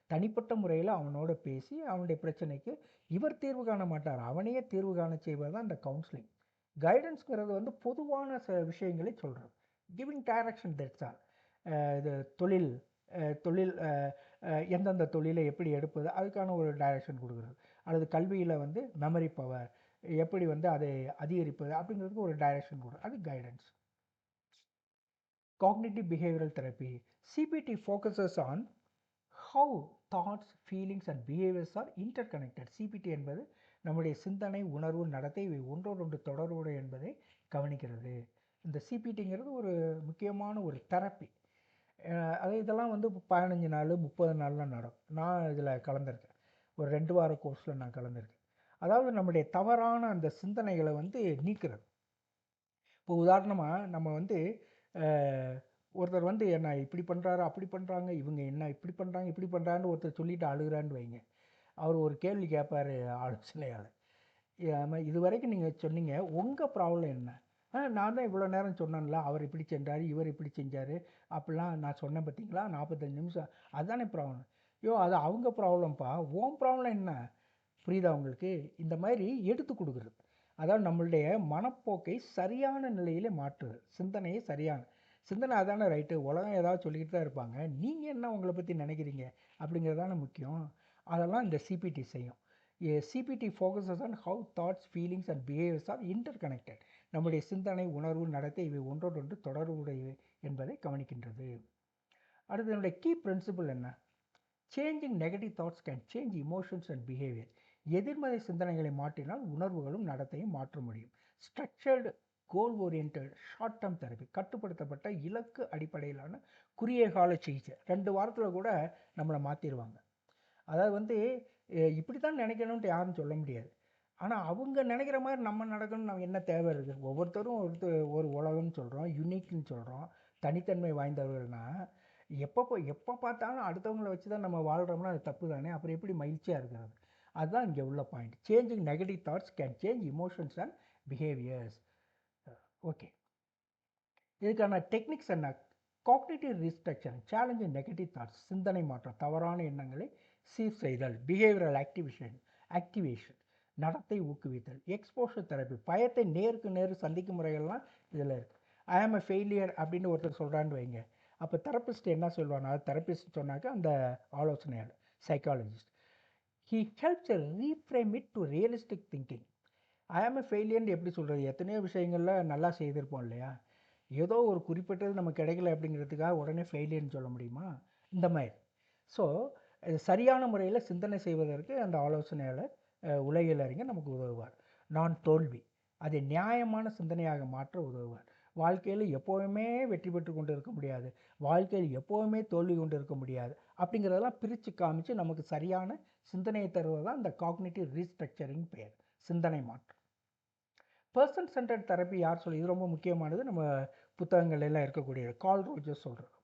S1: தனிப்பட்ட முறையில் அவனோட பேசி அவனுடைய பிரச்சனைக்கு இவர் தீர்வு காண மாட்டார், அவனையே தீர்வு காண செய்வது தான் அந்த கவுன்சிலிங். கைடன்ஸ்ங்கிறது பொதுவான விஷயங்களை சொல்கிறது. Giving direction, that's all. இது தொழில் எந்தெந்த தொழிலை எப்படி எடுப்பது அதுக்கான ஒரு டைரக்ஷன் கொடுக்குறது, அல்லது கல்வியில் மெமரி பவர் எப்படி அதை அதிகரிப்பது அப்படிங்கிறதுக்கு ஒரு டைரக்ஷன் கொடுக்குறது, அது guidance. Cognitive behavioral therapy. CBT focuses on how thoughts, feelings and behaviors are interconnected. CBT என்பது நம்முடைய சிந்தனை, உணர்வு, நடத்தை இவை ஒன்றோடொன்று தொடர்புடைய என்பதை கவனிக்கிறது. இந்த சிபிடிங்கிறது ஒரு முக்கியமான ஒரு தெரப்பி. இதெல்லாம் 15 நாள் 30 நாள்லாம் நடக்கும். நான் இதில் கலந்துருக்கேன். ஒரு 2 வார கோர்ஸில் நான் கலந்துருக்கேன். அதாவது நம்முடைய தவறான அந்த சிந்தனைகளை நீக்கிறது. இப்போ உதாரணமாக நம்ம ஒருத்தர் என்ன இப்படி பண்ணுறாரு, அப்படி பண்ணுறாங்க, இவங்க என்ன இப்படி பண்ணுறாங்க, இப்படி பண்ணுறான்னு ஒருத்தர் சொல்லிட்டு அழுகிறான்னு வைங்க. அவர் ஒரு கேள்வி கேட்பார் ஆலோசனையாளர். இது வரைக்கும் நீங்கள் சொன்னீங்க, உங்கள் ப்ராப்ளம் என்ன? நான் தான் இவ்வளோ நேரம் சொன்னேன்ல, அவர் இப்படி செஞ்சார், இவர் இப்படி செஞ்சார், அப்படிலாம் நான் சொன்னேன் பார்த்தீங்களா, 45 நிமிஷம், அதுதானே ப்ராப்ளம். அது அவங்க ப்ராப்ளம்ப்பா, ஓன் ப்ராப்ளம் என்ன? புரியுதா உங்களுக்கு? இந்த மாதிரி எடுத்து கொடுக்குறது. அதாவது நம்மளுடைய மனப்போக்கை சரியான நிலையில் மாற்றுது. சிந்தனையை சிந்தனை அதானே ரைட்டு. உலகம் ஏதாவது சொல்லிக்கிட்டு தான் இருப்பாங்க, நீங்கள் என்ன உங்களை பற்றி நினைக்கிறீங்க அப்படிங்கிறதான முக்கியம். அதெல்லாம் இந்த சிபிடி செய்யும். CBT focuses on how thoughts, feelings and behaviours are interconnected. நம்முடைய சிந்தனை, உணர்வு, நடத்தை இவை ஒன்றோடொன்று தொடர்புடையவை என்பதை கவனிக்கின்றது. அடுத்து என்னுடைய கீ பிரின்சிபிள் என்ன? Changing negative thoughts can change emotions and behaviour. எதிர்மறை சிந்தனைகளை மாற்றினால் உணர்வுகளும் நடத்தையும் மாற்ற முடியும். ஸ்ட்ரக்சர்டு கோல் ஓரியன்ட் ஷார்ட் டேர்ம் தெரப்பி, கட்டுப்படுத்தப்பட்ட இலக்கு அடிப்படையிலான குறுகிய கால சிகிச்சை. 2 வாரத்தில் கூட நம்மளை மாற்றிடுவாங்க. அதாவது இப்படி தான் நினைக்கணும்ன்ட்டு யாரும் சொல்ல முடியாது. ஆனால் அவங்க நினைக்கிற மாதிரி நம்ம நடக்கணும்னு நம்ம என்ன தேவை இருக்குது? ஒவ்வொருத்தரும் ஒரு உலகம்னு சொல்கிறோம், யூனிக்னு சொல்கிறோம், தனித்தன்மை வாய்ந்தவர்கள்னா எப்போ பார்த்தாலும் அடுத்தவங்களை வச்சு தான் நம்ம வாழ்கிறோம்னா அது தப்பு தானே. அப்புறம் எப்படி மகிழ்ச்சியாக இருக்கிறது? அதுதான் இங்கே உள்ள point. Changing negative thoughts can change emotions and behaviours. Okay, இதுக்கான டெக்னிக்ஸ் என்ன? Cognitive restructure, challenging negative thoughts, சிந்தனை மாற்றம், தவறான எண்ணங்களை சீர் செய்தல், பிஹேவியரல் ஆக்டிவேஷன், நடத்தை ஊக்குவித்தல், எக்ஸ்போஷர் தெரப்பி, பயத்தை நேருக்கு நேர் சந்திக்கும் முறைகள்லாம் இதில் இருக்குது. ஐ ஆம் எ ஃபெயிலியர் அப்படின்னு ஒருத்தர் சொல்கிறான்னு வைங்க, அப்போ தெரப்பிஸ்ட் என்ன சொல்லுவாங்க? அது தெரப்பிஸ்ட் சொன்னாக்க அந்த ஆலோசனையாளர், psychologist, he helps reframe it to realistic thinking. I am a ஃபெயிலியர்னு எப்படி சொல்கிறது? எத்தனையோ விஷயங்களில் நல்லா செய்திருப்போம் இல்லையா? ஏதோ ஒரு குறிப்பிட்டது நமக்கு கிடைக்கல அப்படிங்கிறதுக்காக உடனே ஃபெயிலியர்னு சொல்ல முடியுமா? இந்த மாதிரி. ஸோ சரியான முறையில் சிந்தனை செய்வதற்கு அந்த ஆலோசனையாளர், உலகியல் அறிஞர் நமக்கு உதவுவார். நான் தோல்வி, அதை நியாயமான சிந்தனையாக மாற்ற உதவுவார். வாழ்க்கையில் எப்போவுமே வெற்றி பெற்று கொண்டு இருக்க முடியாது, வாழ்க்கையில் எப்போவுமே தோல்வி கொண்டு இருக்க முடியாது அப்படிங்கிறதெல்லாம் பிரித்து காமிச்சு நமக்கு சரியான சிந்தனையை தருவது தான் இந்த காக்னிட்டிவ் ரீஸ்ட்ரக்சரிங் பெயர், சிந்தனை மாற்றம். பர்சன் சென்டர்ட் தெரப்பி யார் சொல்லி? இது ரொம்ப முக்கியமானது, நம்ம புத்தகங்கள் எல்லாம் இருக்கக்கூடியது. கார்ல் ரோஜர்ஸ் சொல்கிறது,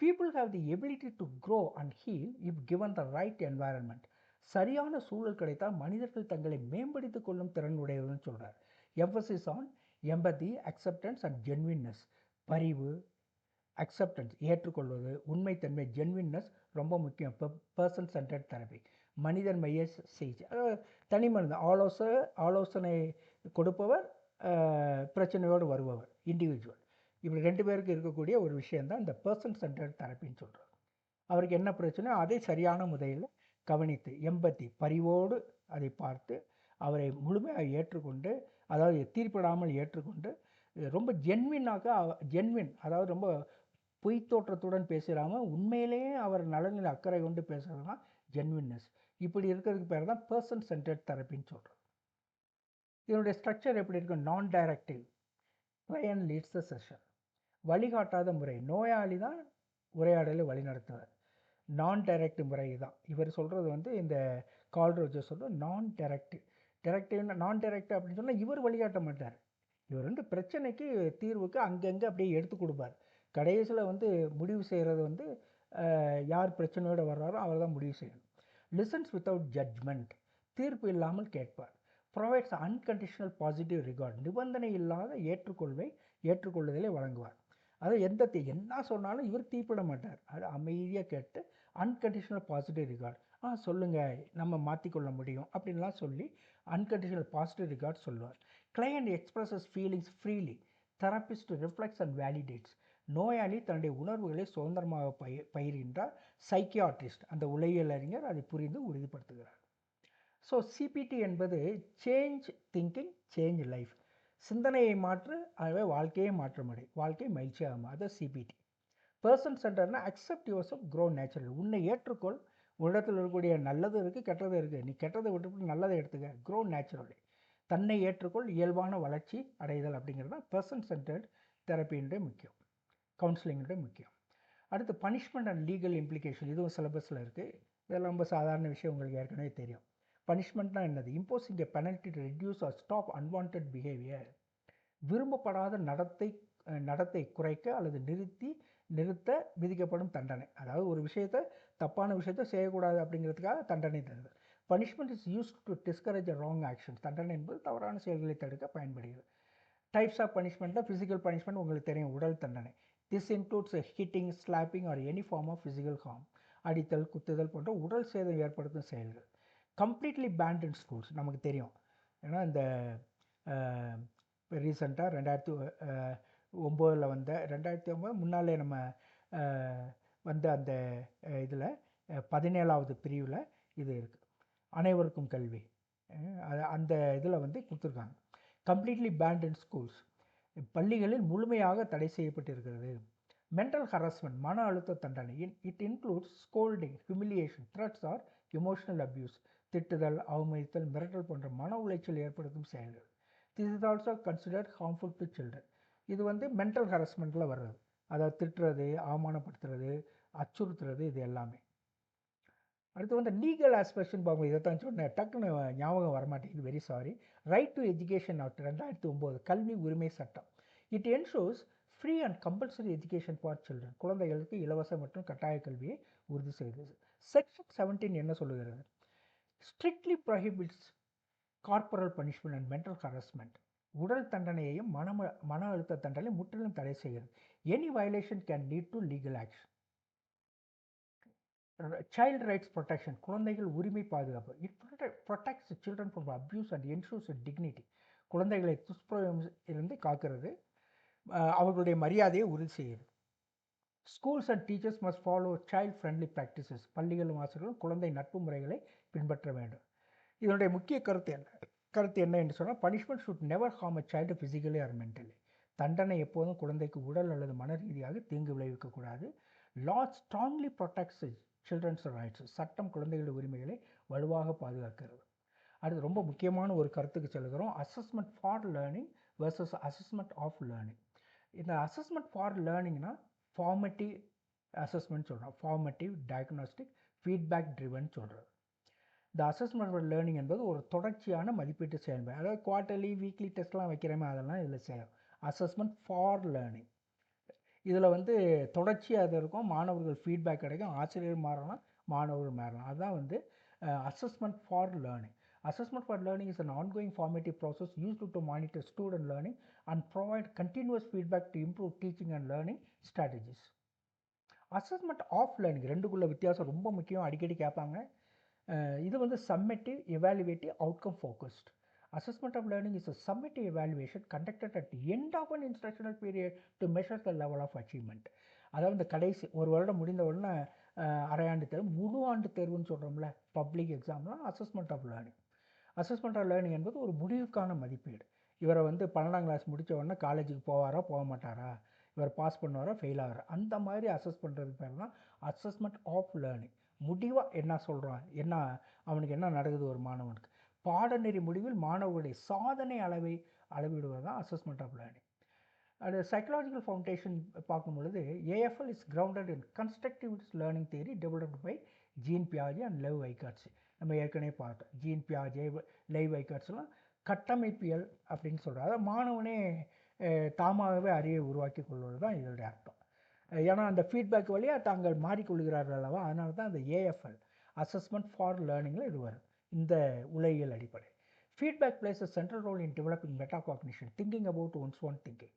S1: people have the ability to grow and heal if given the right environment. சரியான சூழல் கிடைத்தால் மனிதர்கள் தங்களை மேம்படுத்திக் கொள்ளும் திறன் உடையவர்னு சொல்கிறார். Emphasis on empathy, acceptance and genuineness. பரிவு, அக்செப்டன்ஸ் ஏற்றுக்கொள்வது, உண்மைத்தன்மை, ஜென்வின்னஸ் ரொம்ப முக்கியம். பர்சன் சென்டர்ட் தெரப்பி, மனிதன் மைய சிகிச்சை. தனி மனிதன் ஆலோசனை கொடுப்பவர், பிரச்சனையோடு வருபவர், இண்டிவிஜுவல், இப்படி 2 பேருக்கு இருக்கக்கூடிய ஒரு விஷயந்தான் இந்த பர்சன் சென்டர்ட் தெரப்பின்னு சொல்கிறார். அவருக்கு என்ன பிரச்சனை அதை சரியான முறையில் கவனித்து, எம்பத்தி, பரிவோடு அதை பார்த்து அவரை முழுமையாக ஏற்றுக்கொண்டு, அதாவது தீர்ப்பிடாமல் ஏற்றுக்கொண்டு, ரொம்ப ஜென்வின், அதாவது ரொம்ப பொய் தோற்றத்துடன் பேசுகிறாமல் உண்மையிலேயே அவர் நலனில் அக்கறை கொண்டு பேசுகிறது தான் ஜென்வின்னஸ். இப்படி இருக்கிறதுக்கு பேர் தான் பர்சன் சென்டர்ட் தெரப்பின்னு சொல்கிறோம். இதனுடைய ஸ்ட்ரக்சர் எப்படி இருக்கும்? Non directive, client leads the session. வழிகாட்டாத முறை. நோயாளி தான் உரையாடலை வழிநடத்துவார். நான் டைரக்ட் முறை தான். இவர் சொல்கிறது வந்து இந்த கார்ல் ரோஜர்ஸ் சொல்கிறது நான் டைரக்ட். டைரக்டிவ்னா நான் டைரக்ட் அப்படின்னு சொன்னால் இவர் வழிகாட்ட மாட்டார். இவர் வந்து பிரச்சனைக்கு தீர்வுக்கு அங்கங்கே அப்படியே எடுத்து கொடுப்பார். கடைசியில் வந்து முடிவு செய்கிறது வந்து யார் பிரச்சனையோடு வர்றாரோ அவர் தான் முடிவு செய்யணும். லிசன்ஸ் வித்தவுட் ஜட்ஜ்மெண்ட், தீர்ப்பு இல்லாமல் கேட்பார். ப்ரொவைட்ஸ் அன்கண்டிஷனல் பாசிட்டிவ் ரிகார்ட், நிபந்தனை இல்லாத ஏற்றுக்கொள்ளுதலை வழங்குவார். அது என்ன சொன்னாலும் இவர் தீர்ப்பிட மாட்டார். அது அமைதியாக கேட்டு அன்கண்டிஷனல் பாசிட்டிவ் ரிகார்ட், சொல்லுங்கள் நம்ம மாற்றிக்கொள்ள முடியும் அப்படின்லாம் சொல்லி அன்கண்டிஷனல் பாசிட்டிவ் ரிகார்ட் சொல்லுவார். Client expresses feelings freely, therapist reflects and validates, நோயாளி தன்னுடைய உணர்வுகளை சுதந்திரமாக பயிர்கின்றார். சைக்கியாட்ரிஸ்ட், அந்த உளவியல் அறிஞர், அதை புரிந்து உறுதிப்படுத்துகிறார். ஸோ சிபிடி என்பது சேஞ்ச் திங்கிங் சேஞ்ச் லைஃப். சிந்தனையை மாற்று, அதுவே வாழ்க்கையை மாற்ற முடியும், வாழ்க்கை மகிழ்ச்சியாகும். அது சிபிடி. பர்சன் சென்டர்னா accept yourself, grow natural. உன்னை ஏற்றுக்கொள், உலகத்தில் இருக்கக்கூடிய நல்லது இருக்குது கெட்டது இருக்குது, நீ கெட்டதை விட்டுவிட்டு நல்லதை எடுத்துக்க, க்ரோ நேச்சுரலி. தன்னை ஏற்றுக்கொள், இயல்பான வளர்ச்சி அடைதல் அப்படிங்கிறது தான் பர்சன் சென்டர்ட் தெரப்பின்னுடைய முக்கியம், கவுன்சிலிங்குடைய முக்கியம். அடுத்து பனிஷ்மெண்ட் அண்ட் லீகல் இம்ப்ளிகேஷன், இதுவும் சிலபஸில் இருக்குது. இதெல்லாம் ரொம்ப சாதாரண விஷயம், உங்களுக்கு ஏற்கனவே தெரியும். பனிஷ்மெண்ட்னா என்னது? Imposing a penalty to reduce or stop unwanted behaviour. விரும்பப்படாத நடத்தை குறைக்க அல்லது நிறுத்த விதிக்கப்படும் தண்டனை. அதாவது ஒரு விஷயத்தை, தப்பான விஷயத்தை செய்யக்கூடாது அப்படிங்கிறதுக்காக தண்டனை தருது. Punishment is used to discourage wrong action. தண்டனை என்பது தவறான செயல்களை தடுக்க பயன்படுகிறது. டைப்ஸ் ஆஃப் பனிஷ்மெண்ட்டில் ஃபிசிக்கல் பனிஷ்மெண்ட் உங்களுக்கு தெரியும், உடல் தண்டனை. This includes hitting, slapping or any form of physical harm. அடித்தல், குத்துதல் போன்ற உடல் சேதம் ஏற்படுத்தும் செயல்கள். கம்ப்ளீட்லி பேண்ட் இன் ஸ்கூல்ஸ், நமக்கு தெரியும். ஏன்னா இந்த ரீசெண்டாக 2009 வந்த 2009 முன்னாலே நம்ம வந்த அந்த இதில் 17வது பிரிவில் இது இருக்குது, அனைவருக்கும் கல்வி. அந்த இதில் வந்து கொடுத்துருக்காங்க. கம்ப்ளீட்லி பேண்ட் இன் ஸ்கூல்ஸ், பள்ளிகளில் முழுமையாக தடை செய்யப்பட்டிருக்கிறது. மென்டல் ஹராஸ்மெண்ட், மன அழுத்த தண்டனை. It includes scolding, humiliation, threats or emotional abuse. திட்டுதல், அவமதித்தல், மிரட்டல் போன்ற மன உளைச்சல் ஏற்படுத்தும் செயல்கள். This is also considered harmful to children. இது வந்து மென்டல் ஹராஸ்மெண்ட்டில் வர்றது. அதாவது திட்டுறது, அவமானப்படுத்துறது, அச்சுறுத்துறது, இது எல்லாமே. அடுத்து வந்து லீகல் ஆஸ்பெக்ட்னு பார்ப்போம். இதை தான் சொன்னேன், டக்குன்னு ஞாபகம் வரமாட்டேங்குது, very sorry. Right to education act 2009, கல்வி உரிமை சட்டம். It ensures free and compulsory education for children. குழந்தைகளுக்கு இலவச மற்றும் கட்டாய கல்வியை உறுதி செய்தது. செக்ஷன் 17 என்ன சொல்லுகிறது? Strictly prohibits corporal punishment and mental harassment. உடல் தண்டனையையும் மன அழுத்த தண்டனை முற்றிலும் தடை செய்கிறது. Any violation can lead to legal action. Child rights protection, குழந்தைகள் உரிமை பாதுகாப்பு. It protects children from abuse and ensures dignity. குழந்தைகளை துஷ்பிரயோகம் காக்கிறது, அவர்களுடைய மரியாதையை உறுதி செய்கிறது. Schools and teachers must follow child friendly practices. பள்ளிகளும் ஆசிரியர்களும் குழந்தை நட்பு முறைகளை பின்பற்ற வேண்டும். இதனுடைய முக்கிய கருத்து என்ன என்று சொன்னால், punishment should never harm a child physically or mentally. தண்டனை எப்போதும் குழந்தைக்கு உடல் அல்லது மன ரீதியாக தீங்கு விளைவிக்கக்கூடாது. Law strongly protects children's rights. சட்டம் குழந்தைகளுடைய உரிமைகளை வலுவாக பாதுகாக்கிறது. அடுத்து ரொம்ப முக்கியமான ஒரு கருத்துக்கு செல்கிறோம், assessment for learning versus assessment of learning. இந்த அசஸ்மெண்ட் ஃபார் லேர்னிங்னா ஃபார்மேட்டிவ் அசஸ்மெண்ட் சொல்கிறோம், ஃபார்மேட்டிவ், டயக்னாஸ்டிக், ஃபீட்பேக் ட்ரிவன் சொல்கிறது. இந்த அசஸ்மெண்ட் ஃபார் லேர்னிங் என்பது ஒரு தொடர்ச்சியான மதிப்பீட்டு செயல்முறை. அதாவது குவார்ட்டர்லி, வீக்லி டெஸ்ட்லாம் வைக்கிறோமே, அதெல்லாம் இதில் செய்யும். அசஸ்மெண்ட் ஃபார் லேர்னிங், இதில் வந்து தொடர்ச்சியாக இருக்கும், மாணவர்கள் ஃபீட்பேக் கிடைக்கும், ஆசிரியர் மாறலாம், மாணவர்கள் மாறலாம். அதுதான் வந்து assessment for learning. Assessment for learning is an ongoing formative process used to monitor student learning and provide continuous feedback to improve teaching and learning strategies. Assessment of learning ரெண்டுக்குள்ள வித்தியாசம் ரொம்ப முக்கியம், அடிக்கடி கேட்பாங்க. இது வந்து summative, evaluative, outcome focused. Assessment of learning is a summative evaluation conducted at the end of an instructional period to measure the level of achievement. அதாவது இந்த கடைசி ஒரு வருடம் முடிந்த உடனே அரையாண்டு தேர்வு, முழு ஆண்டு தேர்வுன்னு சொல்கிறோம்ல, பப்ளிக் எக்ஸாம்லாம் assessment of learning. Assessment of learning என்பது ஒரு முடிவுக்கான மதிப்பீடு. இவரை வந்து 12ஆம் கிளாஸ் முடித்த உடனே காலேஜுக்கு போவாரா போக மாட்டாரா, இவர் பாஸ் பண்ணுவாரா ஃபெயில் ஆகிறாரா, அந்த மாதிரி அசஸ் பண்ணுறது பேர் தான் அசஸ்மெண்ட் ஆஃப் லேர்னிங். முடிவாக என்ன சொல்கிறான், அவனுக்கு என்ன நடக்குது ஒரு மாணவனுக்கு, பாடநெறி முடிவில் மாணவர்களுடைய சாதனை அளவிடுவது தான் அசஸ்மெண்ட் ஆஃப் லேர்னிங். அது சைக்கலாஜிக்கல் ஃபவுண்டேஷன் பார்க்கும் பொழுது AFL is grounded in constructive learning theory developed by Jean பியாஜே அண்ட் லெவ் வைகாட்ஸ். நம்ம ஏற்கனவே பார்த்தோம். ஜீன் பியாஜே, லெவ் வைகாட்ஸ்லாம் கட்டமைப்பியல் அப்படின்னு சொல்கிறார். அதாவது மாணவனே தாமாகவே அறிவை உருவாக்கி கொள்வது தான் இதோடைய அர்த்தம். ஏன்னா அந்த ஃபீட்பேக் வழியாக தாங்கள் மாறிக்கொள்கிறார்கள் அல்லவா, அதனால தான் அந்த ஏஎஃப்எல் அசஸ்மெண்ட் ஃபார் லேர்னிங்கில் இது வரும். இந்த உலகியல் அடிப்படை feedback plays a central role in developing metacognition, thinking about one's own thinking.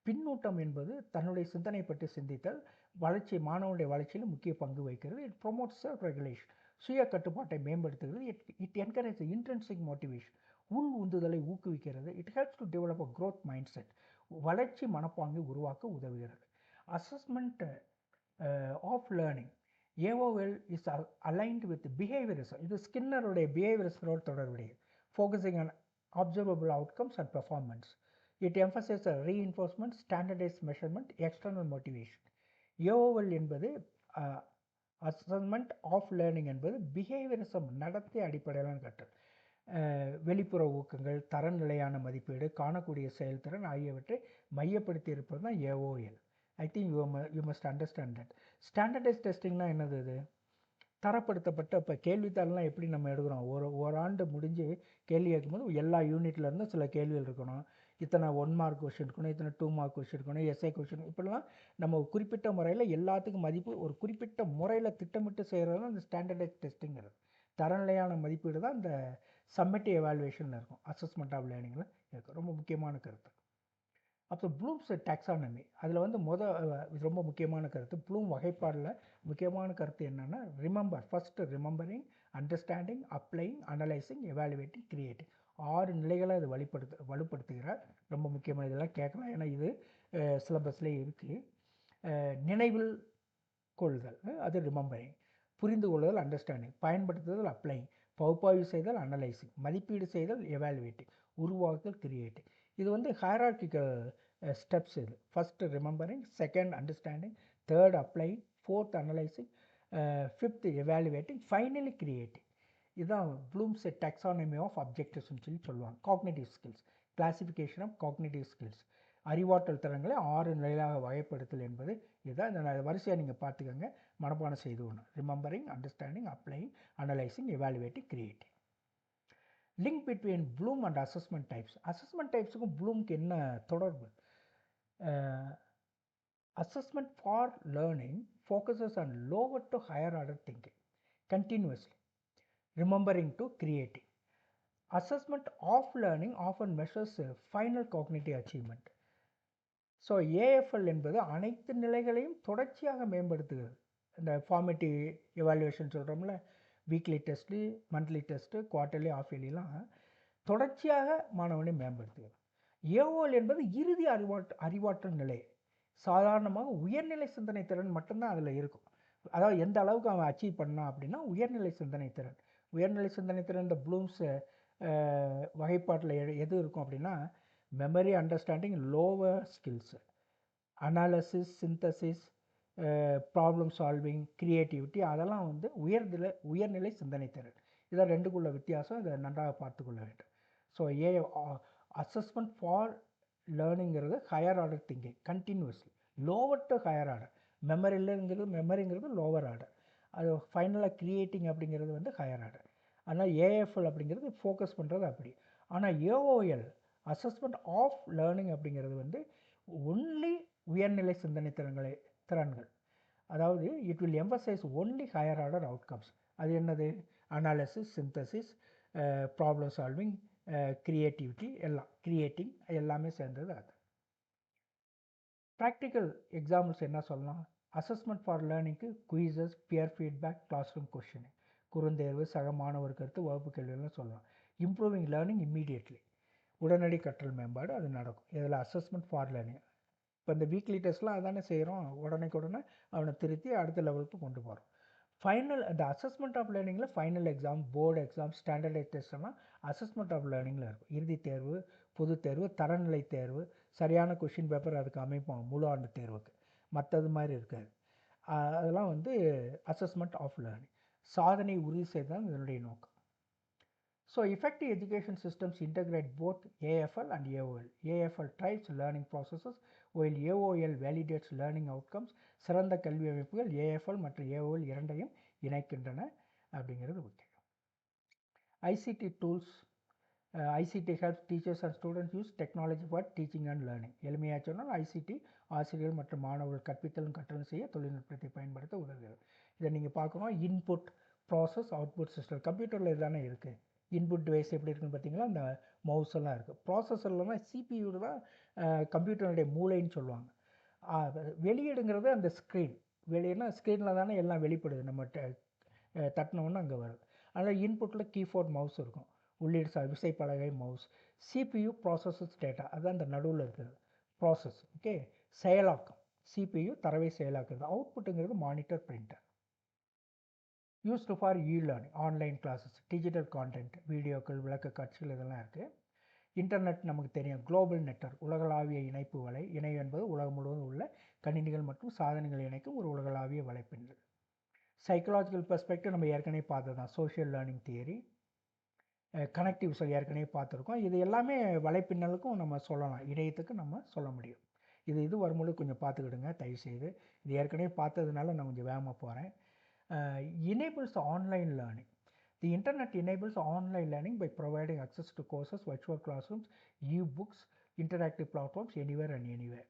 S1: பின்னூட்டம் என்பது தன்னுடைய சிந்தனை பற்றி சிந்தித்தல் வளர்ச்சி, மாணவனுடைய வளர்ச்சியில் முக்கிய பங்கு வகிக்கிறது. இட் ப்ரொமோட்ஸ் செல்ஃப் ரெகுலேஷன், சுய கட்டுப்பாட்டை மேம்படுத்துகிறது. இட் என்கரேஜ் இன்ட்ரென்சிக் மோட்டிவேஷன், உள் உந்துதலை ஊக்குவிக்கிறது. It helps to develop a growth mindset, வளர்ச்சி மனப்பாங்கை உருவாக்க உதவுகிறது. Assessment of learning AOL is aligned with behaviourism. இது ஸ்கின்னருடைய பிஹேவியரிசத்தோடு தொடர்புடையது. Focusing on observable outcomes and performance. It emphasizes reinforcement, standardized measurement, external motivation. AOL என்பது அசஸ்மெண்ட் ஆஃப் லேர்னிங் என்பது பிஹேவியரிசம், நடத்தை அடிப்படையிலான கற்றல். வெளிப்புற ஊக்கங்கள், தரநிலையான மதிப்பீடு, காணக்கூடிய செயல்திறன் ஆகியவற்றை மையப்படுத்தி இருப்பது தான் AOL. I think you must understand that. Standardise டெஸ்டிங்னா என்னது? இது தரப்படுத்தப்பட்ட இப்போ கேள்வித்தாள்லாம் எப்படி நம்ம எடுக்கிறோம், ஓராண்டு முடிஞ்சு கேள்வி கேட்கும்போது எல்லா யூனிட்லேருந்து சில கேள்விகள் இருக்கணும், இத்தனை 1 மார்க் கொஷின் இருக்கணும், இத்தனை 2 மார்க் கொஷின் இருக்கணும், எஸ்ஏ கொஷின், இப்படிலாம் நம்ம குறிப்பிட்ட முறையில் எல்லாத்துக்கும் மதிப்பு ஒரு குறிப்பிட்ட முறையில் திட்டமிட்டு செய்கிறது தான் இந்த ஸ்டாண்டர்டைஸ் டெஸ்டிங்கிறது. தரநிலையான மதிப்பீடு தான் இந்த சம்மட்டிவ் எவாலுவேஷனில் இருக்கும், அசஸ்மெண்ட் ஆஃப் லேர்னிங்கில் இருக்கும். ரொம்ப முக்கியமான கருத்து. அப்புறம் ப்ளூம்ஸ் டாக்ஸானமி, அதில் வந்து ரொம்ப முக்கியமான கருத்து ப்ளூம் வகைப்பாடில் முக்கியமான கருத்து என்னென்னா, remember, first remembering, understanding, applying, analysing, evaluating, creating, 6 நிலைகளை அது வலுப்படுத்துகிறார். ரொம்ப முக்கியமாக இதெல்லாம் கேட்கலாம், ஏன்னா இது சிலபஸ்லேயே இருக்குது. நினைவில் கொள்ளுதல், அது ரிமெம்பரிங். புரிந்து கொள்ளுதல், அண்டர்ஸ்டாண்டிங். பயன்படுத்துதல், அப்ளைங். பகுப்பாய்வு செய்தல், அனலைசிங். மதிப்பீடு செய்தல், எவாலுவேட்டிங். உருவாக்குதல், கிரியேட்டிங். இது வந்து ஹைரார்கிக்கல் ஸ்டெப்ஸ். இது first remembering, second understanding, third applying, fourth analysing, fifth evaluating, finally creating. இதுதான் ப்ளூம்ஸ் டாக்ஸானமி ஆஃப் அப்ஜெக்டிவ்ஸ்னு சொல்லுவாங்க. Cognitive skills, classification of cognitive skills, அறிவாற்றல் திறன்களை 6 நிலையாக வகைப்படுத்தல் என்பது இதுதான். இந்த வரிசையாக நீங்கள் பார்த்துக்கோங்க, மனப்பாடம் செய்து ஒன்று. Remembering, understanding, applying, analysing, evaluating, creating. Link between Bloom and assessment types. Assessment டைப்ஸுக்கும் ப்ளூமுக்கு என்ன தொடர்பு? Assessment for learning focuses on lower to higher order thinking continuously, remembering to creating. Assessment of learning often measures final cognitive achievement. So AFL என்பது அனைத்து நிலைகளையும் தொடர்ச்சியாக மேம்படுத்துகிறது. இந்த ஃபார்மேட்டிவ் எவாலுவேஷன் சொல்கிறோம்ல, weekly test, monthly test, quarterly, half இயர்லிலாம் தொடர்ச்சியாக மாணவனை மேம்படுத்துகிறது. ஏஓஎல் என்பது இறுதி அறிவாற்றல் நிலை. சாதாரணமாக உயர்நிலை சிந்தனை திறன் மட்டும்தான் அதில் இருக்கும். அதாவது எந்த அளவுக்கு அவன் அச்சீவ் பண்ணான் அப்படின்னா உயர்நிலை சிந்தனை திறன். உயர்நிலை சிந்தனை திறன் இந்த ப்ளூம்ஸ் வகைப்பாட்டில் எது இருக்கும் அப்படின்னா, memory, understanding, lower skills, analysis, synthesis, problem solving, creativity, அதெல்லாம் வந்து உயர்நிலை சிந்தனை திறன். இதான் ரெண்டுக்குள்ள வித்தியாசம், இதை நன்றாக பார்த்து கொள்ள வேண்டும். ஸோ அசஸ்மெண்ட் ஃபார் லேர்னிங்கிறது higher order thinking continuously, lower to higher order. மெமரிங்கிறது லோவர் ஆர்டர், அது ஃபைனலாக க்ரியேட்டிங் அப்படிங்கிறது வந்து ஹையர் ஆர்டர். ஆனால் ஏஎஃப்எல் அப்படிங்கிறது ஃபோக்கஸ் பண்ணுறது அப்படி. ஆனால் ஏஓஎல் அசஸ்மெண்ட் ஆஃப் லேர்னிங் அப்படிங்கிறது வந்து ஒன்லி உயர்நிலை சிந்தனை திறன்கள். அதாவது it will emphasise only higher order outcomes. அது என்னது? Analysis, synthesis, problem solving, creativity, எல்லாம் கிரியேட்டிங் எல்லாமே சேர்ந்தது அது. ப்ராக்டிக்கல் எக்ஸாம்பிள்ஸ் என்ன சொல்லலாம்? அசஸ்மெண்ட் ஃபார் லேர்னிங்க்கு quizzes, peer feedback, classroom questioning, குறுந்தேர்வு, சக மாணவர் கருத்து, வகுப்பு கேள்விகள்னு சொல்லலாம். இம்ப்ரூவிங் லேர்னிங் இம்மீடியட்லி, உடனடி கற்றல் மேம்பாடு அது நடக்கும். இதில் அசஸ்மெண்ட் ஃபார் லேர்னிங். இப்போ இந்த வீக்லி டெஸ்ட்லாம் அதானே செய்கிறோம், உடனே அவனை திருத்தி அடுத்த லெவலுக்கு கொண்டு போகிறோம். ஃபைனல் இந்த அசஸ்மெண்ட் ஆஃப் லேர்னிங்கில் final exam, board exam, standardise டெஸ்ட்லாம் அசஸ்மெண்ட் ஆஃப் லேர்னிங்கில் இருக்கும். இறுதி தேர்வு, பொது தேர்வு, தரநிலை தேர்வு, சரியான கொஷின் பேப்பர் அதுக்கு அமைப்போம் முழு ஆண்டு தேர்வுக்கு. மற்றது மாதிரி இருக்காது. அதெல்லாம் வந்து அசஸ்மெண்ட் ஆஃப் லேர்னிங். சாதனை உறுதி செய்தான் இதனுடைய நோக்கம். So effective education systems integrate both AFL and AOL. AFL drives learning processes while AOL validates learning outcomes. சிறந்த கல்வி அமைப்புகள் AFL மற்றும் AOL இரண்டையும் இணைக்கின்றன அப்படிங்கிறது முக்கியம். ICT tools. ICT helps teachers and students use technology for teaching and learning. எளிமையாக சொன்னால் ICT ஆசிரியர்கள் மற்றும் மாணவர்கள் கற்பித்தலும் கற்றலும் செய்ய தொழில்நுட்பத்தை பயன்படுத்த உதவுகிறது. இதை நீங்கள் பார்க்கணும், இன்புட் ப்ராசஸ் அவுட்புட் சிஸ்டம். கம்ப்யூட்டரில் இதுதானே இருக்குது. இன்புட் டிவைஸ் எப்படி இருக்குன்னு பார்த்தீங்களா, அந்த மவுஸ் எல்லாம் இருக்குது. ப்ராசஸர்லனா CPU தான் கம்ப்யூட்டருடைய மூளைன்னு சொல்லுவாங்க. வெளியீடுங்கிறது அந்த ஸ்க்ரீன். வெளியேனா ஸ்க்ரீனில் தானே எல்லாம் வெளிப்படுது, நம்ம தட்டினோன்னு அங்கே வருது. அதனால் இன்புட்டில் கீபோர்ட் மவுஸ் இருக்கும், உள்ளீடு விசைப்பலகை மவுஸ். CPU ப்ராசஸஸ் டேட்டா, அதுதான் அந்த நடுவில் இருக்கிறது ப்ராசஸ். ஓகே, செயலாக்கம். CPU தரவை செயலாக்குறது. அவுட்புட்டுங்கிறது monitor printer. Used for learning, online classes, digital content, வீடியோக்கள், விளக்க காட்சிகள் இதெல்லாம் இருக்குது. இன்டர்நெட் நமக்கு தெரியும், குளோபல் நெட்வொர்க், உலகளாவிய இணைப்பு வலை. இணையம் என்பது உலகம் முழுவதும் உள்ள கணினிகள் மற்றும் சாதனங்களை இணைக்கும் ஒரு உலகளாவிய வலைப்பின்னல். சைக்கலாஜிக்கல் பெர்ஸ்பெக்டிவ் நம்ம ஏற்கனவே பார்த்தது தான், சோஷியல் லேர்னிங் தியரி. கனெக்டிவ் ஏற்கனவே பார்த்துருக்கோம். இது எல்லாமே வலைப்பின்னலுக்கும் நம்ம சொல்லலாம், இணையத்துக்கு நம்ம சொல்ல முடியும். இது வரும்போது கொஞ்சம் பார்த்துக்கிடுங்க தயவுசெய்து. இது ஏற்கனவே பார்த்ததுனால நான் கொஞ்சம் வேகமாக போகிறேன். Enables online learning. The internet enables online learning by providing access to courses, virtual classrooms, e-books, interactive platforms anywhere and anywhere.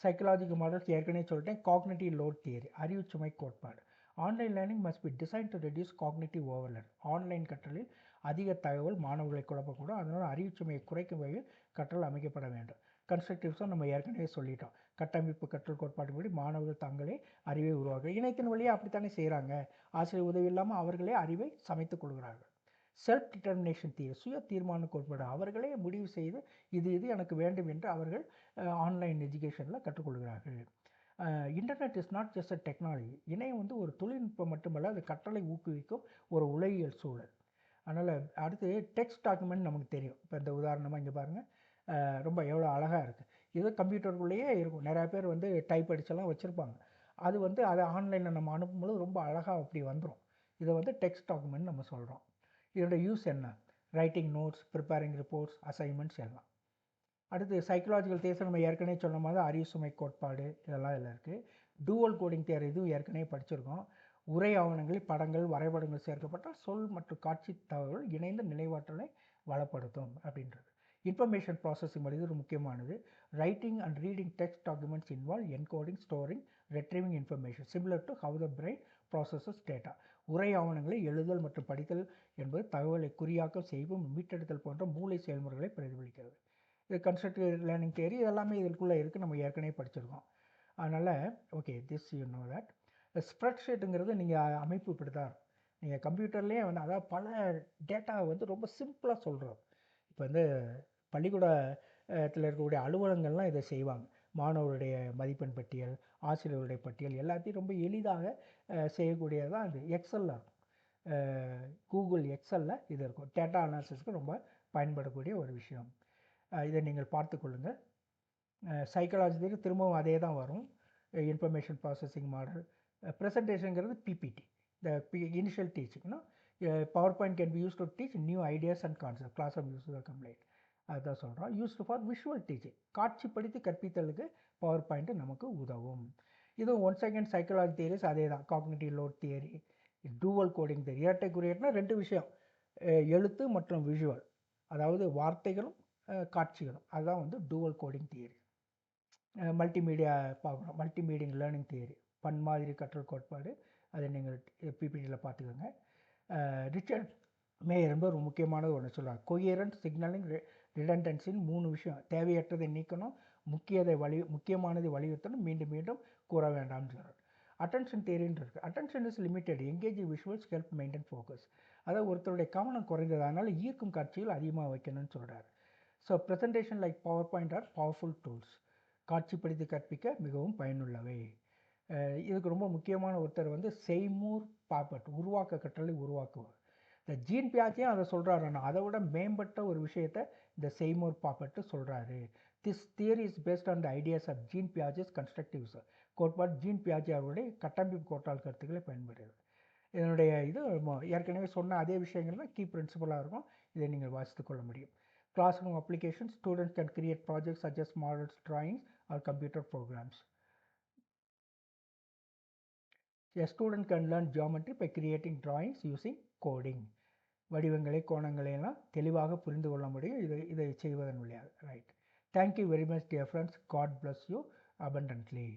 S1: Psychological models ஏற்கனவே சொல்லிட்டேன். Cognitive load theory, அறிவு சுமை கோட்பாடு. Online learning must be designed to reduce cognitive overload. Online கற்றலில் அதிக தகவல் மாணவர்களை குழப்பக்கூடும், அதனால் அறிவு சுமையை குறைக்கும் வகையில் கற்றல் அமைக்கப்பட வேண்டும். கன்ஸ்ட்ரக்டிவ்ஸும் நம்ம ஏற்கனவே சொல்லிட்டோம். கட்டமைப்பு கற்றல் கோட்பாடுபடி மாணவர்கள் தங்களே அறிவை உருவாக்க இணையத்தின் வழியாக அப்படித்தானே செய்கிறாங்க. ஆசிரியர் உதவி இல்லாமல் அவர்களே அறிவை சமைத்துக் கொள்கிறார்கள். செல்ஃப் டிட்டர்மினேஷன் தியரி, சுய தீர்மான கோட்பாடு. அவர்களே முடிவு செய்து இது எனக்கு வேண்டும் என்று அவர்கள் ஆன்லைன் எஜுகேஷனில் கற்றுக்கொள்கிறார்கள். Internet is not just a technology. இணையம் வந்து ஒரு தொழில்நுட்பம் மட்டுமல்ல, அது கற்றலை ஊக்குவிக்கும் ஒரு உலகியல் சூழல். அதனால் அடுத்து டெக்ஸ்ட் டாக்குமெண்ட் நமக்கு தெரியும். இப்போ இந்த உதாரணமாக இங்கே பாருங்கள், ரொம்ப எவ்வளோ அழகாக இருக்குது. இது கம்ப்யூட்டருக்குள்ளேயே இருக்கும். நிறையா பேர் வந்து டைப் அடிச்செல்லாம் வச்சுருப்பாங்க. அது வந்து அதை ஆன்லைனில் நம்ம அனுப்பும்போது ரொம்ப அழகாக அப்படி வந்துடும். இதை வந்து டெக்ஸ்ட் டாக்குமெண்ட் நம்ம சொல்கிறோம். இதோட யூஸ் என்ன? Writing notes, preparing reports, assignments எல்லாம். அடுத்து சைக்கலாஜிக்கல் தேர்ஸ் நம்ம ஏற்கனவே சொன்ன மாதிரி அறிவு சுமை கோட்பாடு இதெல்லாம் இதில் இருக்குது. டூவல் கோடிங் தேர், இதுவும் ஏற்கனவே படிச்சிருக்கோம். உரை ஆவணங்களில் படங்கள் வரைபடங்கள் சேர்க்கப்பட்டால் சொல் மற்றும் காட்சி தகவல்கள் இணைந்த நினைவாற்றலை வளப்படுத்தும் அப்படின்றது. இன்ஃபர்மேஷன் ப்ராசஸிங் இது ஒரு முக்கியமானது. Writing and reading text documents involve encoding, storing, retrieving information similar to how the brain processes data. உரை ஆவணங்களை எழுதல் மற்றும் படித்தல் என்பது தகவலை குறியாக்கம் செய்வும் மீட்டெடுத்தல் போன்ற மூளை செயல்முறைகளை பிரதிபலிக்கிறது. இது கன்ஸ்ட்ரக்டிவ் லேர்னிங் தியரி எல்லாமே இதற்குள்ளே இருக்குது, நம்ம ஏற்கனவே படிச்சிருக்கோம். அதனால் okay, this you know that. ஸ்ப்ரெட்ஷீட்டுங்கிறது நீங்கள் அமைப்பு இப்படி தான் இருக்கும். நீங்கள் கம்ப்யூட்டர்லேயே வந்து அதாவது பல டேட்டாவை வந்து ரொம்ப சிம்பிளாக சொல்கிறோம். இப்போ வந்து பள்ளிக்கூடத்தில் இருக்கக்கூடிய அலுவலகங்கள்லாம் இதை செய்வாங்க. மாணவருடைய மதிப்பெண் பட்டியல், ஆசிரியருடைய பட்டியல் எல்லாத்தையும் ரொம்ப எளிதாக செய்யக்கூடியதான் இது. எக்ஸலில் இருக்கும், கூகுள் எக்ஸலில் இது இருக்கும். டேட்டா அனாலிசிஸ்க்கு ரொம்ப பயன்படக்கூடிய ஒரு விஷயம். இதை நீங்கள் பார்த்து கொள்ளுங்கள். சைக்காலஜிக்கு திரும்பவும் அதே தான் வரும். Information processing model. ப்ரெசன்டேஷனுங்கிறது பிபிடி, இந்த இனிஷியல் டீச்சிங்னா PowerPoint can be used to teach new ideas and concept, class of use complaint, அதுதான் சொல்கிறோம். யூஸ்டு ஃபார் விஷுவல் டீச்சிங், காட்சிப்படுத்தி கற்பித்தலுக்கு பவர் பாயிண்ட்டு நமக்கு உதவும். இதுவும் ஒன்ஸ் அகேன் சைக்காலஜி தியரிஸ் அதே தான். Cognitive load theory, dual coding theory. இரட்டை குறியீடுனா ரெண்டு விஷயம், எழுத்து மற்றும் விஷுவல், அதாவது வார்த்தைகளும் காட்சிகளும், அதுதான் வந்து டூவல் கோடிங் தியரி. மல்டிமீடியா பார்க்குறோம், மல்டிமீடியம் லேர்னிங் தியரி, பன்மாதிரி கற்றல் கோட்பாடு, அதை நீங்கள் பிபிடியில் பார்த்துக்கோங்க. ரிச்சர்ட் மேயர் என்பது ஒரு முக்கியமானது ஒன்று சொல்கிறார். கொயரண்ட், சிக்னலிங், ரிடண்டன்சின்னு 3 விஷயம். தேவையற்றதை நீக்கணும், முக்கியமானதை வலியுறுத்தணும், மீண்டும் மீண்டும் கூற வேண்டாம்னு சொல்கிறார். அட்டென்ஷன் தியரின்னு இருக்குது. Attention is limited, engaging visuals help maintain focus. அதாவது ஒருத்தருடைய கவனம் குறைந்தது, அதனால் ஈர்க்கும் காட்சிகள் அதிகமாக வைக்கணும்னு சொல்கிறார். So presentation like power point R powerful tools, காட்சிப்படுத்தி கற்பிக்க மிகவும் பயனுள்ளவை. இதுக்கு ரொம்ப முக்கியமான ஒருத்தர் வந்து செய்மூர் பாப்பட், உருவாக்க கற்றலை உருவாக்குவார். இந்த ஜீன் பியாஜே அதை சொல்கிறாரு. ஆனால் அதை விட மேம்பட்ட ஒரு விஷயத்தை இந்த செய்மூர் பாப்பட்டு சொல்கிறாரு. This theory is based on the ideas of Jean Piaget's constructives கோட்பாடு. ஜீன் பியாஜே அவருடைய கட்டமைப்பு கோட்பாடு கருத்துக்களை பயன்படுகிறது. இதனுடைய இது ஏற்கனவே சொன்ன அதே விஷயங்கள் தான் கீ பிரின்சிபலாக இருக்கும். இதை நீங்கள் வாசித்து கொள்ள முடியும். Classroom application, students can create projects such as models, drawings or computer programs. A student can learn geometry by creating drawings using coding. வடிவங்களை கோணங்களை எல்லாம் தெளிவாக புரிந்து கொள்ள முடியும் இதை செய்வதன் வழியாக. Right. Thank you very much dear friends. God bless you abundantly.